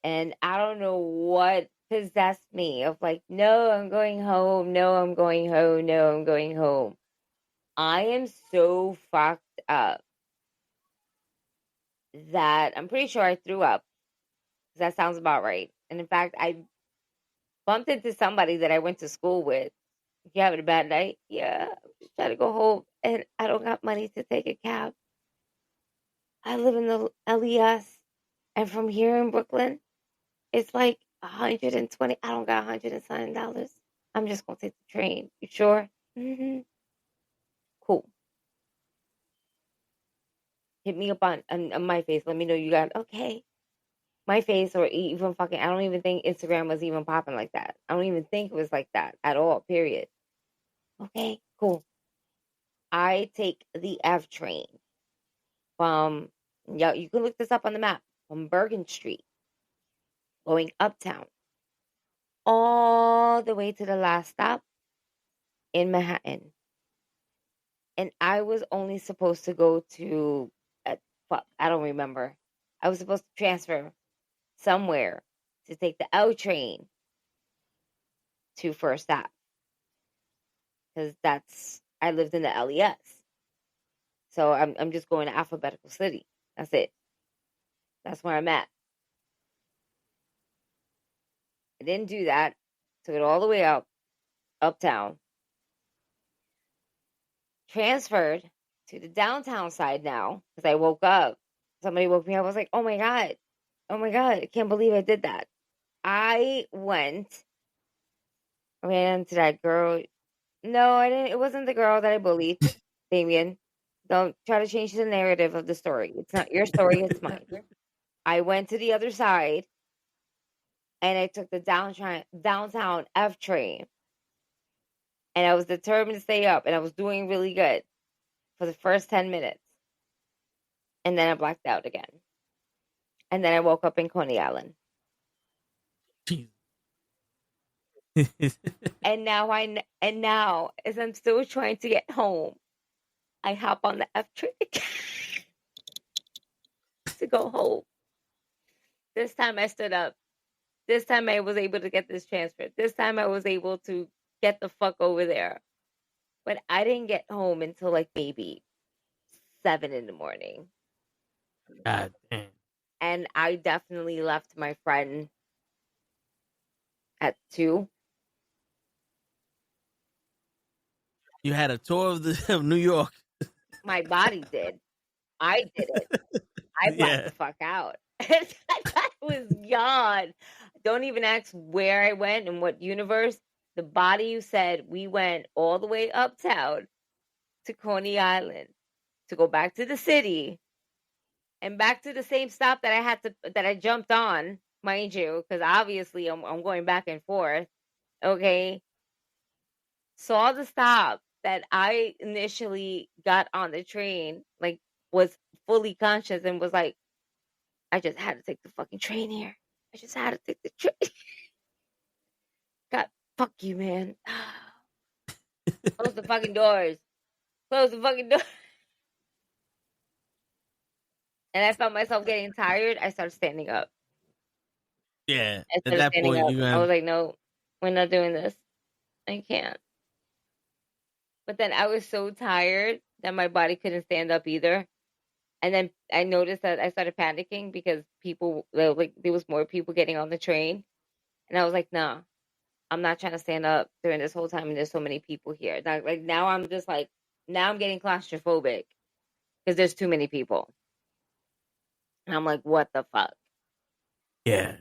S3: And I don't know what possessed me of like, no, I'm going home. No, I'm going home. No, I'm going home. I am so fucked up that I'm pretty sure I threw up. That sounds about right. And in fact, I bumped into somebody that I went to school with. You having a bad night? Yeah, I'm just trying to go home, and I don't got money to take a cab. I live in the LES, and from here in Brooklyn, it's like $120. I don't got $107. I'm just gonna take the train. You sure? Mm-hmm. Cool. Hit me up on my face. Let me know you got okay. My face, or even fucking, I don't even think Instagram was even popping like that. I don't even think it was like that at all, period. Okay, cool. I take the F train from, you can look this up on the map, from Bergen Street, going uptown, all the way to the last stop in Manhattan. And I was only supposed to go to, I don't remember. I was supposed to transfer somewhere to take the L train to first stop. Because I lived in the LES. So I'm just going to Alphabetical City. That's it. That's where I'm at. I didn't do that. Took it all the way uptown. Transferred to the downtown side now. Because I woke up. Somebody woke me up. I was like, oh my God, I can't believe I did that. I ran into that girl. No, I didn't. It wasn't the girl that I bullied, Damien. Don't try to change the narrative of the story. It's not your story, it's mine. I went to the other side, and I took the downtown F train. And I was determined to stay up, and I was doing really good for the first 10 minutes. And then I blacked out again. And then I woke up in Coney Island. and now as I'm still trying to get home, I hop on the F train to go home. This time I stood up. This time I was able to get this transfer. This time I was able to get the fuck over there. But I didn't get home until like maybe 7 a.m.
S1: God damn.
S3: And I definitely left my friend at 2.
S1: You had a tour of New York.
S3: My body did. I did it. I blacked the fuck out. I was gone. Don't even ask where I went and what universe. The body you said we went all the way uptown to Coney Island to go back to the city and back to the same stop that I jumped on, mind you, because obviously I'm going back and forth. Okay. Saw the stop that I initially got on the train, like was fully conscious and was like, I just had to take the fucking train here. I just had to take the train. God, fuck you, man. Close the fucking doors. Close the fucking door. And I felt myself getting tired. I started standing up.
S1: Yeah.
S3: I
S1: At
S3: started
S1: that
S3: standing
S1: point,
S3: up.
S1: you
S3: I
S1: have
S3: was like, no, we're not doing this. I can't. But then I was so tired that my body couldn't stand up either. And then I noticed that I started panicking because there was more people getting on the train. And I was like, no, I'm not trying to stand up during this whole time. And there's so many people here. Now I'm just like, now I'm getting claustrophobic because there's too many people. And I'm like, what the fuck?
S1: yeah.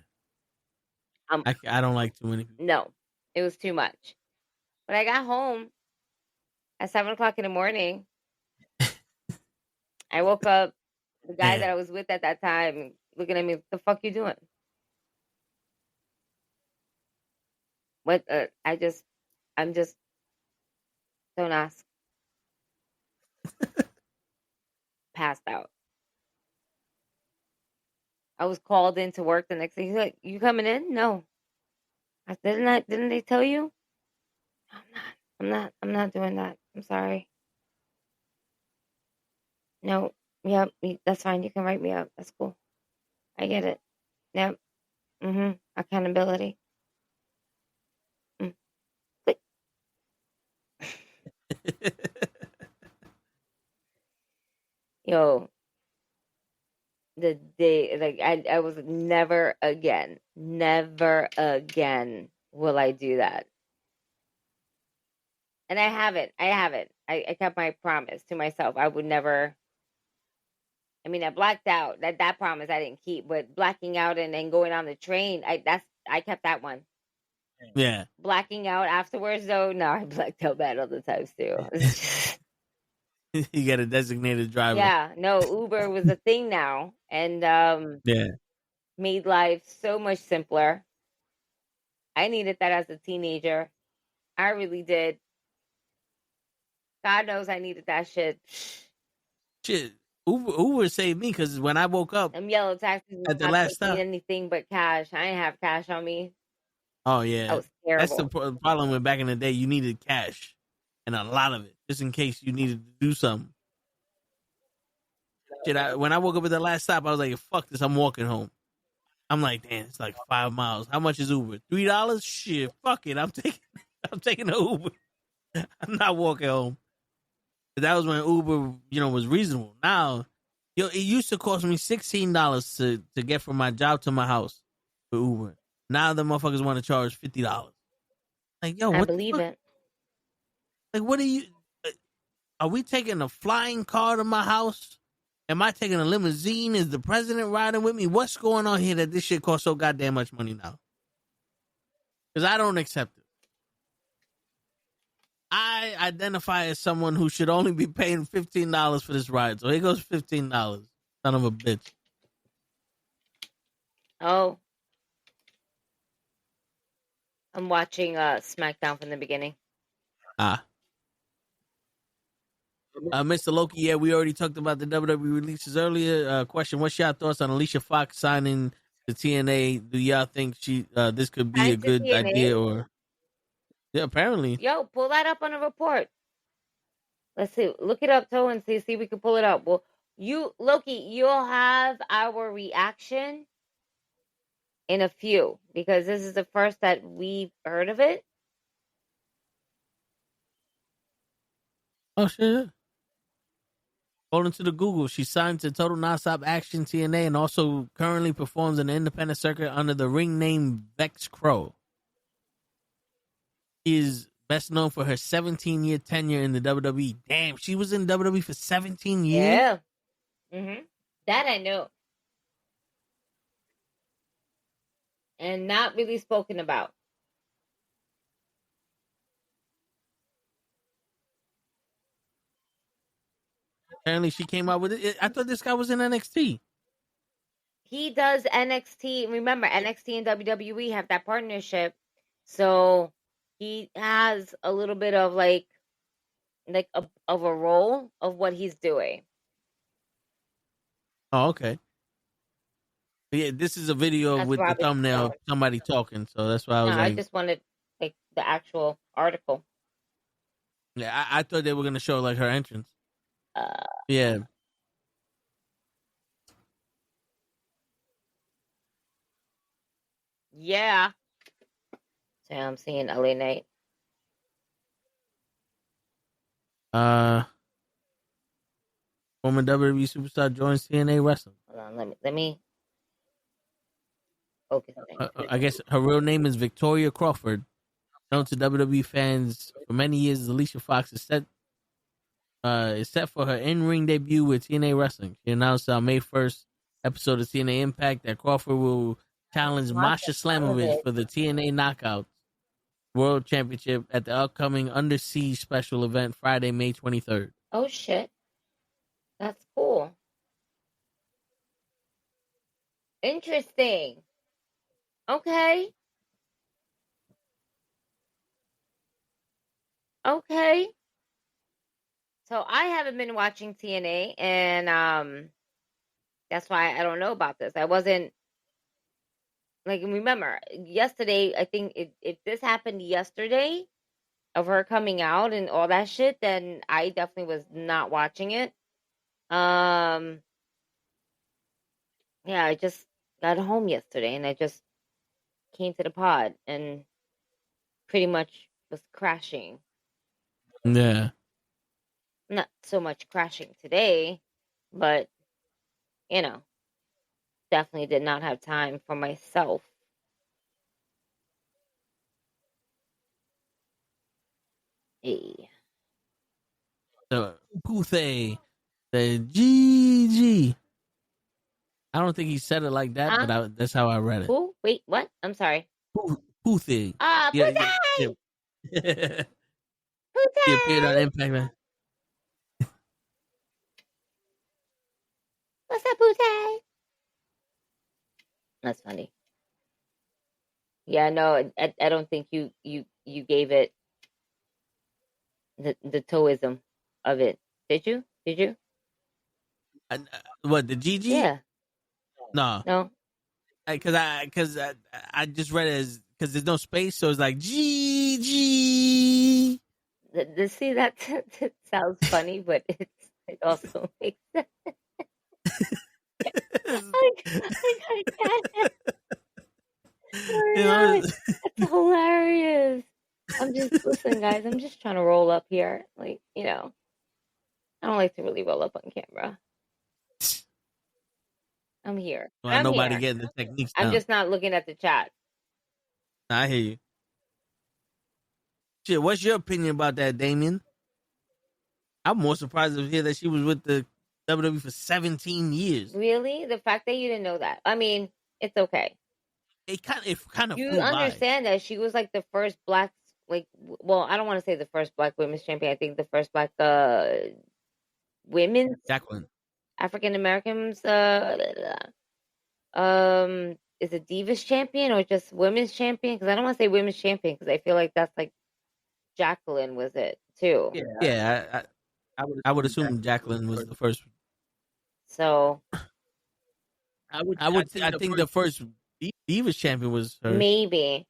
S1: I don't like too many people.
S3: No, it was too much. But I got home at 7:00 in the morning. I woke up. The guy that I was with at that time looking at me, what the fuck you doing? What? I'm just, don't ask. Passed out. I was called into work the next day. He's like, you coming in? No. Didn't they tell you? I'm not doing that. I'm sorry. No. Yep. That's fine. You can write me up. That's cool. I get it. Yep. Accountability. Click. Yo, the day, like, I was never again will I do that. And I haven't. I kept my promise to myself. I would never. I mean, I blacked out. That promise I didn't keep, but blacking out and then going on the train, I kept that one.
S1: Yeah.
S3: Blacking out afterwards, though, no, I blacked out bad all the times too.
S1: You got a designated driver.
S3: Yeah, no, Uber was a thing now, and
S1: Yeah.
S3: made life so much simpler. I needed that as a teenager. I really did. God knows I needed that shit.
S1: Shit. Uber saved me because when I woke up
S3: Them yellow taxis
S1: at the
S3: not
S1: last
S3: taking
S1: stop.
S3: anything but cash. I didn't have cash on me.
S1: Oh yeah,
S3: That was
S1: that's
S3: terrible.
S1: the problem with back in the day. You needed cash and a lot of it, just in case you needed to do something. Shit, when I woke up at the last stop, I was like, "Fuck this! I'm walking home." I'm like, "Damn, it's like 5 miles. How much is Uber? $3? Shit, fuck it. I'm taking the Uber. I'm not walking home." But that was when Uber, was reasonable. Now, it used to cost me $16 to get from my job to my house for Uber. Now the motherfuckers want to charge $50. Like, yo,
S3: I
S1: what
S3: believe it.
S1: Like, what are you? Are we taking a flying car to my house? Am I taking a limousine? Is the president riding with me? What's going on here that this shit costs so goddamn much money now? Because I don't accept it. I identify as someone who should only be paying $15 for this ride. So here goes $15. Son of a bitch.
S3: Oh. I'm watching SmackDown from the beginning.
S1: Mr. Loki, yeah, we already talked about the WWE releases earlier. Question: what's your thoughts on Alicia Fox signing to TNA? Do y'all think this could be a good idea? Or yeah, apparently.
S3: Yo, pull that up on a report. Let's see. Look it up, Toe, and see if we can pull it up. Well, Loki, you'll have our reaction in a few because this is the first that we've heard of it.
S1: Oh shit. According to the Google, she signed to Total Nonstop Action TNA and also currently performs in the independent circuit under the ring name Vex Crow. She is best known for her 17-year tenure in the WWE. Damn, she was in WWE for 17 years?
S3: Yeah. Mm-hmm. That I know. And not really spoken about.
S1: Apparently, she came out with it. I thought this guy was in NXT.
S3: He does NXT. Remember, NXT and WWE have that partnership, so he has a little bit of like of a role of what he's doing.
S1: Oh, okay. Yeah, this is a video
S3: That's
S1: with
S3: Robert
S1: the thumbnail of
S3: Stone.
S1: somebody talking, so that's why I was
S3: No, I
S1: like,
S3: just wanted like the actual article.
S1: yeah, I thought they were gonna show like her entrance.
S3: Uh,
S1: Yeah.
S3: yeah. So I'm seeing LA Knight.
S1: Former WWE superstar joins TNA wrestling.
S3: Hold on, let me focus.
S1: I guess her real name is Victoria Crawford. Known to WWE fans for many years, Alicia Fox is set for her in-ring debut with TNA Wrestling. She announced on May 1st episode of TNA Impact that Crawford will challenge Masha Slamovich for the TNA Knockouts World Championship at the upcoming Under Siege special event Friday, May 23rd.
S3: Oh shit, that's cool. Interesting. Okay. Okay. So I haven't been watching TNA, and that's why I don't know about this. I wasn't like, remember yesterday. I think if this happened yesterday of her coming out and all that shit, then I definitely was not watching it. Yeah, I just got home yesterday and I just came to the pod and pretty much was crashing.
S1: Yeah.
S3: Not so much crashing today, but you know, definitely did not have time for myself. Hey.
S1: The Puthe, the GG. I don't think he said it like that, but that's how I read it.
S3: Who? Wait, what? I'm sorry.
S1: Puthe.
S3: Ah,
S1: Yeah,
S3: Puthe!
S1: yeah.
S3: Puthe!
S1: He appeared on Impact, man.
S3: What's up, Puthe? That's funny. Yeah, no, I don't think you gave it the toism of it. Did you? Did you?
S1: What, the GG?
S3: Yeah.
S1: No.
S3: No.
S1: Because I just read it as, because there's no space, so it's like GG.
S3: See, that sounds funny, but it also makes sense. I can't. That's hilarious. Listen, guys, I'm just trying to roll up here. Like, I don't like to really roll up on camera. I'm here.
S1: Well, nobody getting the techniques down.
S3: I'm just not looking at the chat.
S1: I hear you. Shit, what's your opinion about that, Damien? I'm more surprised to hear that she was with the WWE for 17 years.
S3: Really? The fact that you didn't know that. I mean, it's okay.
S1: It kind of
S3: you understand that she was like the first black, like, well, I don't want to say the first black women's champion. I think the first black women's
S1: Jacqueline
S3: African Americans is a Divas champion or just women's champion? Because I don't want to say women's champion because I feel like that's like Jacqueline was it too.
S1: Yeah, I would assume Jacqueline was the first.
S3: So
S1: I think the first Divas champion was her.
S3: Maybe.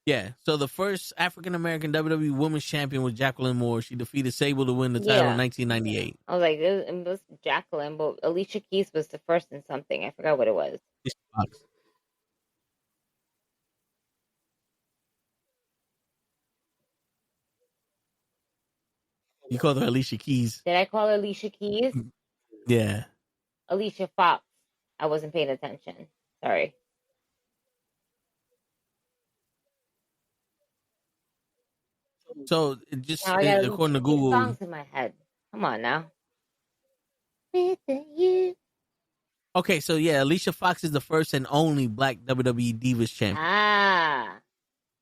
S1: Yeah, so the first African American WWE Women's Champion was Jacqueline Moore. She defeated Sable to win the title in 1998.
S3: I was like, it was Jacqueline, but Alicia Keys was the first in something. I forgot what it was.
S1: You called her Alicia Keys.
S3: Did I call her Alicia Keys?
S1: Yeah.
S3: Alicia Fox. I wasn't paying attention. Sorry.
S1: So just according to Google,
S3: songs in my head. Come on now. With you.
S1: Okay, so yeah, Alicia Fox is the first and only black WWE Divas champion.
S3: Ah.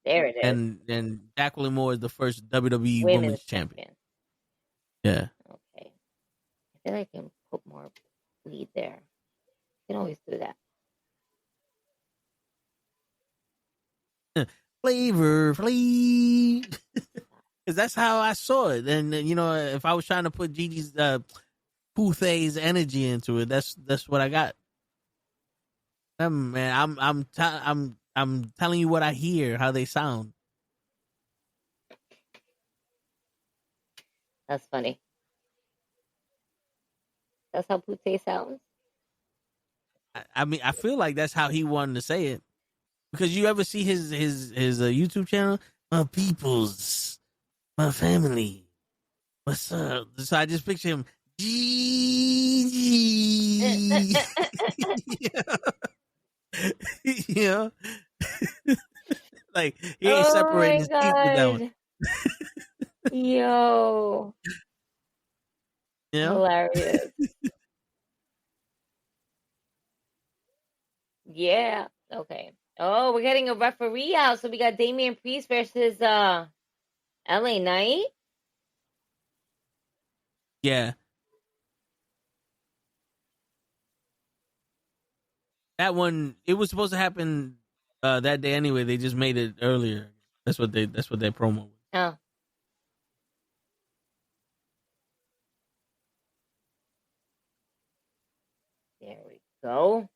S3: There it is.
S1: and Jacqueline Moore is the first WWE
S3: Women's
S1: Women's Champion.
S3: champion.
S1: Yeah.
S3: Okay. I feel like I can put more bleed there. You can always do that.
S1: Flavor Flav. Because that's how I saw it. And, if I was trying to put Gigi's Puthay's energy into it, that's what I got. Man, I'm telling you what I hear, how they sound.
S3: That's funny. That's how Putay sounds.
S1: I mean, I feel like that's how he wanted to say it. Because you ever see his YouTube channel? My peoples, my family, what's up? So I just picture him. Gigi. Yeah. Like he ain't separating his teeth with that one.
S3: Yo.
S1: Yeah.
S3: Hilarious. Yeah. Okay. Oh, we're getting a referee out. So we got Damian Priest versus LA Knight.
S1: Yeah. That one, it was supposed to happen that day anyway. They just made it earlier. That's what their promo was.
S3: Oh. There we go.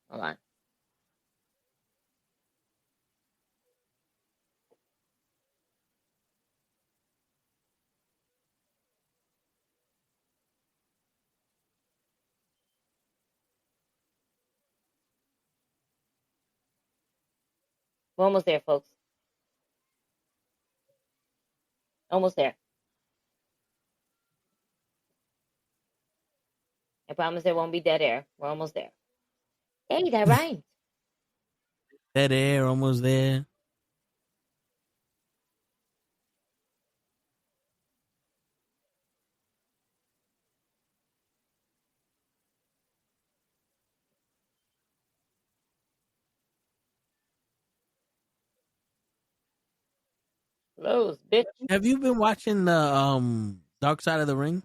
S3: Hold on. We're almost there, folks. Almost there. I promise there won't be dead air. We're almost there. Hey, that rhymed.
S1: Dead air, almost there.
S3: Close, bitch.
S1: Have you been watching the Dark Side of the Ring?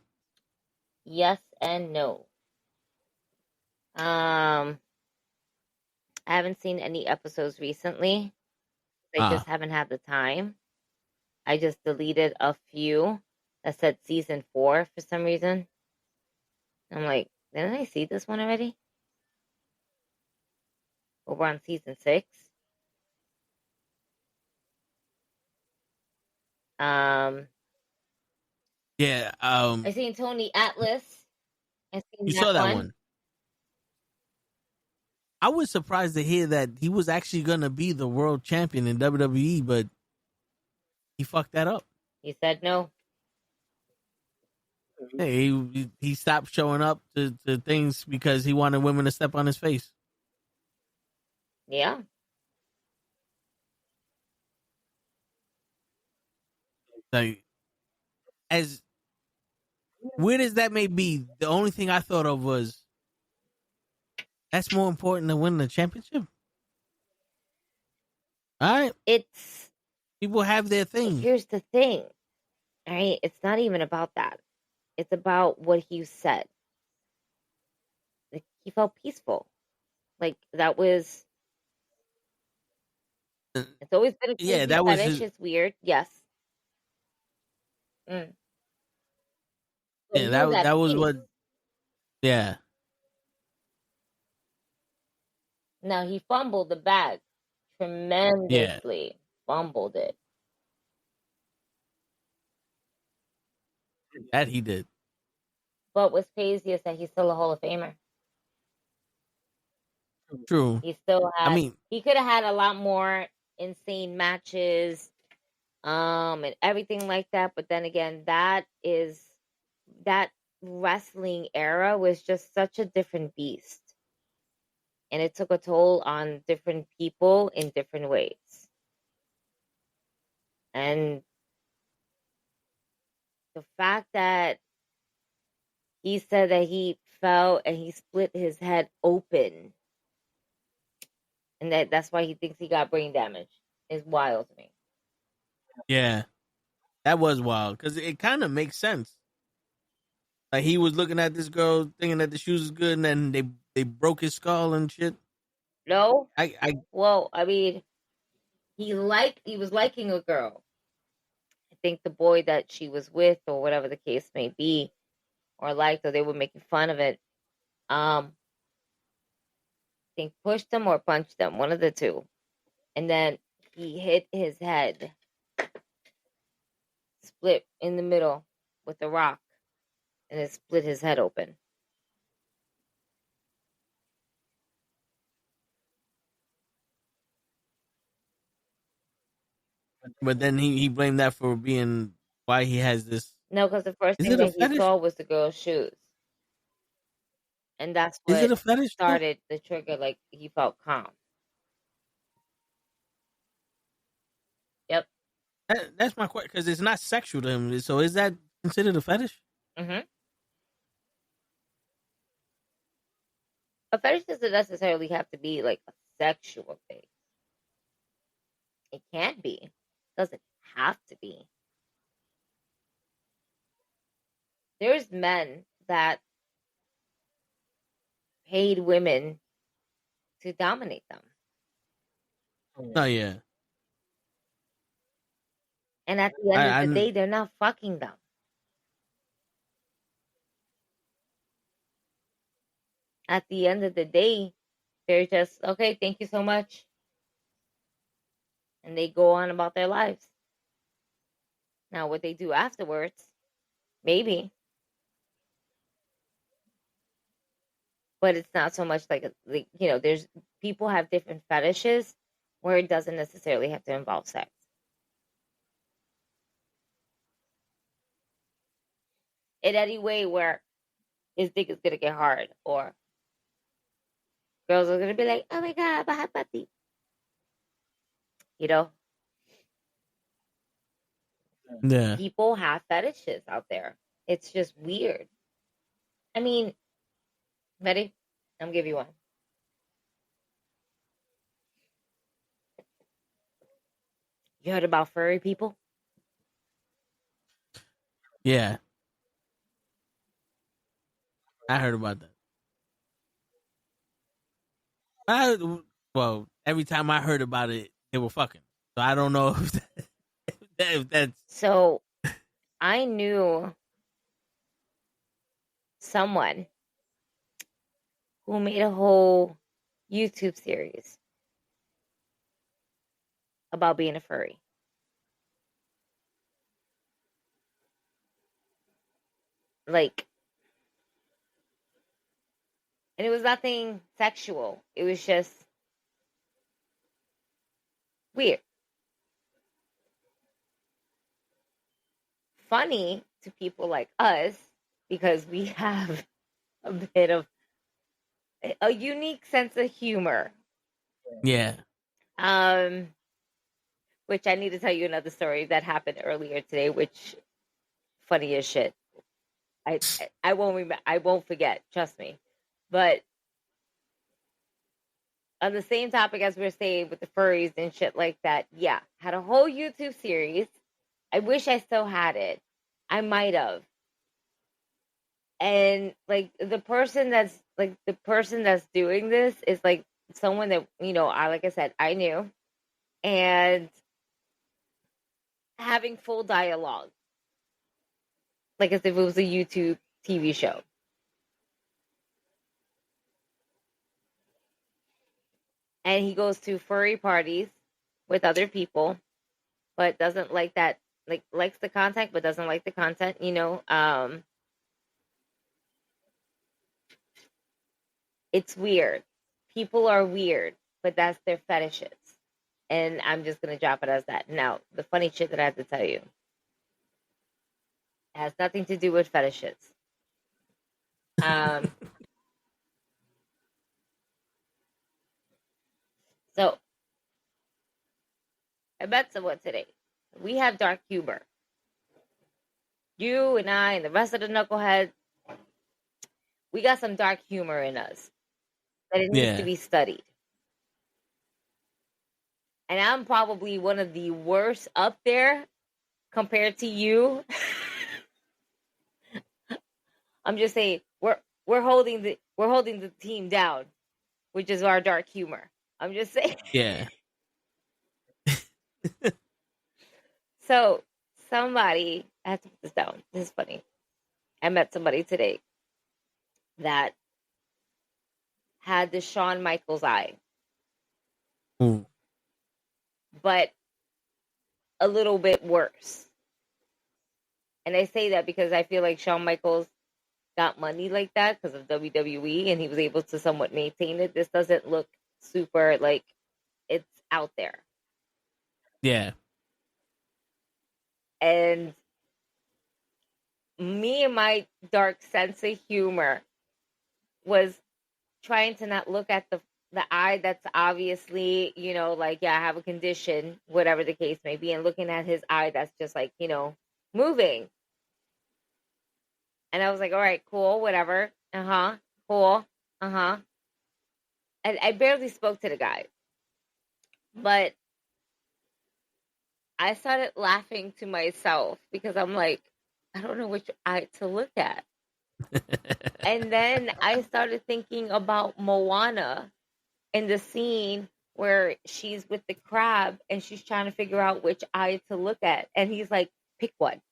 S3: Yes and no. I haven't seen any episodes recently. I just haven't had the time. I just deleted a few that said season 4 for some reason. I'm like, didn't I see this one already? Over on season 6.
S1: Yeah.
S3: I seen Tony Atlas. I seen
S1: You saw that one. I was surprised to hear that he was actually gonna be the world champion in WWE, but he fucked that up.
S3: He said no.
S1: Hey, he stopped showing up to things because he wanted women to step on his face.
S3: Yeah.
S1: Like, as weird as that may be, the only thing I thought of was that's more important than winning the championship. All right.
S3: It's
S1: People have their thing.
S3: Here's the thing. All right. It's not even about that. It's about what he said. Like, he felt peaceful. Like, that was. It's always been a crazy
S1: that was
S3: fetish. It's weird. Yes. Mm. So
S1: Yeah, that was what. Yeah.
S3: Now he fumbled the bag tremendously.
S1: Yeah.
S3: Fumbled it.
S1: That he did.
S3: But what's crazy is that he's still a Hall of Famer.
S1: True.
S3: He still had.
S1: I mean,
S3: he could have had a lot more insane matches, and everything like that. But then again, that wrestling era was just such a different beast, and it took a toll on different people in different ways. And the fact that he said that he fell and he split his head open. and that's why he thinks he got brain damage. It's wild to me.
S1: Yeah, that was wild because it kind of makes sense. Like he was looking at this girl, thinking that the shoes is good, and then they broke his skull and shit.
S3: No,
S1: I
S3: well, I mean, he was liking a girl. I think the boy that she was with, or whatever the case may be, or liked, or they were making fun of it. I think pushed him or punched him, one of the two, and then he hit his head, split in the middle with a rock, and it split his head open.
S1: but then he blamed that for being why he has this.
S3: No, because the first
S1: Is
S3: thing
S1: it a
S3: that he
S1: fetish?
S3: saw was the girl's shoes. And that's
S1: Is it
S3: what
S1: a fetish? Though?
S3: started the trigger. Like, he felt calm. Yep.
S1: That's my question, because it's not sexual to him. So is that considered a fetish?
S3: Mm-hmm. A fetish doesn't necessarily have to be like a sexual thing. It can be. It doesn't have to be. There's men that paid women to dominate them.
S1: Oh yeah.
S3: And at the end of the day, they're not fucking them. At the end of the day, they're just, okay, thank you so much. And they go on about their lives. Now, what they do afterwards, maybe. But it's not so much like there's people have different fetishes where it doesn't necessarily have to involve sex. In any way where his dick is gonna get hard, or girls are gonna be like, "Oh my god, baja pati,"
S1: Yeah.
S3: People have fetishes out there. It's just weird. I mean, ready? I'm gonna give you one. You heard about furry people?
S1: Yeah. I heard about that. Well, every time I heard about it, they were fucking. So I don't know if that's.
S3: So I knew someone who made a whole YouTube series about being a furry. Like, and it was nothing sexual. It was just weird. Funny to people like us because we have a bit of a unique sense of humor.
S1: Yeah.
S3: Which I need to tell you another story that happened earlier today, which funny as shit. I won't forget, trust me. But on the same topic as we're saying with the furries and shit like that, yeah, had a whole YouTube series. I wish I still had it. I might have. And like the person that's doing this is like someone that, like I said, I knew, and having full dialogue. Like as if it was a YouTube TV show. And he goes to furry parties with other people, but doesn't like that, like likes the content, but doesn't like the content, It's weird. People are weird, but that's their fetishes. And I'm just going to drop it as that. Now, the funny shit that I have to tell you has nothing to do with fetishes. So, I met someone today. We have dark humor. You and I and the rest of the knuckleheads, we got some dark humor in us. That it needs to be studied. And I'm probably one of the worst up there compared to you. I'm just saying we're holding the team down, which is our dark humor. I'm just saying.
S1: Yeah.
S3: So somebody, I have to put this down. This is funny. I met somebody today that had the Shawn Michaels eye,
S1: Ooh.
S3: but a little bit worse. And I say that because I feel like Shawn Michaels got money like that because of WWE, and he was able to somewhat maintain it. This doesn't look super like it's out there.
S1: Yeah.
S3: And me and my dark sense of humor was trying to not look at the eye that's obviously, like, yeah, I have a condition, whatever the case may be, and looking at his eye that's just like, moving. And I was like, all right, cool, whatever. Cool. And I barely spoke to the guy. But I started laughing to myself because I'm like, I don't know which eye to look at. And then I started thinking about Moana in the scene where she's with the crab and she's trying to figure out which eye to look at. And he's like, pick one,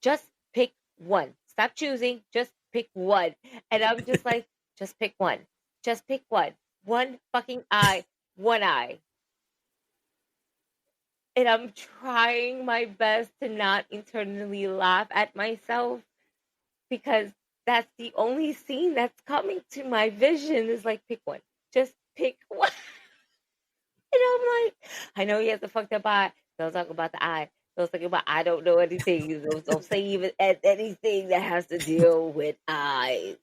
S3: just pick one. Stop choosing, just pick one. And I'm just like, just pick one. One fucking eye, one eye. And I'm trying my best to not internally laugh at myself because that's the only scene that's coming to my vision is like, pick one. Just pick one. And I'm like, I know he has a fucked up eye. Don't talk about the eye. Don't talk about I don't know anything. Don't say even anything that has to deal with eyes.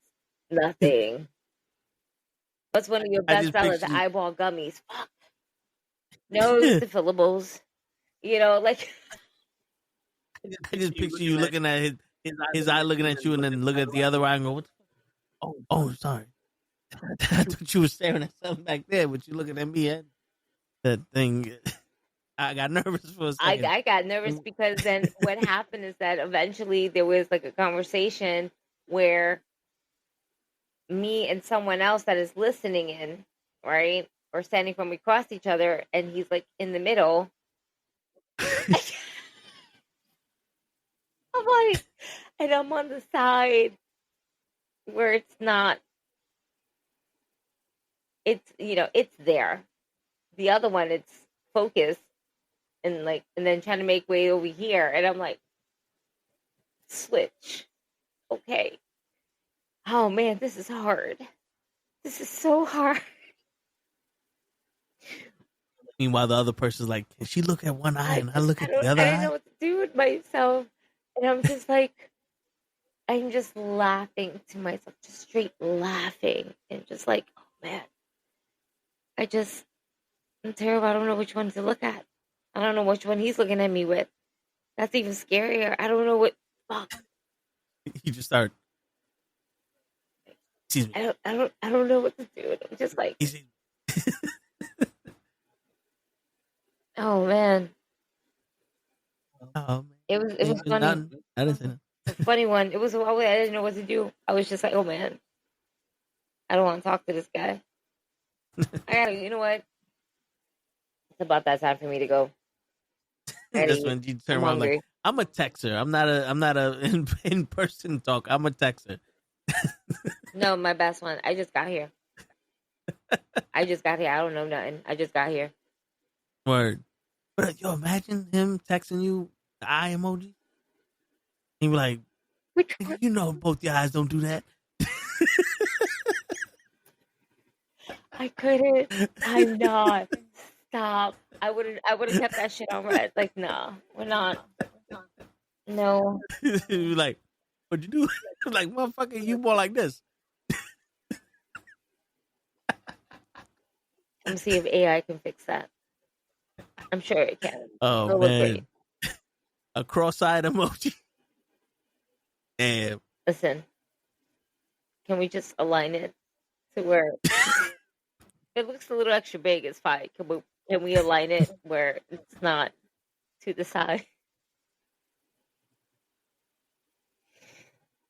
S3: Nothing. What's one of your best sellers? The eyeball gummies. Fuck. No, the fillables. Like.
S1: I just picture you looking at his eye looking at you and then look at the other eye and go, oh, sorry. I thought you were staring at something back there, but you looking at me at that thing. I got nervous for a second.
S3: I got nervous because then what happened is that eventually there was like a conversation where me and someone else that is listening in, right, or standing from across each other, and he's like in the middle. I'm like, and I'm on the side where it's not. It's it's there. The other one, it's focused and then trying to make way over here, and I'm like, switch. Okay. Oh man, this is hard. This is so hard.
S1: Meanwhile, the other person's like, can she look at one eye and I look at the other eye?
S3: I don't know what to do with myself. And I'm just like, I'm just laughing to myself, just straight laughing. And just like, oh man, I'm terrible. I don't know which one to look at. I don't know which one he's looking at me with. That's even scarier. I don't know what, fuck.
S1: You just start. Excuse
S3: me. I don't know what to do. I'm just like. Oh man. It was funny.
S1: I didn't say that.
S3: A funny one. It was I didn't know what to do. I was just like, oh man, I don't want to talk to this guy. You know what? It's about that time for me to go.
S1: That's when you turn around like, I'm a texter. I'm not a in person talk. I'm a texter.
S3: No, my best one. I just got here. I don't know nothing. I just got here.
S1: Word. But yo, imagine him texting you the eye emoji. He be like, you know, both your eyes don't do that.
S3: I couldn't. I'm not. Stop. I would have kept that shit on red. Like, nah, we're not. No.
S1: You like, what'd you do? Like, motherfucker, you more like this.
S3: Let me see if AI can fix that. I'm sure it can.
S1: Oh, man. A cross-eyed emoji. Damn.
S3: Listen, can we just align it to where it looks a little extra big? It's fine. Can Can we align it where it's not to the side?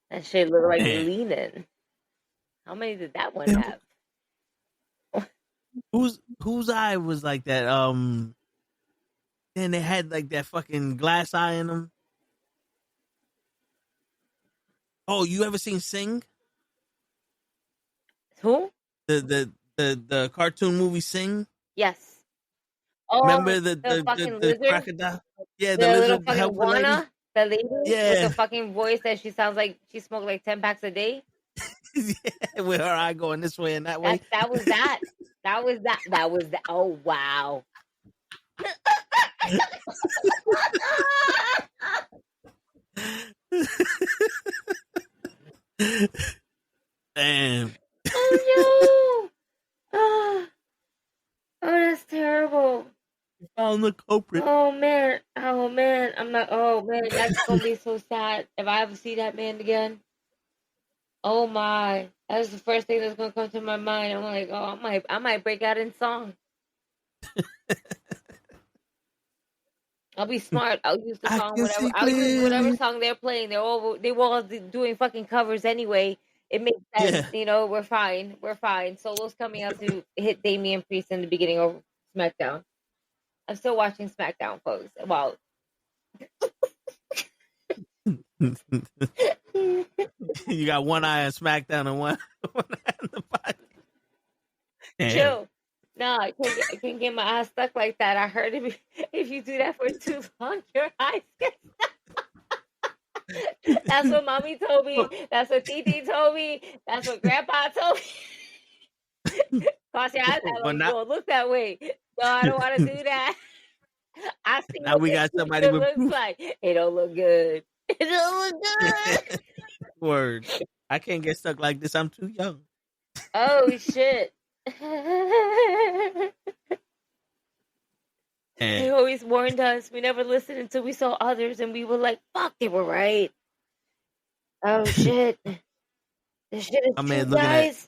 S3: That shit look like
S1: Man.
S3: leaning. How many did that one have?
S1: Whose eye was like that? Then they had like that fucking glass eye in them. Oh, you ever seen Sing?
S3: Who?
S1: The cartoon movie Sing?
S3: Yes. Oh,
S1: Remember
S3: the fucking
S1: the
S3: lizard?
S1: crocodile? Yeah,
S3: The
S1: the
S3: little
S1: lizard
S3: fucking
S1: helper lady.
S3: iguana? The lady with
S1: Yeah.
S3: the fucking voice that she sounds like she smoked like 10 packs a day?
S1: Yeah, with her eye going this way and that way.
S3: That was that. That was that. That was that. Oh, wow.
S1: Damn.
S3: Oh, no. Oh, that's terrible.
S1: Found the culprit.
S3: Oh, man. Oh, man. I'm not. Oh, man. That's going to be so sad if I ever see that man again. Oh, my. That's the first thing that's going to come to my mind. I'm like, oh, I might break out in song. I'll be smart. I'll use the song, whatever. I'll use whatever song they're playing. They were all doing fucking covers anyway. It makes sense, you know. We're fine. We're fine. Solo's coming out to hit Damian Priest in the beginning of SmackDown. I'm still watching SmackDown, folks. Well,
S1: You got one eye on SmackDown and one eye on the body.
S3: chill. No, I can't get my eyes stuck like that. I heard if you do that for too long, your eyes get stuck. That's what mommy told me. That's what Titi told me. That's what grandpa told me. Cause your eyes don't look that way. No, I don't want to do that. I see
S1: now we got somebody
S3: it
S1: with
S3: looks
S1: proof.
S3: like. It don't look good. It don't look good.
S1: Word. I can't get stuck like this. I'm too young.
S3: Oh shit. They always warned us. We never listened until we saw others, and we were like, "Fuck, they were right." Oh shit! This shit is true, guys.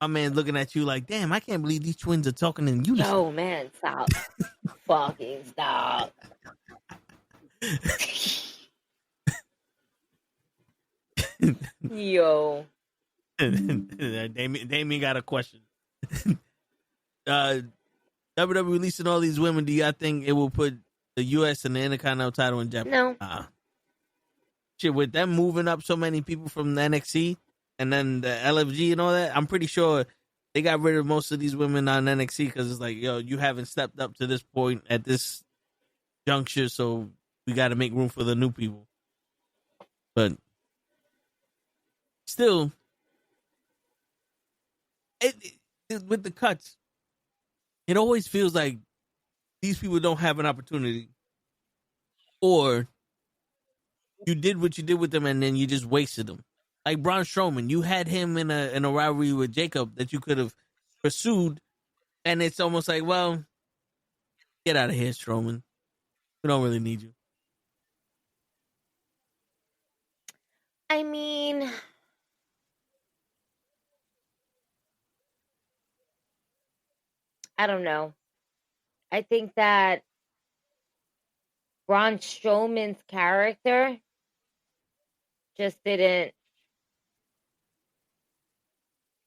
S1: My man looking at you like, "Damn, I can't believe these twins are talking in unison."
S3: Yo, man, stop! Fucking stop! Yo.
S1: Damien got a question. WWE releasing all these women. Do y'all think it will put the U.S. and the Intercontinental title in jeopardy?
S3: No.
S1: Shit, with them moving up so many people from the NXT and then the LFG and all that, I'm pretty sure they got rid of most of these women on NXT because it's like, yo, you haven't stepped up to this point at this juncture, so we got to make room for the new people. But still, with the cuts, it always feels like these people don't have an opportunity, or you did what you did with them and then you just wasted them. Like Braun Strowman, you had him in a rivalry with Jacob that you could have pursued, and it's almost like, well, get out of here, Strowman. We don't really need you.
S3: I mean, I don't know. I think that Braun Strowman's character just didn't.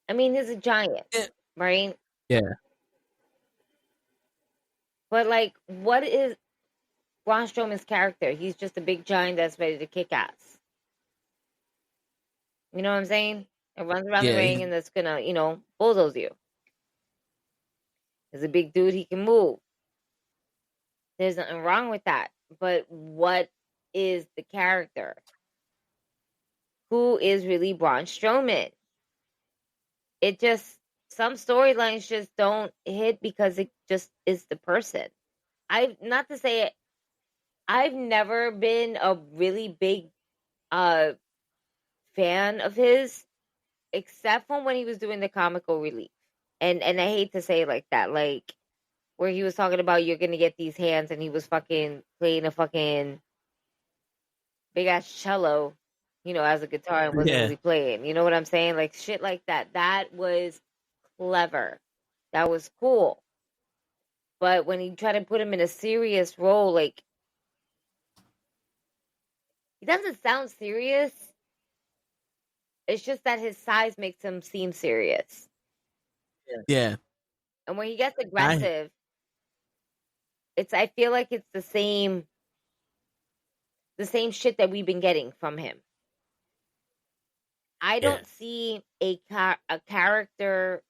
S3: I mean, he's a giant, right?
S1: Yeah.
S3: But like, what is Braun Strowman's character? He's just a big giant that's ready to kick ass. You know what I'm saying? It runs around the ring and that's gonna, bulldoze you. He's a big dude, he can move. There's nothing wrong with that. But what is the character? Who is really Braun Strowman? It just, some storylines just don't hit because it just is the person. I've never been a really big fan of his, except for when he was doing the comical relief. And I hate to say it like that, like where he was talking about you're gonna get these hands, and he was fucking playing a fucking big ass cello, as a guitar and wasn't really playing. You know what I'm saying? Like shit like that. That was clever. That was cool. But when you try to put him in a serious role, like, he doesn't sound serious. It's just that his size makes him seem serious.
S1: Yeah.
S3: And when he gets aggressive, I feel like it's the same shit that we've been getting from him. I don't see a character.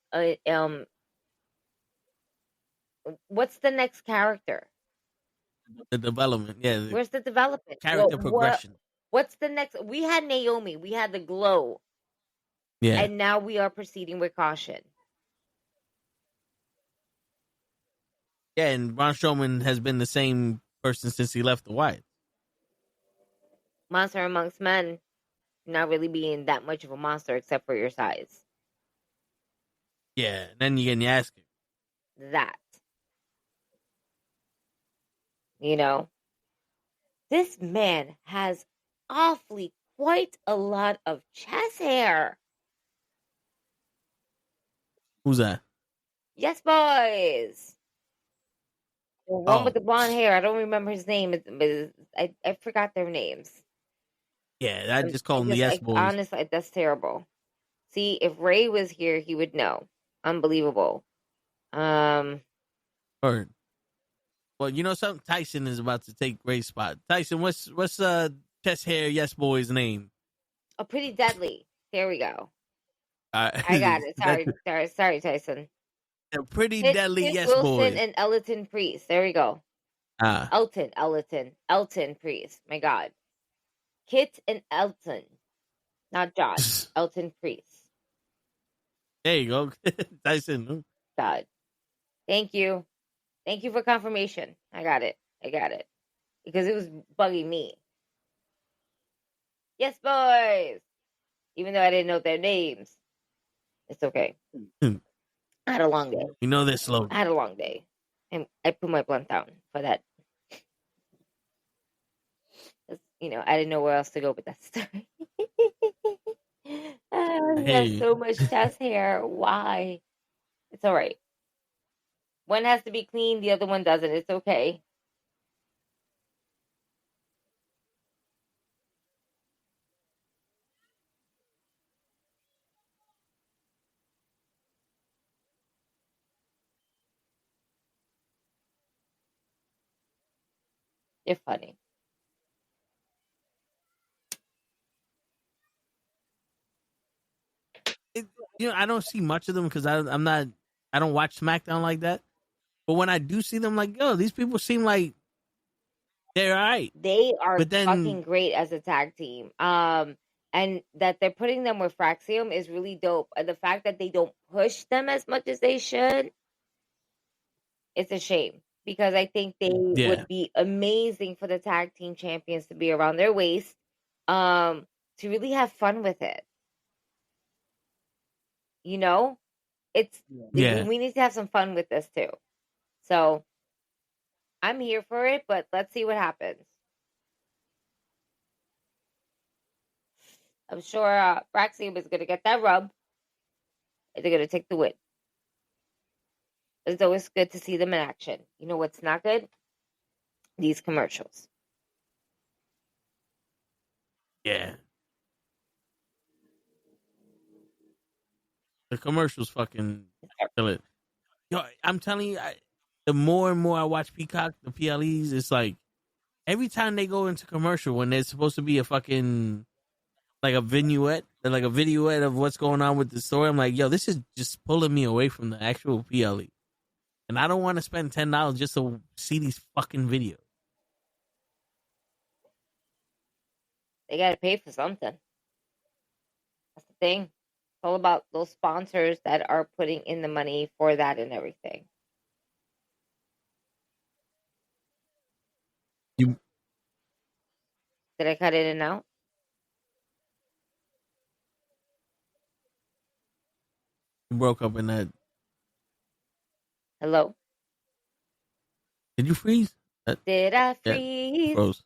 S3: What's the next character?
S1: The development. Yeah.
S3: Where's the development?
S1: Character progression.
S3: What's the next? We had Naomi. We had the glow.
S1: Yeah.
S3: And now we are proceeding with caution.
S1: Yeah, and Braun Strowman has been the same person since he left the Wyatt.
S3: Monster amongst men, not really being that much of a monster except for your size.
S1: Yeah, and then you get your ass kicked.
S3: That. You know? This man has awfully quite a lot of chest hair.
S1: Who's that?
S3: Yes, boys. The one with the blonde hair. I don't remember his name. I forgot their names.
S1: Yeah, I just call them the Yes Boys.
S3: Honestly, that's terrible. See, if Ray was here, he would know. Unbelievable.
S1: Or, well, you know something? Tyson is about to take Ray's spot. Tyson, what's chest hair Yes Boy's name?
S3: Oh, Pretty Deadly. There we go.
S1: I
S3: got it. Sorry, Tyson.
S1: Pretty Deadly
S3: Kit
S1: Yes
S3: Wilson
S1: Boy.
S3: and Elton Priest. There we go. Elton Priest. My God. Kit and Elton. Not Josh. Elton Priest.
S1: There you go. Tyson.
S3: God. Thank you. Thank you for confirmation. I got it. Because it was bugging me. Yes, boys. Even though I didn't know their names. It's okay. I had a long day.
S1: You know this slogan.
S3: I had a long day. And I put my blunt down for that. You know, I didn't know where else to go with that story. He has so much chest hair. Why? It's all right. One has to be clean, the other one doesn't. It's okay. You're funny.
S1: You know, I don't see much of them because I don't watch SmackDown like that. But when I do see them, like, yo, these people seem like they're all right.
S3: They are fucking great as a tag team. And that they're putting them with Fraxium is really dope. And the fact that they don't push them as much as they should, it's a shame. Because I think they would be amazing for the tag team champions to be around their waist, to really have fun with it. You know, we need to have some fun with this too. So I'm here for it, but let's see what happens. I'm sure Fraxium is going to get that rub. And they're going to take the win. It's always good to see them in action. You know what's not good? These commercials.
S1: Yeah. The commercials fucking kill it. Yo, I'm telling you, the more and more I watch Peacock, the PLEs, it's like every time they go into commercial when there's supposed to be a fucking like a vignette, like a videoette of what's going on with the story, I'm like, yo, this is just pulling me away from the actual PLE. And I don't want to spend $10 just to see these fucking videos.
S3: They got to pay for something. That's the thing. It's all about those sponsors that are putting in the money for that and everything. Did I cut in and out?
S1: You broke up in that.
S3: Hello?
S1: Did you freeze?
S3: Did I freeze?
S1: Froze.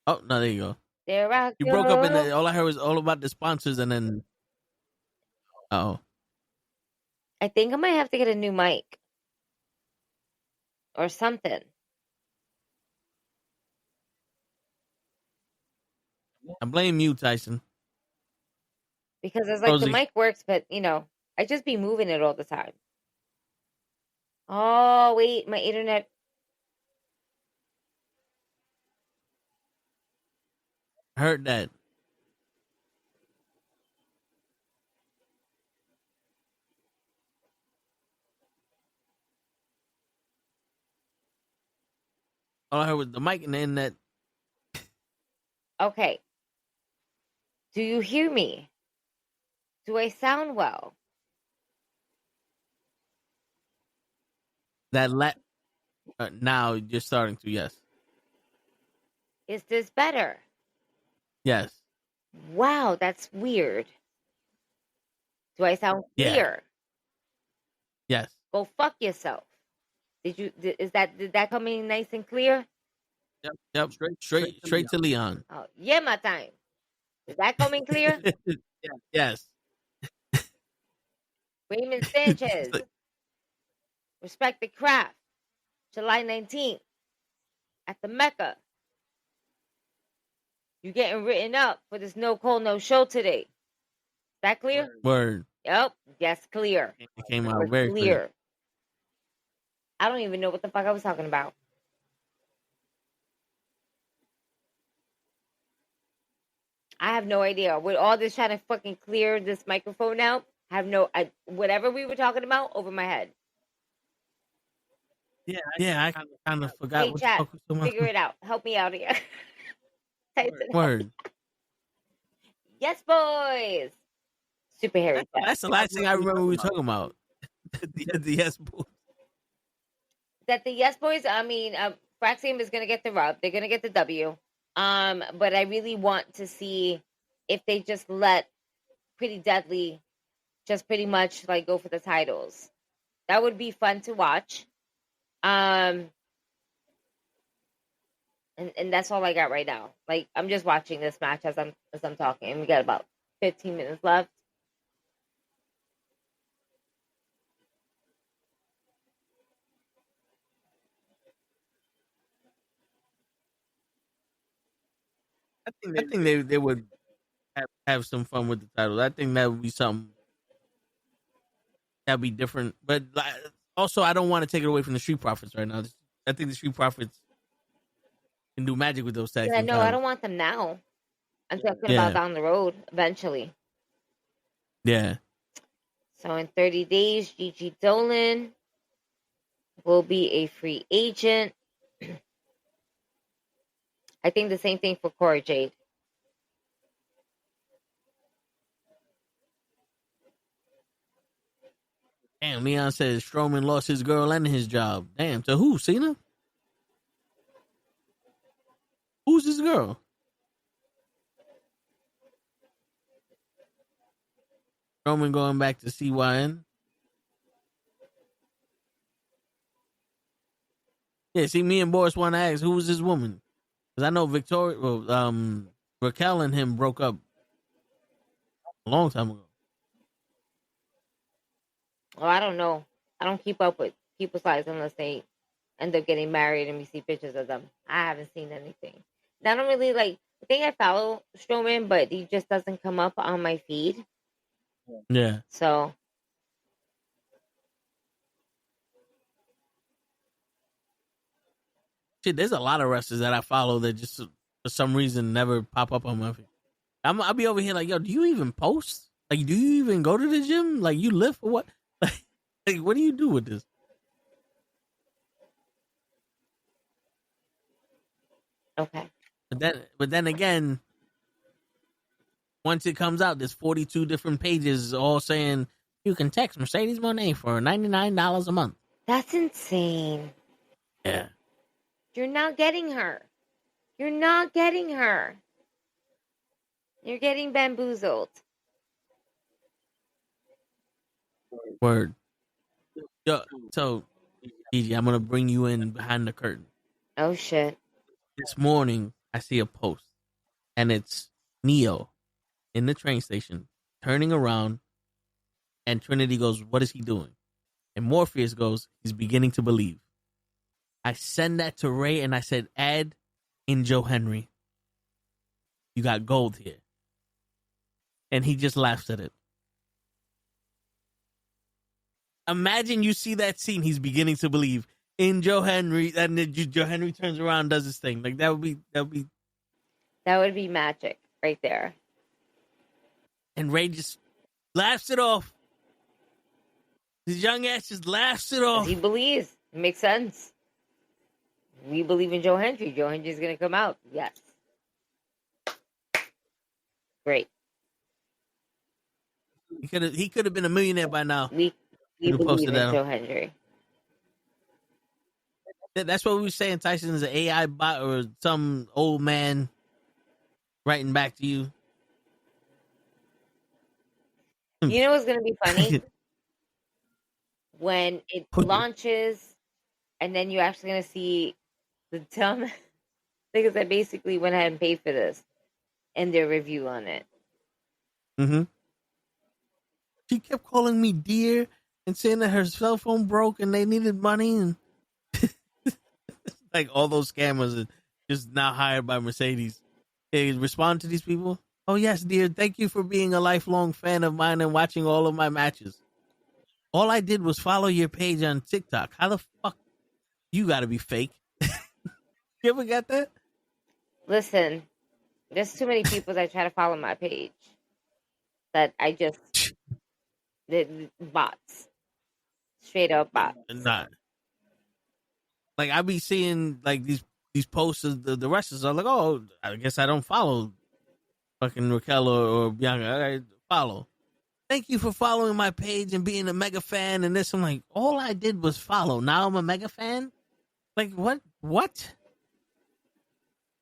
S1: Oh, no, there you go.
S3: There I
S1: You
S3: go.
S1: broke up in that. All I heard was all about the sponsors and then. Uh-oh.
S3: I think I might have to get a new mic. or something.
S1: I blame you, Tyson.
S3: Because it's like the
S1: Rosie.
S3: mic works, but I just be moving it all the time. Oh wait, my internet.
S1: I heard that. All I heard was the mic and the internet.
S3: Okay. Do you hear me? Do I sound well?
S1: Now you're starting to, yes.
S3: Is this better?
S1: Yes.
S3: Wow, that's weird. Do I sound
S1: Yeah.
S3: clear?
S1: Yes.
S3: Go fuck yourself. Did that come in nice and clear?
S1: Yep. Straight to Leon.
S3: Oh, yeah, my time. Is that coming clear?
S1: Yes.
S3: Raymond Sanchez. Respect the craft. July 19th. At the Mecca. You getting written up for this no call, no show today. Is that clear?
S1: Word.
S3: Yep. Yes, clear.
S1: It came out very clear.
S3: I don't even know what the fuck I was talking about. I have no idea. With all this trying to fucking clear this microphone out, whatever we were talking about over my head.
S1: Yeah, I kind of forgot
S3: Hey,
S1: what
S3: chat,
S1: the fuck was going on.
S3: figure it out. Help me out here.
S1: Word.
S3: Yes, boys. Super hairy.
S1: That's the last thing I remember we were talking about. the yes boys.
S3: That the Yes Boys, I mean, Fraxium is going to get the rub. They're going to get the W. But I really want to see if they just let Pretty Deadly just pretty much like go for the titles. That would be fun to watch. And that's all I got right now. Like, I'm just watching this match as I'm talking. And we got about 15 minutes left.
S1: I think they would have some fun with the titles. I think that would be something that'd be different. But also, I don't want to take it away from the Street Profits right now. I think the Street Profits can do magic with those tag team
S3: No,
S1: titles.
S3: I don't want them now. I'm talking about down the road, eventually.
S1: Yeah.
S3: So in 30 days, Gigi Dolan will be a free agent. I think the same thing for Cora Jade.
S1: Damn, Leon says Strowman lost his girl and his job. Damn, to who? Cena? Who's his girl? Strowman going back to CYN? Yeah, see, me and Boris want to ask, who was this woman? Because I know Raquel and him broke up a long time ago.
S3: Well, I don't know. I don't keep up with people's lives unless they end up getting married and we see pictures of them. I haven't seen anything. I don't really I think I follow Strowman, but he just doesn't come up on my feed.
S1: Yeah.
S3: So.
S1: Shit, there's a lot of wrestlers that I follow that just for some reason never pop up on my feed. I'll be over here like, yo, do you even post? Like, do you even go to the gym? Like, you lift or what? Like, what do you do with this?
S3: Okay.
S1: But then again, once it comes out, there's 42 different pages all saying you can text Mercedes Moné for $99 a month.
S3: That's insane.
S1: Yeah.
S3: You're not getting her. You're not getting her. You're getting bamboozled.
S1: Word. Yo, so, Gigi, I'm going to bring you in behind the curtain.
S3: Oh, shit.
S1: This morning, I see a post, and it's Neo in the train station, turning around, and Trinity goes, what is he doing? And Morpheus goes, he's beginning to believe. I send that to Ray and I said, add in Joe Henry. You got gold here. And he just laughs at it. Imagine you see that scene. He's beginning to believe in Joe Henry, and then Joe Henry turns around and does his thing. Like that would be
S3: magic right there.
S1: And Ray just laughs it off. His young ass just laughs it off.
S3: He believes. It makes sense. We believe in Joe Henry. Joe Henry's going to come out. Yes. Great.
S1: He could have been a millionaire by now.
S3: We believe in Joe Henry.
S1: That's what we were saying. Tyson is an AI bot or some old man writing back to you.
S3: You know what's going to be funny? When it launches, and then you're actually going to see the dumb niggas that basically went ahead and paid for this and their review on it.
S1: Mm-hmm. She kept calling me dear and saying that her cell phone broke and they needed money. And like all those scammers are just now hired by Mercedes. They respond to these people. Oh, yes, dear. Thank you for being a lifelong fan of mine and watching all of my matches. All I did was follow your page on TikTok. How the fuck? You got to be fake. You ever got that?
S3: Listen, there's too many people that try to follow my page that I just bots, straight up bots.
S1: Not like I be seeing like these posts of the wrestlers are like, oh, I guess I don't follow fucking Raquel or Bianca. I follow. Thank you for following my page and being a mega fan and this. I'm like, all I did was follow. Now I'm a mega fan? Like, what? What?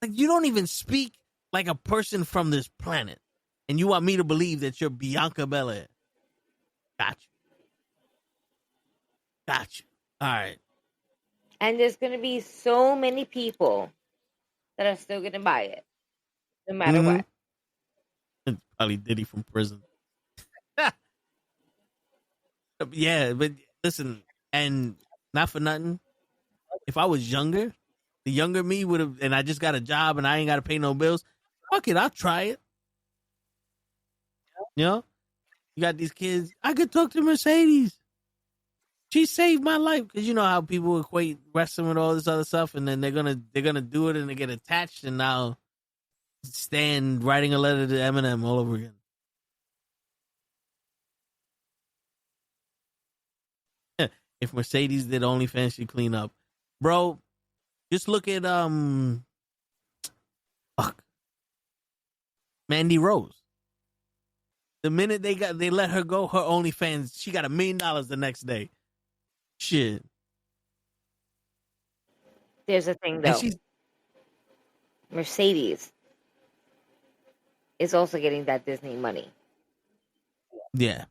S1: Like, you don't even speak like a person from this planet. And you want me to believe that you're Bianca Belair. Got you. All right.
S3: And there's going to be so many people that are still going to buy it. No matter what.
S1: It's probably Diddy from prison. Yeah, but listen, and not for nothing, if I was younger, the younger me would have, and I just got a job and I ain't got to pay no bills, fuck it, I'll try it. You know? You got these kids, I could talk to Mercedes. She saved my life. Because you know how people equate wrestling with all this other stuff, and then they're gonna do it and they get attached, and now Stan writing a letter to Eminem all over again. If Mercedes did OnlyFans, she'd clean up. Bro, just look at Mandy Rose. The minute they let her go, her OnlyFans, she got $1 million the next day. Shit.
S3: There's a thing though. Mercedes is also getting that Disney money.
S1: Yeah.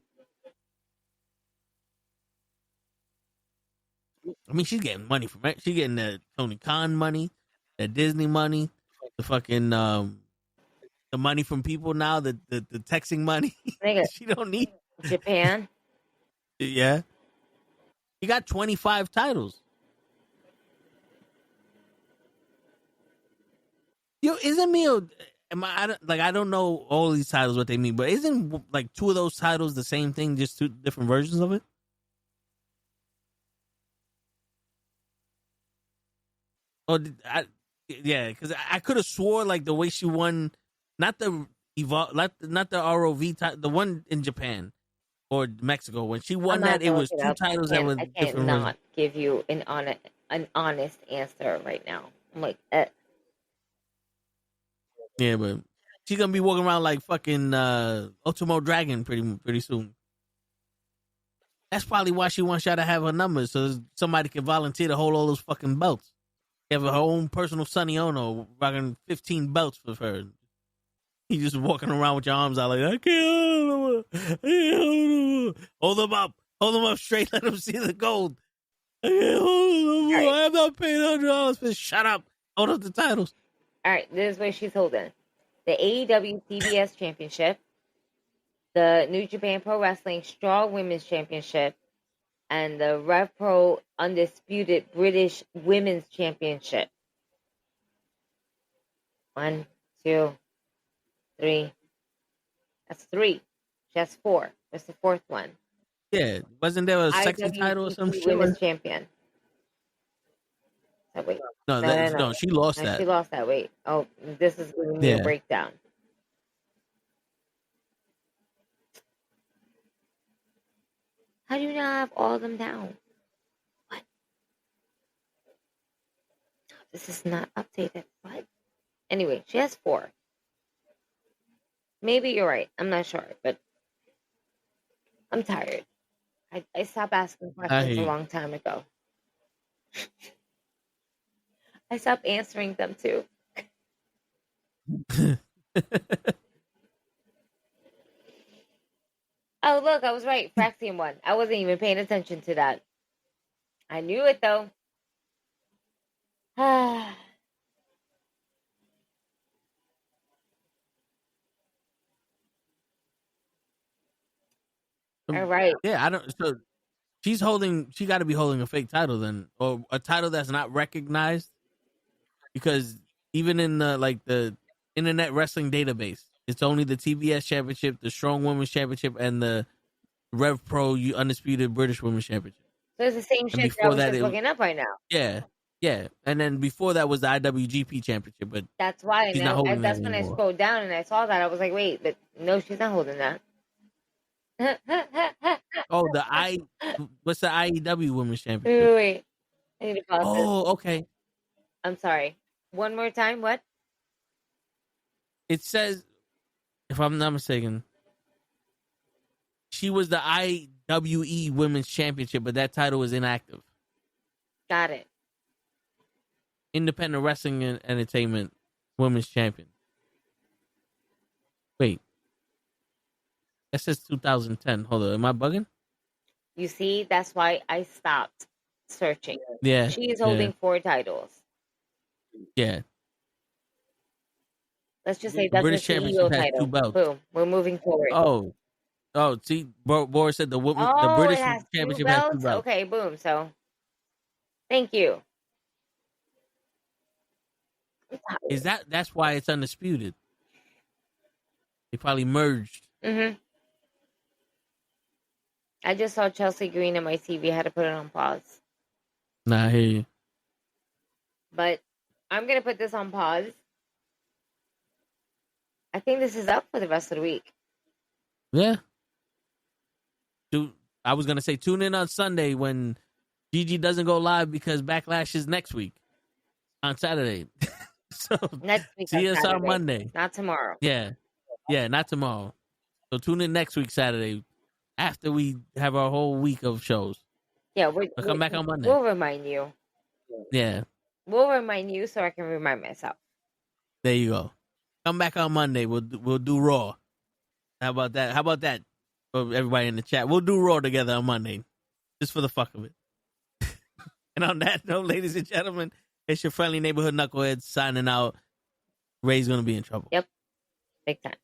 S1: I mean, she's getting money from it. She's getting that Tony Khan money, that Disney money, the fucking the money from people now, the texting money. She don't need
S3: Japan.
S1: Yeah. He got 25 titles. Yo, isn't I don't know all these titles what they mean, but isn't like 2 of those titles the same thing, just 2 different versions of it? Oh, yeah, because I could have swore like the way she won, not the ROV title, the one in Japan or Mexico when she won that, it was 2 titles that were different. I cannot
S3: give you an honest answer right now. I'm like,
S1: yeah, but she's gonna be walking around like fucking Ultimo Dragon pretty soon. That's probably why she wants y'all to have her number, so somebody can volunteer to hold all those fucking belts. Have her own personal Sonny Ono rocking 15 belts with her. He just walking around with your arms out like, I can't hold them. Hold them up straight. Let them see the gold. I can't hold them. Right. I have not paid $100 for. Shut up. Hold up the titles.
S3: All right, this is what she's holding: the AEW TBS Championship, the New Japan Pro Wrestling Strong Women's Championship, and the Rev Pro Undisputed British Women's Championship. 1, 2, 3. That's 3. She has 4. What's the fourth one?
S1: Yeah, wasn't there a sexy title or some
S3: IWGP
S1: shit?
S3: Women's Champion. Oh, wait.
S1: No, she lost that.
S3: She lost that. Wait. Oh, this is giving me a breakdown. How do you not have all of them down? What? This is not updated. What? Anyway, she has 4. Maybe you're right. I'm not sure, but I'm tired. I stopped asking questions a long time ago. I stopped answering them too. Oh, look, I was right. Fraxium won. I wasn't even paying attention to that. I knew it, though. All right.
S1: Yeah, I don't. So she got to be holding a fake title then, or a title that's not recognized, because even in the Internet Wrestling Database, it's only the TBS Championship, the Strong Women's Championship, and the Rev Pro Undisputed British Women's Championship.
S3: So it's the same shit that I was just looking up right now.
S1: Yeah. And then before that was the IWGP Championship, but
S3: that's why.
S1: She's not holding
S3: that's
S1: that
S3: when I
S1: anymore.
S3: scrolled down and I saw that. I was like, wait, but no, she's not holding that.
S1: Oh, what's the IEW Women's Championship?
S3: Wait. I need to pause this.
S1: Oh, okay.
S3: I'm sorry. One more time. What?
S1: It says, if I'm not mistaken, she was the IWE Women's Championship, but that title is inactive.
S3: Got it.
S1: Independent Wrestling and Entertainment Women's Champion. Wait. That says 2010. Hold on. Am I bugging?
S3: You see, that's why I stopped searching.
S1: Yeah.
S3: She is holding 4 titles.
S1: Yeah.
S3: Let's just say that's the CEO title.
S1: 2 belts.
S3: Boom. We're moving forward.
S1: Oh, see, Boris said the British Championship has 2 belts.
S3: Okay, boom. So, thank you.
S1: That's why it's undisputed? They probably merged.
S3: Mm-hmm. I just saw Chelsea Green on my TV. I had to put it on pause.
S1: Nah, I hear you.
S3: But I'm going to put this on pause. I think this is up for the rest of the week.
S1: Yeah. I was going to say tune in on Sunday when Gigi doesn't go live because Backlash is next week on Saturday. So
S3: next week
S1: see us on Monday.
S3: Not tomorrow.
S1: Yeah, not tomorrow. So tune in next week Saturday after we have our whole week of shows.
S3: Yeah,
S1: we'll come back on Monday.
S3: We'll remind you.
S1: Yeah.
S3: We'll remind you so I can remind myself.
S1: There you go. Come back on Monday. We'll do Raw. How about that? For everybody in the chat, we'll do Raw together on Monday, just for the fuck of it. And on that note, ladies and gentlemen, it's your friendly neighborhood knuckleheads signing out. Ray's gonna be in trouble.
S3: Yep, big time.